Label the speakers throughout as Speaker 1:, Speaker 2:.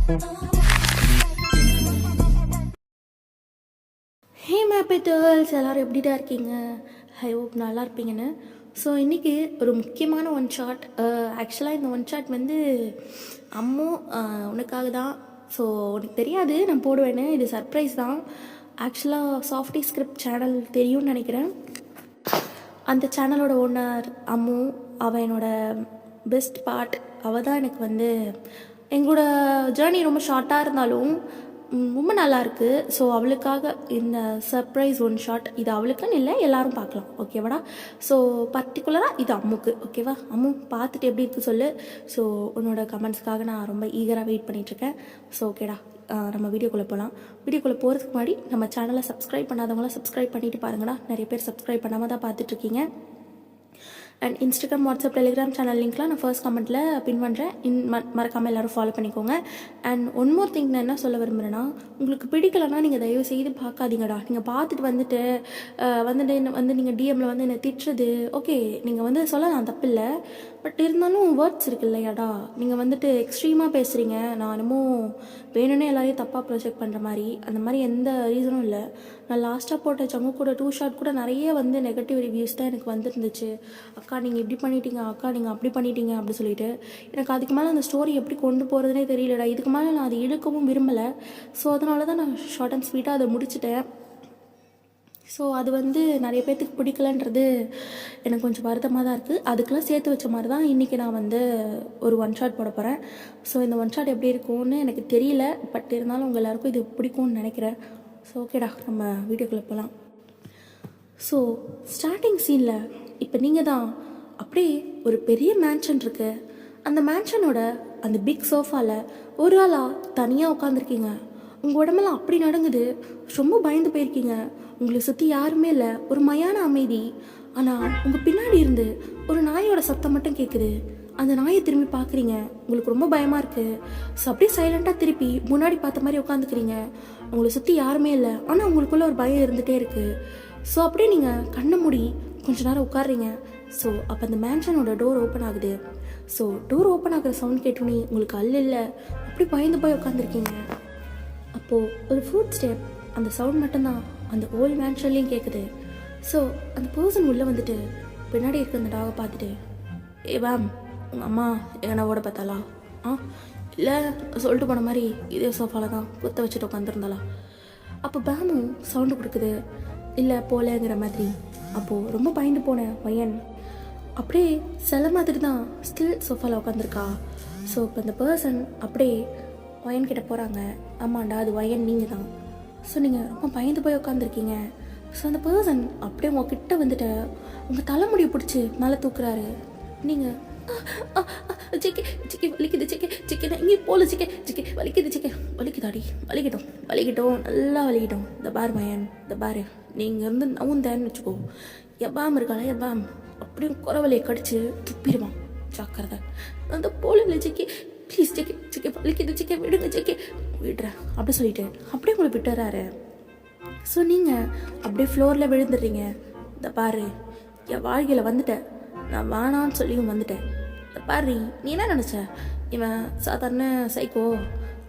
Speaker 1: ஹே மேப்பிட்டர்ஸ் எல்லோரும் எப்படிடா இருக்கீங்க? ஐ ஹோப் நல்லா இருப்பீங்கன்னு. ஸோ இன்றைக்கி ஒரு முக்கியமான ஒன் ஷாட். ஆக்சுவலாக இந்த ஒன் ஷாட் வந்து அம்மு உனக்காக தான். ஸோ உனக்கு தெரியாது நான் போடுவேன்னு, இது சர்ப்ரைஸ் தான். ஆக்சுவலாக சாஃப்டி ஸ்கிரிப்ட் சேனல் தெரியும்னு நினைக்கிறேன். அந்த சேனலோட ஓனர் அம்மு, அவள் என்னோட பெஸ்ட் பார்ட். அவள் தான் எனக்கு வந்து எங்களோட ஜேர்னி ரொம்ப ஷார்ட்டாக இருந்தாலும் ரொம்ப நல்லாயிருக்கு. ஸோ அவளுக்காக இந்த சர்ப்ரைஸ் ஒன் ஷாட். இது அவளுக்குன்னு இல்லை, எல்லோரும் பார்க்கலாம், ஓகேவாடா? ஸோ பர்டிகுலராக இது அம்முக்கு, ஓகேவா? அம்மு பார்த்துட்டு எப்படி இருக்குது சொல்லு. ஸோ உன்னோட கமெண்ட்ஸ்க்காக நான் ரொம்ப ஈகராக வெயிட் பண்ணிகிட்ருக்கேன். ஸோ ஓகேடா, நம்ம வீடியோக்குள்ளே போகலாம். வீடியோக்குள்ளே போகிறதுக்கு முன்னாடி நம்ம சேனலை சப்ஸ்கிரைப் பண்ணாதவங்களாம் சப்ஸ்கிரைப் பண்ணிவிட்டு பாருங்கடா. நிறைய பேர் சப்ஸ்கிரைப் பண்ணாமல் தான் பார்த்துட்ருக்கீங்க. And Instagram, WhatsApp, Telegram channel லிங்க்லாம் நான் ஃபர்ஸ்ட் கமெண்ட்டில் பின் பண்ணுறேன். மறக்காமல் எல்லோரும் ஃபாலோ பண்ணிக்கோங்க. அண்ட் ஒன் மோர் திங் நான் என்ன சொல்ல விரும்புகிறேன்னா, உங்களுக்கு பிடிக்கலைன்னா நீங்கள் தயவு செய்து பார்க்காதீங்கடா. நீங்கள் பார்த்துட்டு வந்துட்டு நீங்கள் டிஎம்மில் வந்து என்னை திட்டுறது ஓகே, நீங்கள் வந்து சொல்லலாம், தப்பில்லை. பட் இருந்தாலும் வேர்ட்ஸ் இருக்கு இல்லையாடா. நீங்கள் வந்துட்டு எக்ஸ்ட்ரீமாக பேசுகிறீங்க. நான் என்னமோ வேணும்னே எல்லாரையும் தப்பாக ப்ரொஜெக்ட் பண்ணுற மாதிரி, அந்த மாதிரி எந்த ரீசனும் இல்லை. நான் லாஸ்ட்டாக போட்ட சங்கு கூட 2 ஷாட் கூட நிறைய வந்து நெகட்டிவ் ரிவ்யூஸ் தான் எனக்கு வந்துருந்துச்சு. அக்கா நீங்கள் இப்படி பண்ணிட்டீங்க, அக்கா நீங்கள் அப்படி பண்ணிட்டீங்க அப்படி சொல்லிட்டு. எனக்கு அதுக்கு மேலே அந்த ஸ்டோரி எப்படி கொண்டு போகிறதுனே தெரியலடா. இதுக்கு மேலே நான் அதை இழுக்கவும் விரும்பலை. ஸோ அதனால தான் நான் ஷார்ட் அண்ட் ஸ்வீட்டாக அதை முடிச்சிட்டேன். ஸோ அது வந்து நிறைய பேர்த்துக்கு பிடிக்கலன்றது எனக்கு கொஞ்சம் வருத்தமாக தான் இருக்குது. அதுக்கெல்லாம் சேர்த்து வச்ச மாதிரி தான் இன்றைக்கி நான் வந்து ஒரு ஒன் ஷாட் போட போகிறேன். ஸோ இந்த ஒன் ஷாட் எப்படி இருக்கும்னு எனக்கு தெரியல, பட் இருந்தாலும் உங்கள் எல்லாேருக்கும் இது பிடிக்கும்னு நினைக்கிறேன். ஸோ ஓகேடா, நம்ம வீடியோக்குள்ளே போகலாம். ஸோ ஸ்டார்டிங் சீனில் இப்போ நீங்கள் தான் அப்படியே ஒரு பெரிய மேன்ஷன் இருக்கு. அந்த மேன்ஷனோட அந்த பிக் சோஃபாவில் ஒரு ஆளாக தனியாக உட்காந்துருக்கீங்க. உங்கள் உடம்பெல்லாம் அப்படி நடங்குது, ரொம்ப பயந்து போயிருக்கீங்க. உங்களை சுற்றி யாருமே இல்லை, ஒரு மயான அமைதி. ஆனால் உங்கள் பின்னாடி இருந்து ஒரு நாயோட சத்தம் மட்டும் கேட்குது. அந்த நாயை திரும்பி பார்க்குறீங்க, உங்களுக்கு ரொம்ப பயமாக இருக்குது. ஸோ அப்படியே சைலண்ட்டாக திருப்பி முன்னாடி பார்த்த மாதிரி உட்காந்துக்கிறீங்க. உங்களை சுற்றி யாருமே இல்லை, ஆனால் உங்களுக்குள்ளே ஒரு பயம் இருந்துகிட்டே இருக்குது. ஸோ அப்படியே நீங்கள் கண்ணை மூடி கொஞ்ச நேரம் உட்காடுறீங்க. ஸோ அப்போ அந்த மேன்ஷனோட டோர் ஓப்பன் ஆகுது. ஸோ டோர் ஓப்பன் ஆகிற சவுண்ட் கேட்டோன்னே உங்களுக்கு இல்லை, அப்படி பயந்து போய் உட்காந்துருக்கீங்க. அப்போது ஒரு ஃபுட் ஸ்டெப், அந்த சவுண்ட் மட்டும்தான் அந்த ஓல்டு மேன்ஷன்லேயும் கேட்குது. ஸோ அந்த பர்சன் உள்ளே வந்துட்டு பின்னாடி இருக்க அந்த டாகை பார்த்துட்டு, ஏ மேம், உங்கள் அம்மா எங்கன்னா ஓட பார்த்தாளா? இல்லை சொல்லிட்டு போன மாதிரி இதே சோஃபாவில் தான் குத்த வச்சுட்டு உட்காந்துருந்தாளா? அப்போ பேமும் சவுண்டு கொடுக்குது, இல்லை போலங்கிற மாதிரி. அப்போது ரொம்ப பயந்து போன பையன் அப்படியே சில மாதிரி தான் ஸ்டில் சோஃபாவில் உட்காந்துருக்கா. ஸோ இப்போ இந்த பர்சன் அப்படியே வயன்கிட்ட போகிறாங்க. ஆமாண்டா, அது வயன் நீங்கள் தான். ஸோ நீங்கள் ரொம்ப பயந்து போய் உட்காந்துருக்கீங்க. ஸோ அந்த பர்சன் அப்படியே உங்ககிட்ட வந்துட்டு உங்கள் தலைமுடியை பிடிச்சி மேலே தூக்குறாரு. நீங்கள் சிக்கே சிக்கே வலிக்குது, சிக்கே சிக்கே நான் இங்கே போல, சிக்கே சிக்கே வலிக்குது, சிக்கே வலிக்குதாடி, வலிக்கிட்டோம் நல்லா வலிக்கிட்டோம். இந்த பார் மயன், இந்த பாரு, நீங்கள் இருந்து நவுந்தேன்னு வச்சுக்கோ, எப்பாம் இருக்காளே எப்பாம் அப்படியே குறவலையை கடிச்சு துப்பிடுவான், ஜாக்கிரதை. அந்த போல சிக்கே ப்ளீஸ் சிக்கே சிக்கே வலிக்குது, சிக்கே விடுங்க, சிக்கே விடுறேன் அப்படி சொல்லிட்டு அப்படியே உங்களை விட்டுறாரு. ஸோ நீங்கள் அப்படியே ஃப்ளோரில் விழுந்துடுறீங்க. இந்த பாரு, என் வாழ்க்கையில் வந்துட்டேன், நான் வேணான்னு சொல்லியும் வந்துட்டேன். பாரு, நீ என்ன நினச்ச, இவன் சாதாரண சைக்கோ,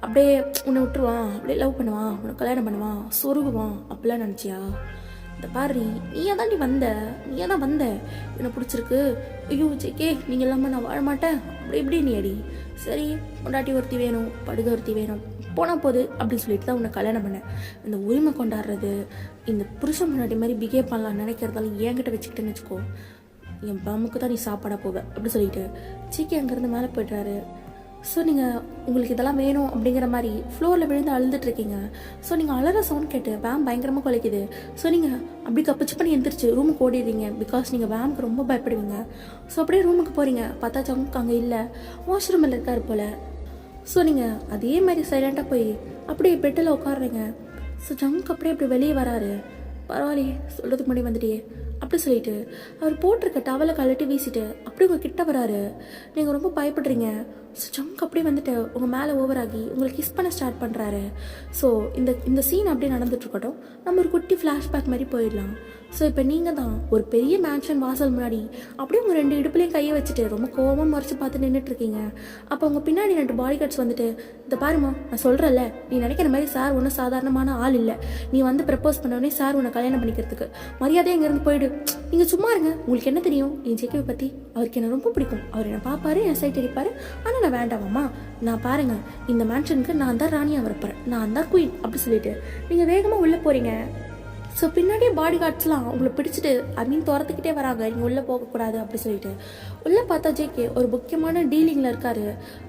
Speaker 1: அப்படியே உன்னை விட்டுருவான், அப்படியே லவ் பண்ணுவான், உன்னை கல்யாணம் பண்ணுவான், சொருகுவான், அப்படிலாம் நினச்சியா? இந்த பாரு, நீயே தான் வந்த என்னை பிடிச்சிருக்கு, ஐயோ ஜேகே நீங்கள் இல்லாமல் நான் வாழ மாட்டேன், அப்படி இப்படி நீ அடி. சரி, பொண்டாட்டி ஒருத்தி வேணும், படுகை ஒருத்தி வேணும், போனால் போது அப்படின்னு சொல்லிட்டு தான் உன்னை கல்யாணம் பண்ணேன். இந்த உரிமை கொண்டாடுறது, இந்த புருஷன் முன்னாடி மாதிரி பிஹேவ் பண்ணலாம் நினைக்கிறதால என்கிட்ட வச்சுக்கிட்டேன்னு வச்சுக்கோ, என் பாமுக்கு தான் நீ சாப்பாடாக போவ அப்படி சொல்லிட்டு சீக்கி அங்கேருந்து மேலே போய்ட்றாரு. ஸோ நீங்கள் உங்களுக்கு இதெல்லாம் வேணும் அப்படிங்கிற மாதிரி ஃப்ளோரில் விழுந்து அழுதுட்ருக்கீங்க. ஸோ நீங்கள் அலற சவுண்ட் கேட்டு வேம் பயங்கரமாக குலைக்குது. ஸோ நீங்கள் அப்படி கப்பிச்சு பண்ணி எழுந்திரிச்சு ரூமுக்கு ஓடிடுறீங்க. பிகாஸ் நீங்கள் வேமுக்கு ரொம்ப பயப்படுவீங்க. ஸோ அப்படியே ரூமுக்கு போகிறீங்க. பார்த்தா ஜங்க் அங்கே இல்லை, வாஷ்ரூமில் இருக்கார் போல். ஸோ நீங்கள் அதே மாதிரி சைலண்ட்டாக போய் அப்படியே பெட்டில் உட்காடுறீங்க. ஸோ ஜங்க் அப்படியே அப்படி வெளியே வராரு. பரவாயில்லையே, சொல்கிறதுக்கு முன்னாடி வந்துட்டியே அப்படி சொல்லிட்டு அவர் போட்டிருக்க டவலை கழட்டி வீசிட்டு அப்படி உங்கள் கிட்ட வராரு. நீங்கள் ரொம்ப பயப்படுறீங்க. ஸோ ஜங்க் அப்படியே வந்துட்டு உங்கள் மேலே ஓவர் ஆகி உங்களை கிஸ் பண்ண ஸ்டார்ட் பண்ணுறாரு. ஸோ இந்த சீன் அப்படியே நடந்துட்டுருக்கட்டும். நம்ம ஒரு குட்டி ஃப்ளாஷ்பேக் மாதிரி போயிடலாம். ஸோ இப்போ நீங்கள் தான் ஒரு பெரிய மேன்ஷன் வாசல் முன்னாடி அப்படியே உங்கள் 2 இடுப்புலையும் கையை வச்சுட்டு ரொம்ப கோவமாக முறைச்சி பார்த்து நின்றுட்டுருக்கீங்க. அப்போ உங்கள் பின்னாடி 2 பாடி கார்ட்ஸ் வந்துட்டு, இதை பாருமா நான் சொல்கிறேன்ல, நீ நினைக்கிற மாதிரி சார் ஒன்றும் சாதாரணமான ஆள் இல்லை. நீ வந்து ப்ரப்போஸ் பண்ணோடனே சார் உன்னை கல்யாணம் பண்ணிக்கிறதுக்கு மரியாதையாக இங்கேருந்து போயிடு. நீங்கள் சும்மா இருங்க, உங்களுக்கு என்ன தெரியும் என் ஜேகேவை பற்றி? அவருக்கு என்ன ரொம்ப பிடிக்கும், அவர் என்னை பார்ப்பாரு, என் சைட் அடிப்பார். ஆனால் நான் வேண்டாமாம்மா, நான் பாருங்கள் இந்த மேன்ஷனுக்கு நான் தான் ராணியாக வரப்போகிறேன், நான் தான் குயின் அப்படி சொல்லிட்டு நீங்கள் வேகமாக உள்ளே போகிறீங்க. ஸோ பின்னாடியே பாடி கார்ட்ஸ்லாம் உங்களை பிடிச்சிட்டு துரத்துக்கிட்டே வராங்க, நீங்கள் உள்ளே போகக்கூடாது அப்படி சொல்லிட்டு. உள்ளே பார்த்தா ஜேகே ஒரு முக்கியமான டீலிங்கில் இருக்காரு.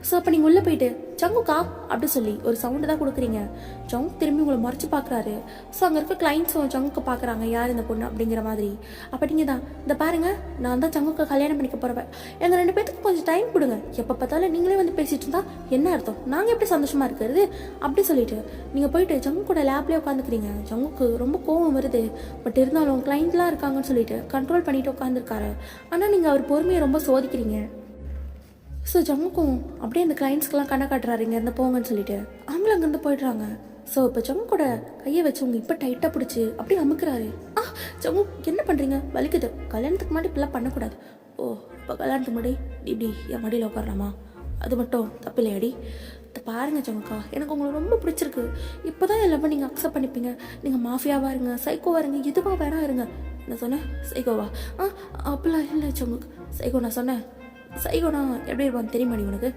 Speaker 1: ஸோ அப்போ நீங்கள் உள்ளே போயிட்டு ஜங்குக்கா அப்படி சொல்லி ஒரு சவுண்டு தான் கொடுக்குறீங்க. ஜங்க் திரும்பி உங்களை மறைச்சு பார்க்குறாரு. ஸோ அங்கே இருக்க கிளைண்ட்ஸும் ஜங்குக்கு பார்க்குறாங்க, யார் இந்த பொண்ணு அப்படிங்கிற மாதிரி. அப்போ நீங்கள் தான், இந்த பாருங்க நான் தான் ஜங்குக்கு கல்யாணம் பண்ணிக்க போகிறவன், எங்கள் 2 பேத்துக்கு கொஞ்சம் டைம் கொடுங்க, எப்போ பார்த்தாலும் நீங்களே வந்து பேசிகிட்டு இருந்தா என்ன அர்த்தம், நாங்கள் எப்படி சந்தோஷமாக இருக்கிறது அப்படி சொல்லிட்டு நீங்கள் போயிட்டு ஜங்குக்கூட லேப்லேயே உட்காந்துக்கிறீங்க. ஜங்குக்கு ரொம்ப கோவம் வருது, பட் இருந்தாலும் கிளைண்ட்லாம் இருக்காங்கன்னு சொல்லிட்டு கண்ட்ரோல் பண்ணிட்டு உட்காந்துருக்காரு. ஆனால் நீங்கள் அவர் பொறுமையை ரொம்ப சோதிக்கிறீங்க. ஸோ ஜங்குக்கும் அப்படியே அந்த கிளைண்ட்ஸ்க்கெலாம் கண்ணை காட்டுறாரு, இங்கேருந்து போங்கன்னு சொல்லிட்டு. அவங்களும் அங்கேருந்து போய்ட்றாங்க. ஸோ இப்போ ஜங்குக்கூட கையை வச்சு உங்க இப்போ டைட்டாக பிடிச்சி அப்படியே அமுக்குறாரு. ஜங்கு என்ன பண்ணுறீங்க, வலிக்குது, கல்யாணத்துக்கு முன்னாடி இப்படிலாம் பண்ணக்கூடாது. ஓ இப்போ கல்யாணத்துக்கு முன்னாடி இப்படி என் மடியில் உட்காரலாமா, அது மட்டும் தப்பில்லையாடி? பாருங்க ஜங்குக்கா, எனக்கு உங்களை ரொம்ப பிடிச்சிருக்கு, இப்போ தான் எல்லாமே நீங்கள் அக்செப்ட் பண்ணிப்பீங்க. நீங்கள் மாஃபியாவாக இருங்க, சைக்கோவாக இருங்க, எதுவாக வேணா இருங்க. நான் சொன்னேன் சைக்கோவா? அப்படிலாம் இல்லை ஜங்கு. சைக்கோ நான் சொன்னேன், சைக்கோனா எப்படி இருப்பான் தெரியுமா நீ உனக்கு?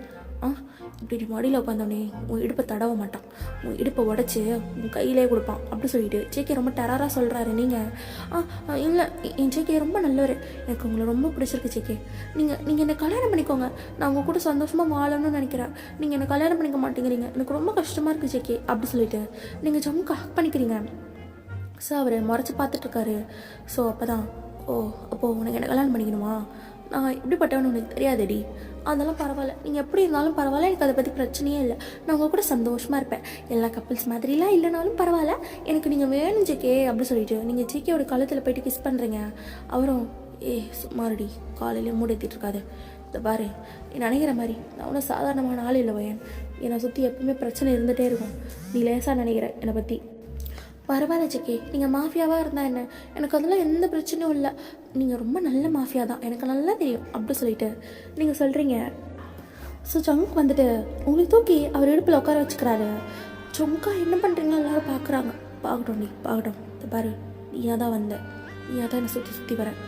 Speaker 1: இப்படி மடியில் உட்காந்தோடனே உன் இடுப்பை தடவ மாட்டான், உன் இடுப்பை உடச்சி உன் கையிலே கொடுப்பான் அப்படி சொல்லிட்டு ஜேகே ரொம்ப டெரராக சொல்கிறாரு. நீங்கள் இல்லை, என் ஜேகே ரொம்ப நல்லவர், எனக்கு உங்களை ரொம்ப பிடிச்சிருக்கு ஜேகே, நீங்கள் என்னை கல்யாணம் பண்ணிக்கோங்க, நான் உங்கள் கூட சந்தோஷமாக வாழணும்னு நினைக்கிறேன், நீங்கள் என்னை கல்யாணம் பண்ணிக்க மாட்டேங்கிறீங்க, எனக்கு ரொம்ப கஷ்டமாக இருக்குது ஜேகே அப்படி சொல்லிட்டு நீங்கள் ஜம்முக்கு ஹக் பண்ணிக்கிறீங்க. ஸோ அவர் முறைச்சி பார்த்துட்ருக்காரு. ஸோ அப்போ தான், அப்போது உனக்கு என்ன கல்யாணம் பண்ணிக்கணுமா, நான் எப்படிப்பட்டவனு உனக்கு தெரியாதடி, அதெல்லாம் பரவாயில்ல, நீங்கள் எப்படி இருந்தாலும் பரவாயில்ல, எனக்கு அதை பற்றி பிரச்சனையே இல்லை, நான் உங்கள் கூட சந்தோஷமாக இருப்பேன், எல்லா கப்பிள்ஸ் மாதிரிலாம் இல்லைனாலும் பரவாயில்ல, எனக்கு நீங்கள் வேணும் ஜேகே அப்படி சொல்லிட்டு நீங்கள் ஜேகேயோட கழுத்தில் போயிட்டு கிஸ் பண்ணுறீங்க. அவரும் சும்மாடி காலையிலே மூடித்திட்டு இருக்காது, இந்த பாரு நீ நினைக்கிற மாதிரி நான் ஒன்றும் சாதாரணமான ஆள் இல்லை வயன், என்னை சுற்றி எப்பவுமே பிரச்சனை இருந்துகிட்டே இருக்கும், நீ லேசாக நினைக்கிற என்னை பற்றி. பரவாயில்ல ஜேகே, நீங்கள் மாஃபியாவாக இருந்தால் என்ன, எனக்கு அதெல்லாம் எந்த பிரச்சனையும் இல்லை, நீங்கள் ரொம்ப நல்ல மாஃபியா தான், எனக்கு நல்லா தெரியும் அப்படி சொல்லிட்டு நீங்கள் சொல்கிறீங்க. ஸோ ஜங்க் வந்துட்டு உங்களுக்கு தூக்கி அவர் இடுப்பில் உட்கார வச்சுக்கிறாரு. ஜங்கா என்ன பண்ணுறீங்க எல்லோரும் பார்க்குறாங்க. பார்க்கட்டும் நீ பார்க்கட்டும், இந்த பாரு நீயாக தான் வந்த, நீயாக தான் என்னை சுற்றி வரேன்,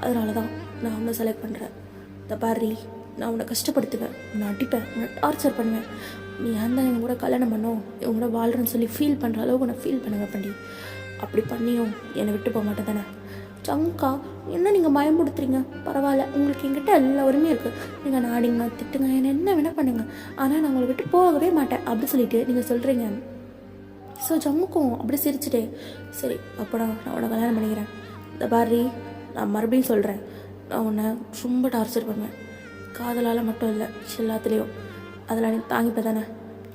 Speaker 1: அதனால தான் நான் உன்னை செலக்ட் பண்ணுறேன். இந்த பாரு நான் உன்னை கஷ்டப்படுத்துவேன், உன்னை அடிப்பேன், உன்னை டார்ச்சர் பண்ணுவேன், நீ ஏன் தான் இவங்க கூட கல்யாணம் பண்ணோம், இவங்க கூட வாழ்கிறேன்னு சொல்லி ஃபீல் பண்ணுற அளவுக்கு நான் ஃபீல் பண்ண பண்ணி அப்படி பண்ணியும் என்னை விட்டு போக மாட்டேன் தானே. ஜங்கா என்ன நீங்கள் பயமுடுத்துறீங்க, பரவாயில்ல, உங்களுக்கு என்கிட்ட எல்லா உரிமையும் இருக்குது, நீங்கள் நாடிங்க திட்டுங்க என்ன வேணால் பண்ணுங்க, ஆனால் நான் உங்களை விட்டு போகவே மாட்டேன் அப்படி சொல்லிட்டு நீங்கள் சொல்கிறீங்க. ஸோ ஜங்குக்கும் அப்படி சிரிச்சுட்டு, சரி அப்போடா நான் உன்னை கல்யாணம் பண்ணிக்கிறேன், இந்த பாரி நான் மறுபடியும் சொல்கிறேன், நான் உன்னை ரொம்ப டார்ச்சர் பண்ணுவேன், காதலால் மட்டும் இல்லை எல்லாத்துலேயும், அதெல்லாம் நீ தாங்கிப்பேன் தானே.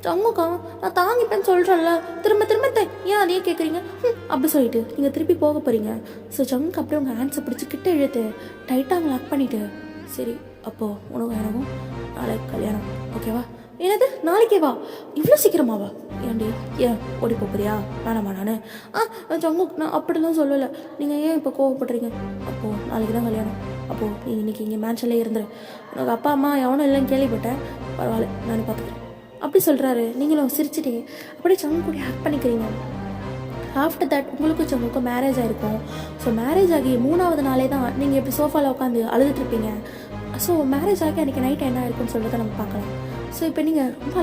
Speaker 1: ஜங்குக்கா நான் தாங்கிப்பேன்னு சொல்கிறேன்ல, திரும்ப திரும்ப ஏன் அதையே கேட்குறீங்க அப்படி சொல்லிட்டு நீங்கள் திருப்பி போக போகிறீங்க. ஸோ ஜங்கு அப்படியே உங்கள் ஹேண்ட்ஸை பிடிச்சி கிட்ட இழுத்து டைட்டாக அவங்க லாக் பண்ணிவிட்டு, சரி அப்போது உனக்கும் எனக்கும் நாளைக்கு கல்யாணம் ஓகேவா? என்னது நாளைக்கே வா, இவ்வளோ சீக்கிரமாவா? ஏன்டி ஏன் ஓடி போறியா வேணாமா? நான் ஜங்கு நான் அப்படிலாம் சொல்லலை, நீங்கள் ஏன் இப்போ கோவப்படுறீங்க? அப்போது நாளைக்கு தான் கல்யாணம், அப்போது நீ இன்றைக்கி இங்கே மேன்ஷன்லேயே இருந்துரு, உனக்கு அப்பா அம்மா எவனும் இல்லைன்னு கேள்விப்பட்டேன், பரவாயில்ல நான் பார்த்துக்கிறேன் அப்படி சொல்கிறாரு. நீங்களும் சிரிச்சுட்டே அப்படியே ஜங்கு கூட ஹேக் பண்ணிக்கிறீங்க. ஆஃப்டர் தட் உங்களுக்கும் ஜங்குக்கும் மேரேஜ் ஆகிருக்கும். ஸோ மேரேஜ் ஆகி 3ஆவது நாளே தான் நீங்கள் இப்படி சோஃபாவில் உட்காந்து அழுதுட்ருப்பீங்க. ஸோ மேரேஜ் ஆகி அன்றைக்கி நைட் என்ன இருக்குன்னு சொல்கிறத நம்ம பார்க்கலாம். ஸோ இப்போ நீங்கள் ரொம்ப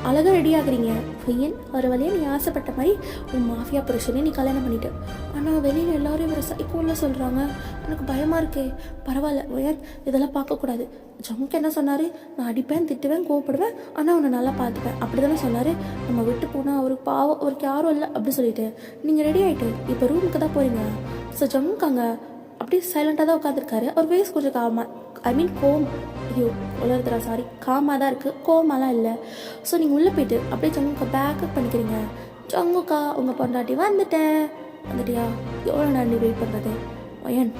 Speaker 1: அழகாக ரெடி ஆகுறீங்க. பையன் ஒரு வழியாக நீ ஆசைப்பட்ட மாதிரி உன் மாஃபியா புருஷனே நீ கல்யாணம் பண்ணிவிட்டு, ஆனால் வெளியில் எல்லோரும் இவரை சைக்கோவில் சொல்கிறாங்க, எனக்கு பயமாக இருக்கே. பரவாயில்ல ஒயன், இதெல்லாம் பார்க்கக்கூடாது. ஜங்கு என்ன சொன்னார், நான் அடிப்பேன் திட்டுவேன் கோவப்படுவேன், ஆனால் உன்னை நல்லா பார்த்துப்பேன் அப்படி தானே சொன்னார். நம்ம விட்டு போனால் அவருக்கு பாவம், அவருக்கு யாரும் இல்லை அப்படி சொல்லிட்டு நீங்கள் ரெடி ஆகிட்டு இப்போ ரூமுக்கு தான் போகிறீங்க. ஸோ ஜங்கு அங்கே அப்படியே சைலண்ட்டாக தான் உட்காந்துருக்காரு. அவர் ஃபேஸ் கொஞ்சம் காமாக தான் இருக்குது, கோவமாலாம் இல்லை. ஸோ நீங்கள் உள்ளே போயிட்டு அப்படியே ஜங்குக்கா பேக்கப் பண்ணிக்கிறீங்க. ஜங்குக்கா உங்கள் பொண்டாட்டி வந்துட்டியா? எவ்வளோ நேரம் நீ வெயிட் பண்ணுறது? ஒயன்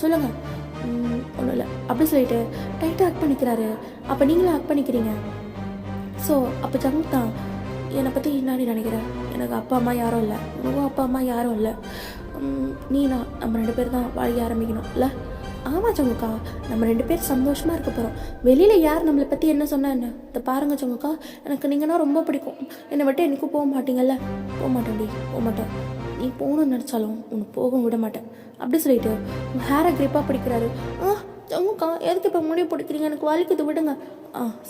Speaker 1: சொல்லுங்கள். ஒன்றும் இல்லை அப்படி சொல்லிட்டு டைட்டாக ஆக்ட் பண்ணிக்கிறாரு. அப்போ நீங்களும் ஆக்ட் பண்ணிக்கிறீங்க. ஸோ அப்போ ஜங்க் தான் என்னை பற்றி என்னடி நினைக்கிறேன், எனக்கு அப்பா அம்மா யாரும் இல்லை, உனக்கும் அப்பா அம்மா யாரும் இல்லை, நம்ம 2 பேர் தான் வாழ ஆரம்பிக்கணும் இல்லை? ஆமாம் சங்குக்கா, நம்ம 2 பேர் சந்தோஷமாக இருக்க போகிறோம். வெளியில் யார் நம்மளை பற்றி என்ன சொன்னால் என்ன? இதை பாருங்கள் சங்குக்கா, எனக்கு நீங்கன்னா ரொம்ப பிடிக்கும். என்னை விட்டு எனக்கும் போக மாட்டீங்கல்ல? போக மாட்டேன்டி, போக மாட்டேன். நீ போகணும்னு நினச்சாலும் உனக்கு போக விட மாட்டேன் அப்படி சொல்லிட்டு உங்கள் ஹேரை கிரிப்பாக பிடிக்கிறாரு. சங்குக்கா எதுக்கு இப்போ முடிவு பிடிக்கிறீங்க, எனக்கு வலிக்குது விடுங்க.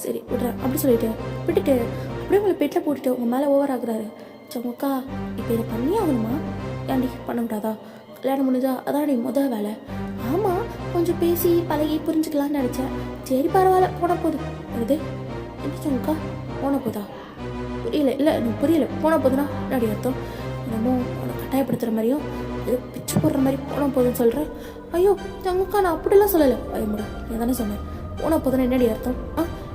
Speaker 1: சரி விடுறேன் அப்படி சொல்லிட்டு விட்டுட்டு அப்படியே உங்களை பெட்டில் போட்டுட்டு உங்கள் மேலே ஓவர் ஆகுறாரு. சங்குக்கா இப்போ இதை பண்ணி ஆகணுமா? ஏன்டி பண்ண விடாதா? கல்யாணம் முடிஞ்சா அதான் முதல் வேலை. ஆமாம், கொஞ்சம் பேசி பழகி புரிஞ்சுக்கலான்னு நினச்சேன். சரி பரவாயில்ல, போன போது வருது. என்ன சங்குக்கா போன போதா? புரியல. இல்லை எனக்கு புரியல. போன போதுனா என்னடி அர்த்தம்? என்னமோ உனக்கு கட்டாயப்படுத்துகிற மாதிரியும் ஏதோ பிச்சு போடுற மாதிரி போன போதுன்னு சொல்கிறேன். ஐயோ சங்குக்கா, நான் அப்படிலாம் சொல்லலை. பயமுட நீ தானே சொன்னேன். போன போதுன்னா என்னடி அர்த்தம்?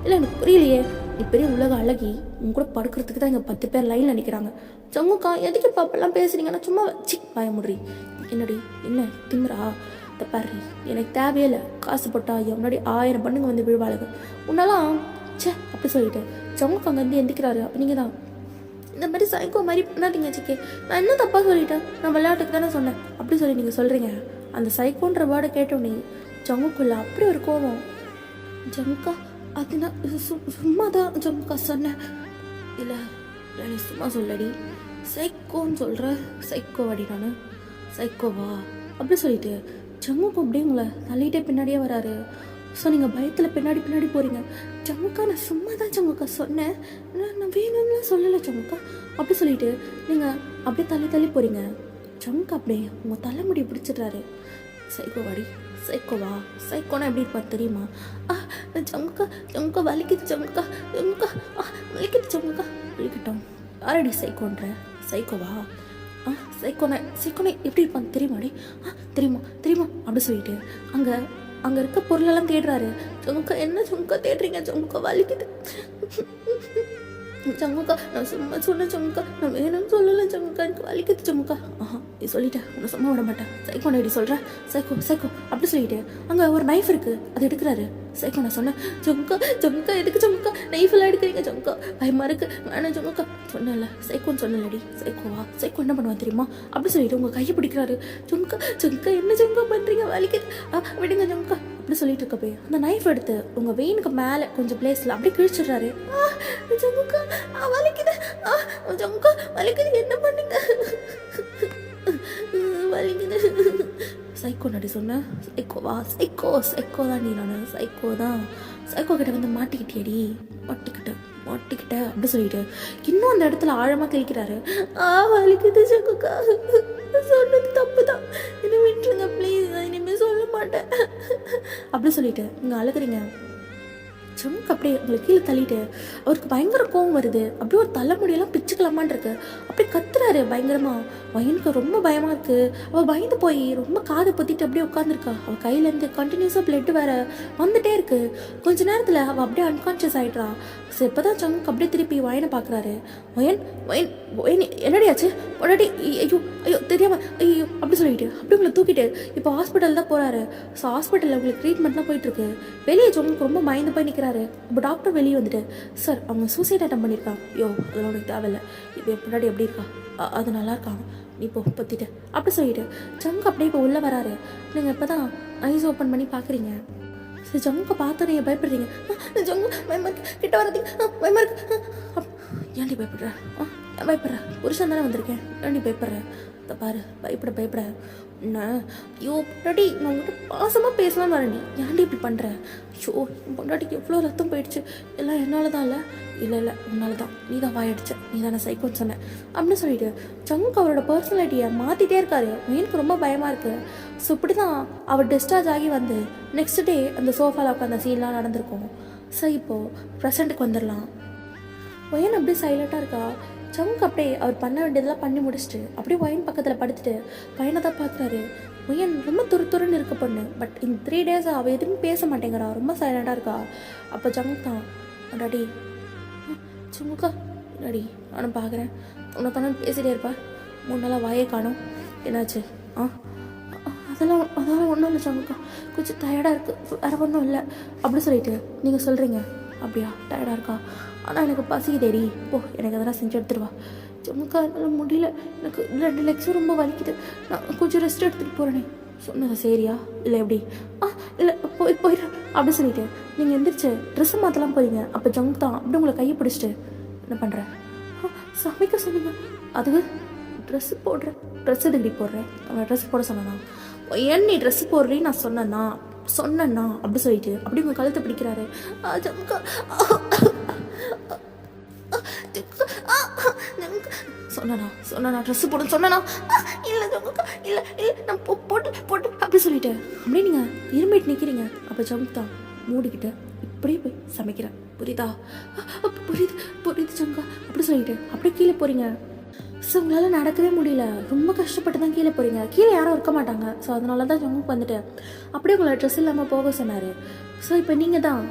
Speaker 1: இல்லை எனக்கு புரியலையே. நீ பெரிய உலக அழகி, உங்க கூட படுக்கிறதுக்கு தான் இங்கே 10 பேர் லைனில் நிற்கிறாங்க. சங்குக்கா எதுக்கு இப்போ அப்பெல்லாம் பேசுறீங்கன்னா சும்மா வச்சு பயமுடுறி. என்னடி என்ன திமுறா? இந்த பாரு, எனக்கு தேவையே இல்லை. காசு போட்டா முன்னாடி 1000 பண்ணுங்க வந்து விழுவாளுங்க. உன்னாலாம் சே அப்படி சொல்லிட்டு சங்குக்கா அங்கே வந்து எந்திக்கிறாரு. அப்போ நீங்கள் தான் இந்த மாதிரி சைக்கோ மாதிரி பண்ணாதீங்க சிக்கே. நான் என்ன தப்பாக சொல்லிட்டேன்? நான் விளையாட்டுக்கு தானே சொன்னேன் அப்படி சொல்லி நீங்கள் சொல்கிறீங்க. அந்த சைக்கோன்ற வேர்டை கேட்டோன்னே ஜங்குக்குள்ள அப்படி ஒரு கோவம். ஜங்குக்கா அது நான் சும்மா தான் ஜங்குக்கா சொன்னேன். இல்லை நீ சும்மா சொல்லடி. சைக்கோன்னு சொல்கிற. சைக்கோவாடி நான்? சைக்கோவா அப்படி சொல்லிட்டு ஜங்குக்கு அப்படியே உங்களை தள்ளிட்டே பின்னாடியே வராரு. ஸோ நீங்கள் பயத்தில் பின்னாடி போகிறீங்க. ஜங்குக்கா நான் சும்மா தான் ஜங்குக்கா சொன்னேன், நான் வேணும்னு சொல்லலை ஜங்குக்கா அப்படி சொல்லிட்டு நீங்கள் அப்படியே தள்ளி போகிறீங்க. ஜங்குக்கா அப்படியே உங்கள் தலைமுடியை பிடிச்சிடுறாரு. சைக்கோவாடி. சைக்கோவா? சைக்கோனா எப்படி இருப்பா தெரியுமா? ஜங்குக்கா வலிக்குது ஜங்குக்கா, வலிக்குது ஜங்குக்கா. வலிக்கட்டும். யாரடி சைக்கோன்ற? சைக்கோவா? சைக்கோனை எப்படி இருப்பான்னு தெரியுமாடி? தெரியுமா அப்படி சொல்லிட்டு அங்கே இருக்க பொருளெல்லாம் தேடுறாரு. ஜங்குக்கா என்ன ஜங்குக்கா தேடுறீங்க? ஜங்குக்கா வலிக்குது ஜங்குக்கா, நான் சும்மா சொன்னேன் ஜங்குக்கா, நான் வேணும்னு சொல்லலை ஜங்குக்கா, எனக்கு வலிக்குது ஜங்குக்கா. நீ சொல்லிட்டேன், உன்னை சும்மா விட மாட்டேன். சைக்கோ எப்படி சொல்கிறேன்? சைக்கோ அப்படி சொல்லிட்டு அங்கே ஒரு நைஃப் இருக்குது, அதை எடுக்கிறாரு. சைக்கோ நான் சொன்னேன் ஜங்குக்கா எதுக்கு ஜங்குக்கா நைஃப் எல்லாம் எடுக்கிறீங்க ஜங்குக்கா, பயமா இருக்கு வேணாம் ஜங்குக்கா. சொன்னல சைக்கோன்னு சொன்னலடி. சைக்கோவா? சைக்கோ என்ன பண்ணுவா தெரியுமா? அப்படி சொல்லிட்டு உங்கள் கையை பிடிக்கிறாரு. ஜங்குக்கா என்ன ஜங்குக்கா பண்ணுறீங்க, வலிக்குது விடுங்க ஜங்குக்கா அப்படி சொல்லிட்டு இருக்கப்பே அந்த நைஃப் எடுத்து உங்கள் வெயினுக்கு மேலே கொஞ்சம் பிளேஸில் அப்படியே கிழிச்சிடுறாரு. ஜங்குக்கா வலிக்குது, ஜங்குக்கா வலிக்குது, என்ன பண்ணீங்க? வலிக்குது. சைக்கோ நடி சொன்னேன். சைக்கோவா? சைக்கோ தான் நீ. நான் சைக்கோ தான். சைக்கோ கிட்ட வந்து மாட்டிக்கிட்டேடி. மாட்டிக்கிட்ட அப்படி சொல்லிட்டு இன்னும் அந்த இடத்துல ஆழமாக கிழிக்கிறாரு. வலிக்குது ஜங்குக்கா, சொன்னது தப்பு தான், என்ன விட்டுருங்க ப்ளீஸ், இனிமேல் சொல்ல மாட்டேன் அப்படி சொல்லிட்டு இங்கே அழுகிறீங்க. ஜங்க் அப்படியே உங்களை கீழே தள்ளிட்டு அவருக்கு பயங்கர கோவம் வருது. அப்படியே ஒரு தலைமுடியெல்லாம் பிச்சுக்கலாமான் இருக்கு. அப்படியே கத்துறாரு பயங்கரமா. வயனுக்கு ரொம்ப பயமா இருக்கு. அவள் பயந்து போய் ரொம்ப காதை பொத்திட்டு அப்படியே உட்காந்துருக்கா. அவள் கையிலேருந்து கண்டினியூஸாக பிளட் வேற வந்துட்டே இருக்கு. கொஞ்ச நேரத்தில் அவள் அப்படியே அன்கான்ஷியஸ் ஆகிட்றா. ஸோ இப்போ தான் ஜங்க் அப்படியே திருப்பி வயனை பார்க்குறாரு. வயன் என்னடியாச்சு உடனடி ஐயோ தெரியாமல் ஐயோ அப்படி சொல்லிட்டு அப்படி உங்களை தூக்கிட்டு இப்போ ஹாஸ்பிட்டல் தான் போகிறாரு. ஸோ ஹாஸ்பிட்டலில் உங்களுக்கு ட்ரீட்மெண்ட்லாம் போயிட்டுருக்கு. வெளியே ஜங்க் ரொம்ப பயந்து போய் நிற்கிறாரு. இப்போ டாக்டர் வெளியே வந்துட்டு சார் அவங்க சூசைட் அட்டம் பண்ணியிருக்காங்க. அதெல்லாம் உனக்கு தேவையில்லை, இப்போ முன்னாடி எப்படி இருக்கா அது நல்லா இருக்காங்க, நீ இப்போ பற்றிட்டு அப்படி சொல்லிட்டு ஜங்க் அப்படியே இப்போ உள்ளே வராரு. நீங்கள் இப்போ தான் ஐஸ் ஓப்பன் பண்ணி பார்க்குறீங்க. சரி ஜங்குக்கை பார்த்து நீங்கள் பயப்படுறீங்க. ஜங்கு பயமா இருக்கு, கிட்ட வராதீங்க, பயமா இருக்கு. ஏன்டி பயப்படுற? ஏன் பயப்படுற? புருஷன் தானே வந்திருக்கேன், ஏன்டி பயப்படுற? இதை பாரு, பயப்பட பொண்டாட்டி நான் உங்கள்கிட்ட பாசமாக பேசலாம் வரேன்டி, ஏன்டி இப்படி பண்ணுற? பொண்டாட்டிக்கு எவ்வளோ ரத்தம் போயிடுச்சு, எல்லாம் என்னால் தான். இல்லை உன்னால தான், நீ தான் வாயடிச்ச, நீ தானே சைக்கோன்னு சொன்னேன் அப்படின்னு சொல்லிட்டு ஜங்கு அவரோட பர்சனாலிட்டியை மாற்றிட்டே இருக்காரு. எனக்கு ரொம்ப பயமாக இருக்குது. ஸோ இப்படி தான் அவர் டிஸ்சார்ஜ் ஆகி வந்து நெக்ஸ்ட் டே அந்த சோஃபாவில் உட்காந்த சீன்லாம் நடந்திருக்கும். ஸோ இப்போது ப்ரெசண்ட்டுக்கு வந்துடலாம். ஒயன் அப்படியே சைலண்ட்டாக இருக்கா. ஜங்க் அப்படியே அவர் பண்ண வேண்டியதெல்லாம் பண்ணி முடிச்சுட்டு அப்படியே ஒயன் பக்கத்தில் படுத்துட்டு பையனை தான் பார்க்குறாரு. ஒயன் ரொம்ப துருன்னு இருக்க பொண்ணு. பட் இந்த 3 days அவள் எதுவும் பேச மாட்டேங்கிறா, ரொம்ப சைலண்டாக இருக்கா. அப்போ ஜங்க் தான் டாடி ஜங்குக்கா டாடி நானும் பார்க்குறேன், உன்னை தானே பேசிகிட்டே இருப்பா, 3 நாளாக வாயே காணும், என்னாச்சு? அதெல்லாம் ஒன்றும் இல்லை சங்குக்கா, கொஞ்சம் டயர்டாக இருக்குது, வேறு ஒன்றும் இல்லை அப்படி சொல்லிட்டு நீங்கள் சொல்கிறீங்க. அப்படியா, டயர்டாக இருக்கா? ஆனால் எனக்கு பசிக்குதேடி, போ எனக்கு அதெல்லாம் செஞ்சு எடுத்துருவா. சங்குக்கா என்னால் முடியல, எனக்கு 2 லெக்ஸும் ரொம்ப வலிக்குது, நான் கொஞ்சம் ரெஸ்ட் எடுத்துகிட்டு போகிறேனே. சொன்னது சரியா இல்லை எப்படி? இல்லை போயிடுறேன் அப்படி சொல்லிட்டு நீங்கள் எந்திரிச்சு ட்ரெஸ்ஸை மாற்றலாம் போகிறீங்க. அப்போ ஜங்க் தான் அப்படி உங்களை கையை பிடிச்சிட்டு என்ன பண்ணுறேன், சமைக்க சொன்னீங்க, அதுக்கு ட்ரெஸ்ஸு போடுறேன். ட்ரெஸ் எதுக்கடி போடுறேன்? அவன் ட்ரெஸ் போட சொன்னா, ஏன் நீ ட்ரெஸ் போடுறேன்னு நான் சொன்னேன்னா அப்படி சொல்லிட்டு அப்படி உங்கள் கழுத்தை பிடிக்கிறாரு. சொன்னா ட்ரெஸ் போட சொன்னா, இல்லை இல்லை நான் போட்டு அப்படி சொல்லிட்டு அப்படியே நீங்கள் இருமிட்டு நிற்கிறீங்க. அப்போ ஜங்க் தான் மூடிக்கிட்டு இப்படியே போய் சமைக்கிறேன். புரியுதா? புரியுது ஜங்கா அப்படி சொல்லிட்டு அப்படியே கீழே போகிறீங்க. ஸோ உங்களால் நடக்கவே முடியல, ரொம்ப கஷ்டப்பட்டு தான் கீழே போகிறீங்க. கீழே யாரும் இருக்க மாட்டாங்க. ஸோ அதனால தான் ஜங்குக்கு வந்துட்டு அப்படியே உங்களை ட்ரெஸ் இல்லாமல் போக சொன்னார். ஸோ இப்போ நீங்கள் தான்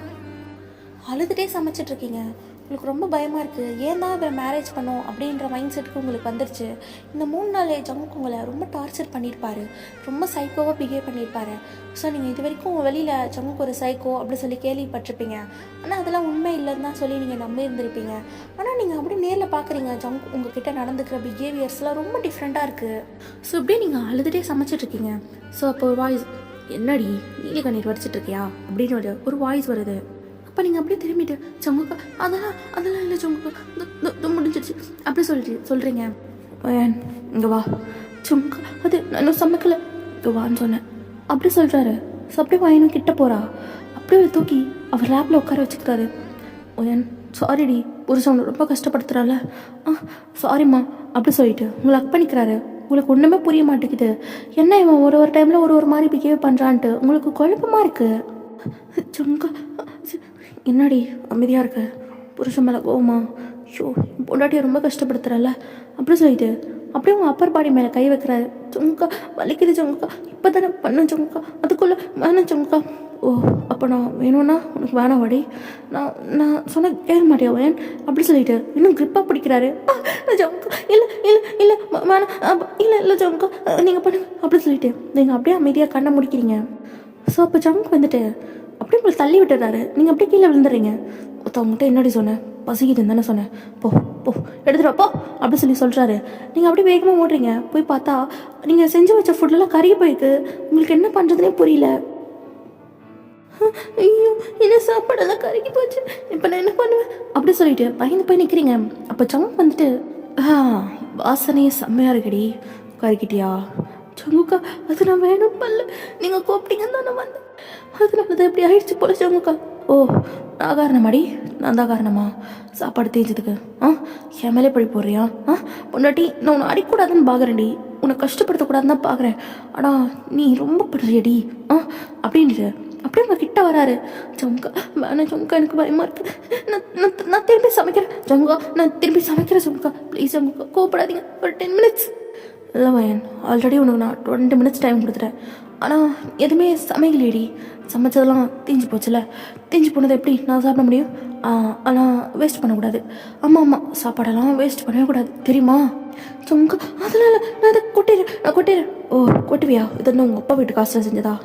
Speaker 1: அழுதுகிட்டே சமைச்சிட்ருக்கீங்க. உங்களுக்கு ரொம்ப பயமாக இருக்குது. ஏன் தான் இவரை மேரேஜ் பண்ணோம் அப்படின்ற மைண்ட் செட்டுக்கு உங்களுக்கு வந்துருச்சு. இந்த 3 நாள் ஜங்குக்கு உங்களை ரொம்ப டார்ச்சர் பண்ணியிருப்பார், ரொம்ப சைக்கோவாக பிஹேவ் பண்ணியிருப்பார். ஸோ நீங்கள் இது வரைக்கும் வெளியில் ஜங்குக்கு ஒரு சைக்கோ அப்படி சொல்லி கேள்விப்பட்டிருப்பீங்க. ஆனால் அதெல்லாம் உண்மை இல்லைன்னு தான் சொல்லி நீங்கள் நம்பி இருந்திருப்பீங்க. ஆனால் நீங்கள் அப்படியே நேரில் பார்க்குறீங்க ஜங்க் உங்ககிட்ட நடந்துக்கிற பிஹேவியர்ஸ்லாம் ரொம்ப டிஃப்ரெண்ட்டாக இருக்குது. ஸோ இப்படியே நீங்கள் அழுதுகிட்டே சமைச்சிட்ருக்கீங்க. ஸோ அப்போ ஒரு வாய்ஸ், என்னடி நீல கண்ணீர் வடிச்சிட்ருக்கியா அப்படின்னு ஒரு வாய்ஸ் வருது. அப்போ நீங்கள் அப்படியே திரும்பிட்டு ஜங்குக்கா அதெல்லாம் இல்லை ஜங்குக்கா முடிஞ்சிடுச்சு அப்படி சொல்கிறீங்க. இங்கே வா ஜங்குக்கா, அது நான் சமைக்கலை, இங்கே வான்னு சொன்னேன் அப்படி சொல்கிறாரு. ஸோ அப்படியே வாயனும் கிட்ட போகிறா. அப்படியே தூக்கி அவர் லேப்பில் உட்கார வச்சுக்கிறாரு. ஓயன் சாரிடி, புருஷன் ரொம்ப கஷ்டப்படுத்துகிறாள், சாரிம்மா அப்படி சொல்லிட்டு உங்களை அக் பண்ணிக்கிறாரு. உங்களுக்கு ஒன்றுமே புரிய மாட்டேங்குது, என்ன இவன் ஒரு டைமில் ஒரு மாதிரி பிஹேவ் பண்ணுறான்ட்டு உங்களுக்கு குழப்பமாக இருக்குது. ஜங்கா என்னடி அமைதியாக இருக்க, புருஷன் மேலே கோவமா, ஷோ பொண்டாட்டியை ரொம்ப கஷ்டப்படுத்துகிறல்ல அப்படி சொல்லிட்டு அப்படியே உங்கள் அப்பர் பாடி மேலே கை வைக்கிறாரு. ஜங்குக்கா வலிக்குது ஜங்குக்கா, இப்போ தானே பண்ண ஜங்குக்கா, அதுக்குள்ளே வேணாம் ஜங்குக்கா. ஓ அப்போ நான் வேணும்னா உனக்கு வேணாம் வாடி, நான் சொன்ன கேட்க மாட்டியா வேன் அப்படி சொல்லிட்டு இன்னும் கிரிப்பாக பிடிக்கிறாரு. ஜங்குக்கா இல்லை வேணாம், இல்லை ஜங்குக்கா நீங்கள் பண்ணுங்க அப்படி சொல்லிட்டு நீங்கள் அப்படியே அமைதியாக கண்ணை முடிக்கிறீங்க. ஸோ அப்போ ஜங்க் வந்துட்டு அப்படியே உங்களை தள்ளி விட்டுறாரு. நீங்கள் அப்படியே கீழே விழுந்துடுறீங்க. ஒருத்தவங்ககிட்ட என்னடி சொன்னேன், பசிக்குதுன்னு தானே சொன்னேன், போ எடுத்துகிட்டு போ அப்படி சொல்கிறாரு. நீங்கள் அப்படியே வேகமாக ஓடுறீங்க. போய் பார்த்தா நீங்கள் செஞ்சு வச்ச ஃபுட்டெல்லாம் கருகி போயிருக்கு. உங்களுக்கு என்ன பண்ணுறதுனே புரியல. ஐயோ என்ன சாப்பாடெல்லாம் கருகி போச்சு, இப்போ நான் என்ன பண்ணுவேன் அப்படி சொல்லிட்டு பயந்து போய் நிற்கிறீங்க. அப்போ ஜங்க் வந்துட்டு வாசனையே செம்மையாக இருக்குடி, கருகிட்டியா? ஜங்குக்கா அது நான் வேணும் பல்ல, நீங்கள் கூப்பிட்டீங்கன்னு தான் நான் வந்தேன், அதனால தான் எப்படி ஆயிடுச்சு போல ஜங்குக்கா. ஓ நான் காரணமாடி, நான் தான் காரணமா சாப்பாடு தேஞ்சதுக்கு? என் மேலே பழி போடுறியா? பொண்டாட்டி நான் உன்னை அடிக்கூடாதுன்னு பார்க்குறேன்டி, உன்னை கஷ்டப்படுத்தக்கூடாதுன்னு தான் பார்க்குறேன், ஆனால் நீ ரொம்ப படுறியடி அப்படின்ட்டு அப்படியே உங்கள் கிட்ட வராரு. ஜங்கா வேணாம் ஜங்கா எனக்கு பயமாக இருக்குது, நான் திரும்பி சமைக்கிறேன் ஜங்கா, நான் திரும்பி சமைக்கிறேன் ஜங்கா ப்ளீஸ் ஜங்கா கோவப்படாதீங்க, ஒரு 10 மினிட்ஸ். இல்லை வயன் ஆல்ரெடி உனக்கு நான் 20 மினிட்ஸ் டைம் கொடுத்துட்டேன், ஆனால் எதுவுமே சமைக்கலையடி, சமைச்சதெல்லாம் தீஞ்சு போச்சுல, தீஞ்சு போனது எப்படி நான் சாப்பிட முடியும்? ஆனால் வேஸ்ட் பண்ணக்கூடாது. ஆமாம் சாப்பாடெல்லாம் வேஸ்ட் பண்ணவே கூடாது தெரியுமா? ஜங்கா அதெல்லாம் இல்லை, நான் அதை கொட்டிடுறேன். ஓ கொட்டுவியா? இது வந்து உங்கள் அப்பா வீட்டு காசில் செஞ்சதா?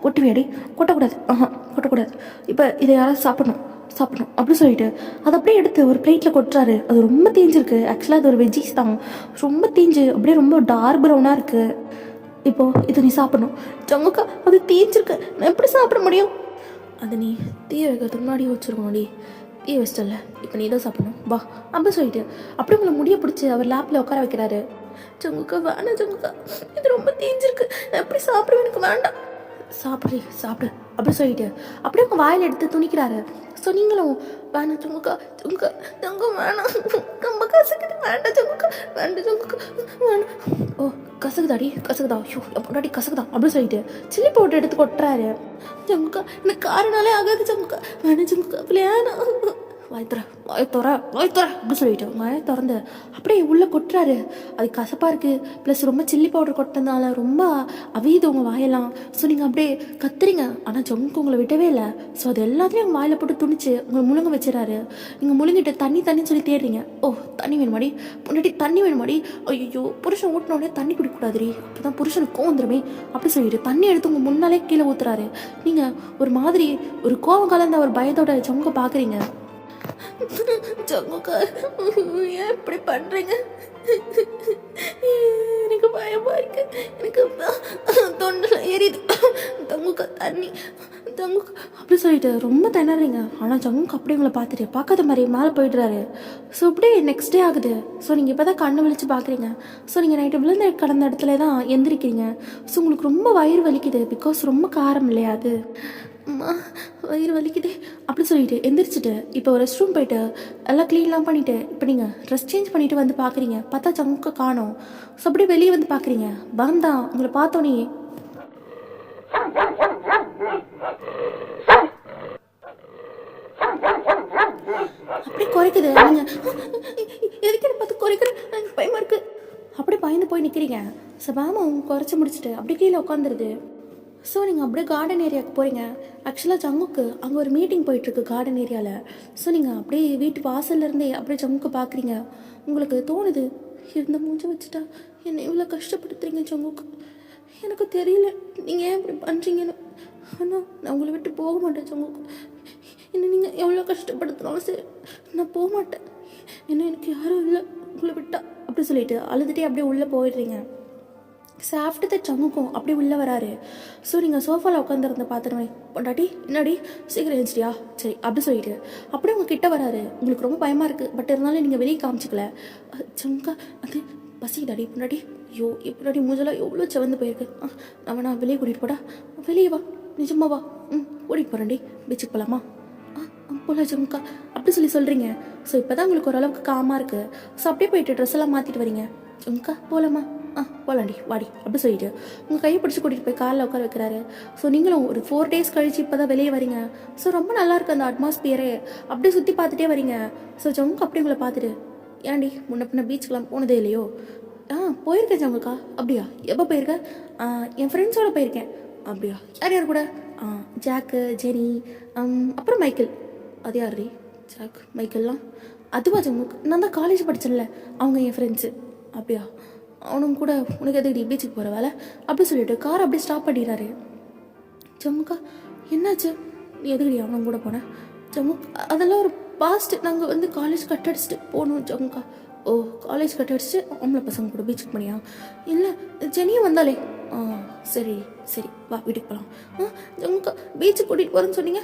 Speaker 1: கொட்டுவியாடி? கொட்டக்கூடாது, கொட்டக்கூடாது. இப்போ இதை யாராவது சாப்பிடணும் அப்படி சொல்லிட்டு அதை அப்படியே எடுத்து ஒரு பிளேட்டில் கொட்டுறாரு. அது ரொம்ப தேஞ்சிருக்கு. ஆக்சுவலாக அது ஒரு வெஜ்ஜீஸ் தான், ரொம்ப தேஞ்சு அப்படியே ரொம்ப டார்க் ப்ரௌனாக இருக்குது. இப்போது இதை நீ சாப்பிடணும். ஜங்குக்கா அது தேஞ்சிருக்கு, நான் எப்படி சாப்பிட முடியும்? அதை நீ தீய வைக்கிறதுக்கு முன்னாடியே வச்சுருக்கணும்டி, தீய வச்சிட்டல, இப்போ நீ தான் சாப்பிடணும் வா அப்படி சொல்லிட்டு அப்படியே உங்களை முடிய பிடிச்சி அவர் லேப்பில் உட்கார வைக்கிறாரு. ஜங்குக்கா வேணாம் ஜங்குக்கா, இது ரொம்ப தேஞ்சிருக்கு, நான் எப்படி சாப்பிடுவேன், எனக்கு வேண்டாம். சாப்பிடு அப்படி சொல்லிட்டு அப்படியே உங்கள் வாயில் எடுத்து துணிக்கிறாரு. ஸோ நீங்களும் வேணாம் ஜங்குக்கா வேணாம், ரொம்ப கசக்குது, வேண்டாம் ஜங்குக்கா வேணாம். ஓ கசக்குதா ஷூ முன்னாடி கசக்குதா அப்படி சொல்லிட்டு சில்லி பவுடர் எடுத்து கொட்டுறாரு. ஜங்குக்கா எனக்கு காரனாலே ஆகாது ஜங்குக்கா, வேணாம் ஜங்குக்கா வேணாம் வாய் தர அப்படி சொல்லிட்டு வாயை திறந்து அப்படியே உள்ளே கொட்டுறாரு. அது கசப்பாக இருக்குது, ப்ளஸ் ரொம்ப சில்லி பவுடர் கொட்டினதுனால ரொம்ப அவியுது உங்கள் வாயெல்லாம். ஸோ நீங்கள் அப்படியே கத்துறீங்க, ஆனால் ஜங்கு உங்களை விடவே இல்லை. ஸோ அது எல்லாத்தையும் உங்கள் வாயில் போட்டு துணிச்சு உங்களை முழுங்க வச்சிடறாரு. நீங்கள் முழுங்கிட்டு தண்ணி சொல்லி தேடுறீங்க. ஓ தண்ணி வேணுமாடி, முன்னாடி தண்ணி வேணுமாடி, ஐயோ புருஷன் ஊட்டினோடனே தண்ணி குடிக்கக்கூடாதுரி, அப்போ தான் புருஷனுக்கு கோவம் வந்துருமே அப்படி சொல்லிட்டு தண்ணி எடுத்து உங்கள் முன்னாலே கீழே ஊற்றுறாரு. நீங்கள் ஒரு மாதிரி ஒரு கோவம் கலந்த ஒரு பயத்தோட ஜங்க பார்க்குறீங்க. ஜங்குக்கா ஏன் இப்படி பண்ணுறீங்க, எனக்கு பயமா இருக்கு, எனக்கு தொண்டில் ஏறிது, தங்குக்கா தண்ணி தங்குக்கா அப்படி சொல்லிட்டு ரொம்ப திணறீங்க. ஆனால் ஜங்குக்கு அப்படியே உங்களை பார்த்துட்டு பார்க்காத மாதிரி மேலே போயிடுறாரு. ஸோ அப்படியே நெக்ஸ்ட் டே ஆகுது. ஸோ நீங்கள் இப்போ தான் கண்ணு விழிச்சு பார்க்குறீங்க. ஸோ நீங்கள் நைட்டு விழுந்து கடந்த இடத்துல தான் எந்திரிக்கிறீங்க. ஸோ உங்களுக்கு ரொம்ப வயிறு வலிக்குது, பிகாஸ் ரொம்ப காரம் இல்லையா அது. அம்மா வயிறு வலிக்குது அப்படி சொல்லிட்டு எந்திரிச்சிட்டு இப்போ ரெஸ்ட் ரூம் போயிட்டு எல்லாம் க்ளீன்லாம் பண்ணிவிட்டு இப்போ நீங்கள் ட்ரெஸ் சேஞ்ச் பண்ணிவிட்டு வந்து பார்க்குறீங்க. பார்த்தா ஜங்க காணோம். ஸோ அப்படியே வெளியே வந்து பார்க்குறீங்க. தான் உங்களை பார்த்தோன்னே அப்படி குறைக்குது. நீங்கள் எதுக்கு பார்த்து குறைக்கிறேன், பயமா இருக்குது அப்படி பயந்து போய் நிற்கிறீங்க. ஸோ மேமும் குறைச்சி முடிச்சுட்டு அப்படி கீழே உட்காந்துருது. ஸோ நீங்கள் அப்படியே கார்டன் ஏரியாவுக்கு போகிறீங்க. ஆக்சுவலாக ஜங்குக்கு அங்கே ஒரு மீட்டிங் போயிட்டுருக்கு கார்டன் ஏரியாவில். ஸோ நீங்கள் அப்படியே வீட்டு வாசல்லேருந்தே அப்படியே ஜங்குக்கு பார்க்குறீங்க. உங்களுக்கு தோணுது, இருந்த மூஞ்ச வச்சுட்டா என்னை இவ்வளோ கஷ்டப்படுத்துறீங்க ஜங்குக்கு, எனக்கு தெரியல நீங்கள் ஏன் இப்படி பண்ணுறீங்கன்னு. ஆனால் நான் உங்களை விட்டு போக மாட்டேன் ஜங்குக்கு, என்ன நீங்கள் எவ்வளோ கஷ்டப்படுத்துனாலும் சரி நான் போக மாட்டேன், ஏன்னா எனக்கு யாரும் இல்லை உங்களை விட்டா அப்படி சொல்லிட்டு அழுதுகிட்டே அப்படியே உள்ளே போயிடுறீங்க. ஸோ ஆஃப்டர் தட் ஜங்குக்கும் அப்படியே உள்ளே வராரு. ஸோ நீங்கள் சோஃபாவில் உட்காந்துருந்த பார்த்துருவே பொண்டாட்டி என்னடி சீக்கிரம் எழுந்துச்சிட்டியா சரி அப்படி சொல்லிட்டு அப்படியே உங்கள் கிட்ட வராரு. உங்களுக்கு ரொம்ப பயமாக இருக்குது, பட் இருந்தாலும் நீங்கள் வெளியே காமிச்சிக்கல. ஜங்கா அது பசிக்குதாடி பொண்டாட்டி, ஐயோ இப்படி மூஞ்செல்லாம் எவ்வளோ செவந்து போயிருக்கு, நான் வெளியே கூட்டிகிட்டு போடா, வெளியே வா நிஜமா வா, கூட்டிகிட்டு போகிறேன்டி, பீச்சுக்கு போகலாமா, போல ஜமுக்கா அப்படி சொல்கிறீங்க. ஸோ இப்போ தான் உங்களுக்கு ஓரளவுக்கு காமாக இருக்குது. ஸோ அப்படியே போயிட்டு ட்ரெஸ் எல்லாம் மாற்றிட்டு வரீங்க. ஜமுக்கா போகலாமா, போகலாண்டி வாடி அப்படி சொல்லிட்டு உங்கள் கையை பிடிச்சி கூட்டிகிட்டு போய் காரில் உட்கார வைக்கிறாரு. ஸோ நீங்களும் ஒரு 4 days கழிச்சு இப்போ தான் வெளியே வரீங்க. ஸோ ரொம்ப நல்லாயிருக்கு அந்த அட்மாஸ்பியரே, அப்படியே சுற்றி பார்த்துட்டே வரீங்க. ஸோ ஜமுக்கு அப்படி உங்களை பார்த்துட்டு ஏன்டி முன்ன பின்ன பீச்சுக்கெலாம் போனதே இல்லையோ, போயிருக்கேன் ஜமுக்கா, அப்படியா எப்போ போயிருக்கேன், என் ஃப்ரெண்ட்ஸோடு போயிருக்கேன், அப்படியா யார் யார் கூட, ஜாக்கு ஜெனி அப்புறம் மைக்கேல், அது யார் ரீ ஜாக் மைக்கேல்லாம், அதுவா ஜமுக்கு நான் தான் காலேஜ் படித்தேன்ல அவங்க என் ஃப்ரெண்ட்ஸு, அப்படியா அவனும் கூட உனக்கு எதுக்கு பீச்சுக்கு போகிற வேலை அப்படி சொல்லிட்டு கார் அப்படியே ஸ்டாப் பண்ணிடுறாரு. ஜமுக்கா என்னாச்சு, நீ எதுக்கடி அவனும் கூட போனேன், ஜமுக் அதெல்லாம் ஒரு பாஸ்ட், நாங்கள் வந்து காலேஜ் கட் அடிச்சுட்டு போகணும் ஜமுக்கா, ஓ காலேஜ் கட் அடிச்சுட்டு ஆம்பளை பசங்க கூட பீச்சுக்கு போனியா, இல்லை ஜெனியும் வந்தாலே, சரி சரி வா வீட்டுக்கு போகலாம், ஜமுக்கா பீச்சுக்கு கூட்டிகிட்டு போகிறேன்னு சொன்னீங்க,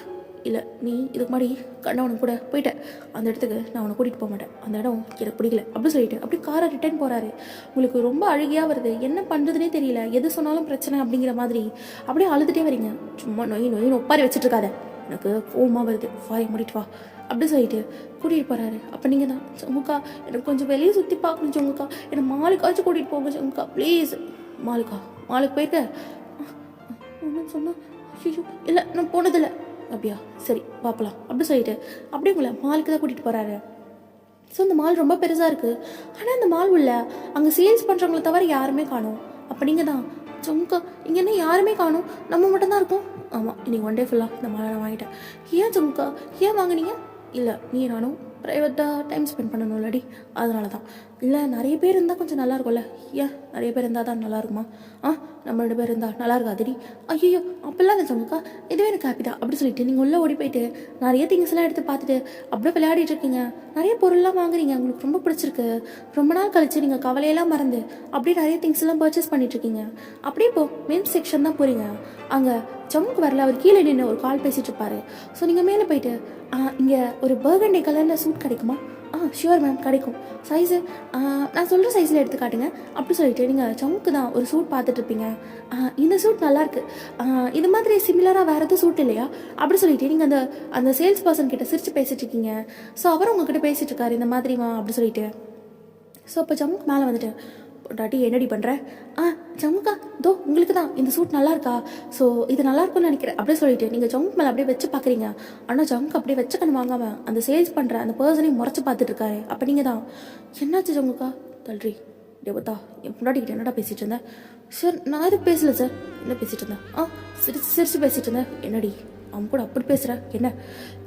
Speaker 1: இல்லை நீ இதுக்கு முன்னாடி கண்ணவனுக்கு கூட போயிட்டேன், அந்த இடத்துக்கு நான் உன்னை கூட்டிகிட்டு போக மாட்டேன், அந்த இடம் எனக்கு பிடிக்கல அப்படி சொல்லிட்டு அப்படி காரை ரிட்டர்ன் போகிறாரு. உங்களுக்கு ரொம்ப அழுகையாக வருது, என்ன பண்ணுறதுனே தெரியல, எது சொன்னாலும் பிரச்சனை அப்படிங்கிற மாதிரி அப்படியே அழுதுகிட்டே வரீங்க. சும்மா நொயின்னு ஒப்பாரி வச்சுட்டு இருக்காத, எனக்கு கோவமாக வருது, வாயை மூடிட்டு வா அப்படி சொல்லிட்டு கூட்டிகிட்டு போகிறாரு. அப்போ நீங்கள் தான் ஜமுக்கா எனக்கு கொஞ்சம் வெளியே சுற்றி பார்க்கணும் ஜமுக்கா, என்னை மாலுக்காச்சும் கூட்டிகிட்டு போங்க ஜமுக்கா ப்ளீஸ், மாலுக்கு போயிருக்க ஒன்றும் சொன்னால் ஐயோ இல்லை நான் போனதில்லை, அப்படியா சரி பார்க்கலாம் அப்படி சொல்லிட்டு அப்படியே உங்களை மாலுக்கு தான் கூட்டிகிட்டு போகிறாரு. ஸோ இந்த மால் ரொம்ப பெருசாக இருக்குது, ஆனால் இந்த மால் உள்ள அங்கே சேல்ஸ் பண்ணுறவங்கள தவிர யாருமே காணும். அப்போ நீங்கள் தான் ஜமுக்கா இங்கே என்ன யாருமே காணும், நம்ம மட்டும்தான் இருக்கோம், ஆமாம் இன்னைக்கு 1 day ஃபுல்லாக இந்த மாலை நான் வாங்கிட்டேன், ஏன் ஜமுக்கா ஏன் வாங்கினீங்க, இல்லை நீ நானும் ப்ரைவேட்டாக டைம் ஸ்பெண்ட் பண்ணணும் இல்லடி அதனால தான், இல்லை நிறைய பேர் இருந்தால் கொஞ்சம் நல்லா இருக்கும்ல, ஏன் நிறைய பேர் இருந்தால் தான் நல்லா இருக்குமா, நம்ம 2 பேர் இருந்தால் நல்லா இருக்காதுடி, ஐயோ அப்போல்லாம் இல்லை ஜமுக்கா இதுவே எனக்கு ஹாப்பி தான் அப்படி சொல்லிட்டு நீங்கள் உள்ளே ஓடி போயிட்டு நிறைய திங்ஸ்லாம் எடுத்து பார்த்துட்டு அப்படியே விளையாடிட்டு இருக்கீங்க, நிறைய பொருள்லாம் வாங்குறீங்க, உங்களுக்கு ரொம்ப பிடிச்சிருக்கு, ரொம்ப நாள் கழிச்சு நீங்கள் கவலையெல்லாம் மறந்து அப்படியே நிறைய திங்ஸ்லாம் பர்ச்சேஸ் பண்ணிட்டுருக்கீங்க. அப்படியே இப்போ மென்ஸ் செக்ஷன் தான் போகிறீங்க. அங்கே ஜமுக்கு வரல, அவர் கீழே நின்று ஒரு கால் பேசிகிட்டு இருப்பாரு. ஸோ நீங்கள் மேலே போயிட்டு இங்கே ஒரு பர்கண்டே கலரில் சூட் கிடைக்குமா, ஷுவர் மேம் கிடைக்கும், சைஸு நான் சொல்கிற சைஸில் எடுத்து காட்டுங்க அப்படி சொல்லிட்டு நீங்கள் ஜமுக்கு தான் ஒரு சூட் பார்த்துட்ருப்பீங்க, இந்த சூட் நல்லாயிருக்கு, இது மாதிரி சிமிலராக வேறு எதுவும் சூட் இல்லையா அப்படி சொல்லிட்டு நீங்கள் அந்த சேல்ஸ் பர்சன் கிட்ட சிரித்து பேசிகிட்டு இருக்கீங்க. ஸோ அவரும் உங்ககிட்ட பேசிகிட்டு இருக்காரு இந்த மாதிரிமா அப்படி சொல்லிட்டு. ஸோ அப்போ ஜமுக்கு மேலே வந்துட்டு டாட்டி என்னடி பண்ணுற? ஜமுக்கா தோ உங்களுக்கு தான் இந்த சூட் நல்லா இருக்கா, ஸோ இது நல்லா இருக்கும்னு நினைக்கிறேன் அப்படியே சொல்லிட்டு நீங்கள் ஜமுக்கு மேலே அப்படியே வச்சு பார்க்குறீங்க. ஆனால் ஜமுக்கு அப்படியே வச்ச கண்ணு வாங்காமல் அந்த சேல்ஸ் பண்ணுற அந்த பர்சனையும் முறைச்சி பார்த்துட்டு இருக்காரு. அப்போ நீங்கள் தான் என்னாச்சு ஜமுக்கா தல்றி தேவதா என் முன்னாடிக்கிட்ட என்னடா பேசிகிட்டு இருந்தேன்? சார் நான் எதுவும் பேசலை சார். என்ன பேசிகிட்டு இருந்தேன்? சிரிச்சு சிரிச்சு பேசிகிட்டு இருந்தேன். என்னடி அவன் கூட அப்படி பேசுகிறேன் என்ன?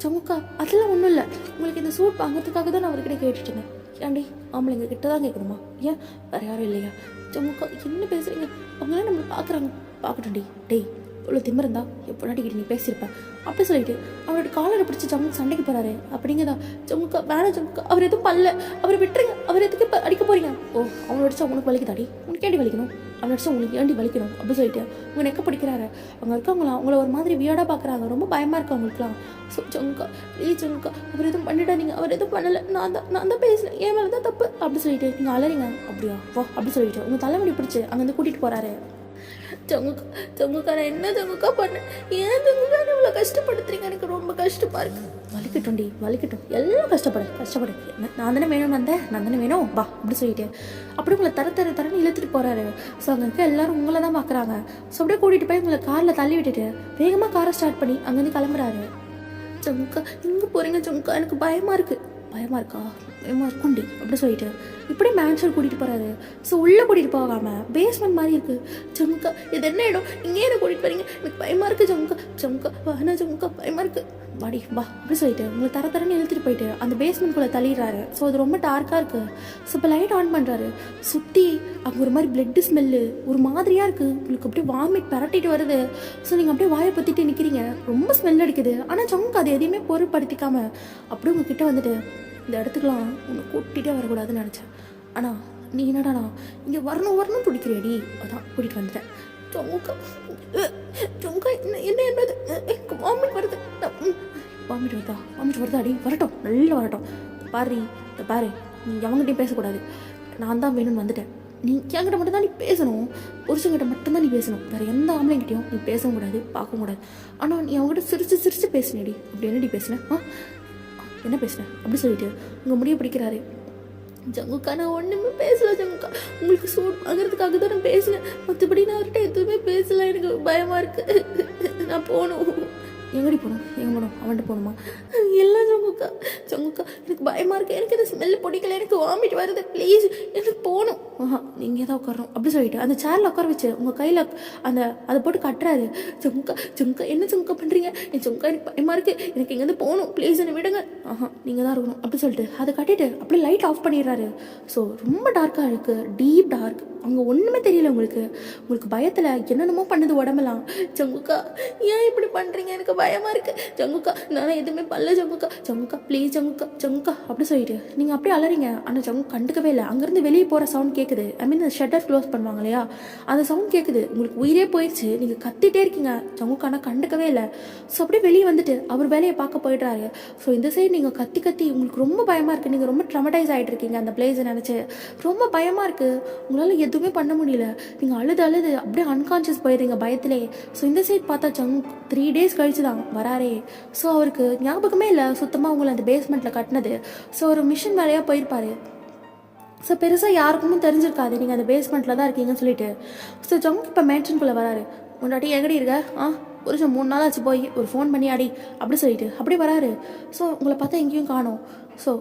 Speaker 1: ஜமுக்கா அதெல்லாம் ஒன்றும் இல்லை, உங்களுக்கு இந்த சூட் வாங்கிறதுக்காக தான் நான் அவர்கிட்ட கேட்டுட்டு இருந்தேன். ஏன்டி ஆம்பளைங்க கிட்ட தான் கேட்கணுமா? ஏன் வேறு யாரும் இல்லையா? ஜமுக்கா என்ன பேசுகிறீங்க? அவங்களாம் நம்மளை பார்க்குறாங்க. பார்க்கட்டும்டி டேய் இவ்வளோ திமிருந்தா எப்படிக்கிட்ட நீ பேசியிருப்பேன் அப்படி சொல்லிட்டு அவரோட காலரை பிடிச்சி ஜம்முக்கு சண்டைக்கு போகிறாரு. அப்படிங்கதான் ஜம்முக்கா வேணாம் ஜம்முக்கா அவர் எதுவும் பண்ணல, அவரை விட்டுருங்க, அவர் எதுக்கு அடிக்க போறீங்க? ஓ அவனை அடிச்சா உனக்கு வலிக்குதாடி? உனக்கு ஏண்டி வலிக்கணும்? அவனை அடிச்சா உங்களுக்கு ஏண்டி வலிக்கணும் அப்படி சொல்லிட்டு அவங்க நெக்க பிடிக்கிறாரு. அவங்க இருக்கவங்களாம் அவங்கள ஒரு மாதிரி வியர்டாக பார்க்குறாங்க. ரொம்ப பயமாக இருக்கு அவங்களுக்குலாம். ஸோ ஜம்முக்கா ப்ளீஸ் ஜம்முக்கா அவர் எதுவும் பண்ணிடாதீங்க, அவர் எதுவும் பண்ணலை, நான் தான் பேசுகிறேன், என் மேலே தான் தப்பு அப்படி சொல்லிட்டு நீங்கள் அலறீங்க. அப்படியா வா அப்படி சொல்லிட்டு உங்கள் தலைவலி பிடிச்சி அங்கேருந்து கூட்டிகிட்டு போகிறாரு. ஜமுக்கா நான் என்ன ஜமுக்கா பண்ணேன்? ஏன் ஜமுக்கா இவ்வளோ கஷ்டப்படுத்துறீங்க? எனக்கு ரொம்ப கஷ்டமா இருக்கு. வலிக்கட்டும்டி வலிக்கட்டும், எல்லாம் கஷ்டப்படு. நான் தானே வேணும் வந்தேன், நான் தானே வேணும் வா அப்படி சொல்லிட்டு அப்படி உங்களை தரன்னு இழுத்துட்டு போறாரு. ஸோ அங்கே இருக்க எல்லாரும் உங்களை தான் பார்க்குறாங்க. ஸோ அப்படியே கூட்டிகிட்டு போய் உங்களை காரில் தள்ளி விட்டுட்டு வேகமாக காரை ஸ்டார்ட் பண்ணி அங்கேருந்து கிளம்புறாரு. ஜமுக்கா எங்கே போகிறீங்க ஜமுக்கா? எனக்கு பயமாக இருக்கா? பயமாக இருக்கும்டி அப்படி சொல்லிட்டு இப்படி மேன்ஷன் கூட்டிகிட்டு போகிறாரு. ஸோ உள்ளே கூட்டிகிட்டு போகாமல் பேஸ்மெண்ட் மாதிரி இருக்குது. ஜமுக்கா இது என்ன இடம்? இங்கே என்ன கூட்டிகிட்டு போகிறீங்க? எனக்கு பயமாக இருக்குது ஜமுக்கா வேணா ஜமுக்கா பயமாக இருக்குது வாடி வா அப்படி சொல்லிட்டு உங்களை தரன்னு இழுத்துட்டு போயிட்டு அந்த பேஸ்மெண்ட்குள்ளே தள்ளிடுறாரு. ஸோ அது ரொம்ப டார்க்காக இருக்குது. ஸோ இப்போ லைட் ஆன் பண்ணுறாரு. சுற்றி அங்கே ஒரு மாதிரி பிளட்டு ஸ்மெல்லு ஒரு மாதிரியாக இருக்குது. உங்களுக்கு அப்படியே வாமிட் பரட்டிட்டு வருது. ஸோ நீங்கள் அப்படியே வாயை பற்றிட்டு நிற்கிறீங்க. ரொம்ப ஸ்மெல் அடிக்குது. ஆனால் ஜமுக்கு அது எதையுமே பொருட்படுத்திக்காமல் அப்படியே உங்ககிட்ட வந்துட்டு இந்த இடத்துக்குலாம் உன்னை கூட்டிகிட்டே வரக்கூடாதுன்னு நினச்சேன். ஆனால் நீ என்னடாண்ணா இங்கே வரணும் பிடிக்கிறேடி, அதான் கூட்டிகிட்டு வந்துட்டேன். ஜமுக்கா என்ன என்னது வாமிட் வருது. வாமிட் வருதா அடி? வரட்டும் நல்லா வரட்டும். பாரு நீ எவங்கிட்டையும் பேசக்கூடாது. நான் தான் வேணும்னு வந்துட்டேன். நீ என்கிட்ட மட்டும் தான் நீ பேசணும், புருஷங்கிட்ட மட்டும்தான் நீ பேசணும். வேறு எந்த ஆம்பளைங்கிட்டையும் நீ பேசவும் கூடாது பார்க்கவும் கூடாது. ஆனால் நீ அவங்ககிட்ட சிரிச்சு பேசினேடி. அப்படி என்னடி பேசினேன்? என்ன பேசுனேன் அப்படி சொல்லிட்டு உங்கள் முடிய பிடிக்கிறாரு. ஜமுக்கா நான் ஒன்றுமே பேசலை ஜமுக்கா, உங்களுக்கு சூட் வாங்குறதுக்காக தான் நான் பேசினேன், மற்றபடி நான் அவர்கிட்ட எதுவுமே பேசலை. எனக்கு பயமாக இருக்குது, நான் போகணும். எங்கடி போகணும்? எங்கே போகணும்? அவன்கிட்ட போகணுமா? இல்லை ஜமுக்கா எனக்கு பயமாக இருக்குது, எனக்கு இந்த ஸ்மெல் பிடிக்கல, எனக்கு வாமிட் வருது, ப்ளீஸ் எனக்கு போகணும். நீங்கள் தான் உட்காரணும் அப்படி சொல்லிட்டு அந்த சேரில் உட்கார வச்சு உங்கள் கையில் அதை போட்டு கட்டுறாரு. ஜமுக்கா என்ன ஜமுக்கா பண்ணுறீங்க? ஜமுக்கா எனக்கு பயமாக இருக்குது, எனக்கு இங்கேருந்து போகணும், ப்ளீஸ் என்னை விடுங்க. நீங்கள் தான் இருக்கணும் அப்படி சொல்லிட்டு அதை கட்டிட்டு அப்படியே லைட் ஆஃப் பண்ணிடுறாரு. ஸோ ரொம்ப டார்க்காக இருக்குது, டீப் டார்க். அங்கே ஒன்றுமே தெரியல உங்களுக்கு பயத்தில் என்னென்னமோ பண்ணுது உடம்பெல்லாம். ஜமுக்கா ஏன் இப்படி பண்ணுறீங்க? எனக்கு பயமாக இருக்குது ஜமுக்கா, நான் எதுவுமே பண்ணல ஜமுக்கா ப்ளீஸ் ஜமுக்கா அப்படி சொல்லிட்டு நீங்கள் அப்படியே அலறீங்க. ஆனால் ஜம்மு கண்டுக்கவே இல்லை. அங்கேருந்து வெளியே போகிற சவுண்ட் கேட்குது. ஐ மீன் இந்த ஷட்டர் க்ளோஸ் பண்ணுவாங்க இல்லையா, அந்த சவுண்ட் கேட்குது. உங்களுக்கு உயிரே போயிடுச்சு, நீங்கள் கத்திட்டே இருக்கீங்க. ஜமுக்கா ஆனால் கண்டுக்கவே இல்லை. ஸோ அப்படியே வெளியே வந்துட்டு அவர் வேலையை பார்க்க போயிடுறாரு. ஸோ இந்த சைடு நீங்கள் கத்தி உங்களுக்கு ரொம்ப பயமாக இருக்குது. நீங்கள் ரொம்ப ட்ரமடைஸ் ஆகிட்டு இருக்கீங்க அந்த பிளேஸை நினச்சி. ரொம்ப பயமாக இருக்குது, உங்களால் எதுவுமே பண்ண முடியல. நீங்கள் அழுது அப்படியே அன்கான்ஷியஸ் போயிடுறீங்க பயத்திலே. ஸோ இந்த சைட் பார்த்தா ஜங்கு 3 days கழிச்சு தான் வராரே. ஸோ அவருக்கு ஞாபகமே இல்லை சுத்தமாக உங்களை அந்த பேஸ்மெண்ட்டில் கட்டினது. ஸோ ஒரு மிஷின் வேலையாக போயிருப்பார். ஸோ பெருசாக யாருக்குமே தெரிஞ்சிருக்காது நீங்கள் அந்த பேஸ்மெண்ட்டில் தான் இருக்கீங்கன்னு சொல்லிட்டு. ஸோ ஜங்கு இப்போ மேன்ஷனுக்குள்ளே வராரு. முன்னாடி எங்கடி இருக்க? புருஷன் 3 நாள் ஆச்சு போய் ஒரு ஃபோன் பண்ணி அடி அப்படி சொல்லிட்டு அப்படி வராரு. ஸோ உங்களை பார்த்தா எங்கேயும் காணோம். ஸோ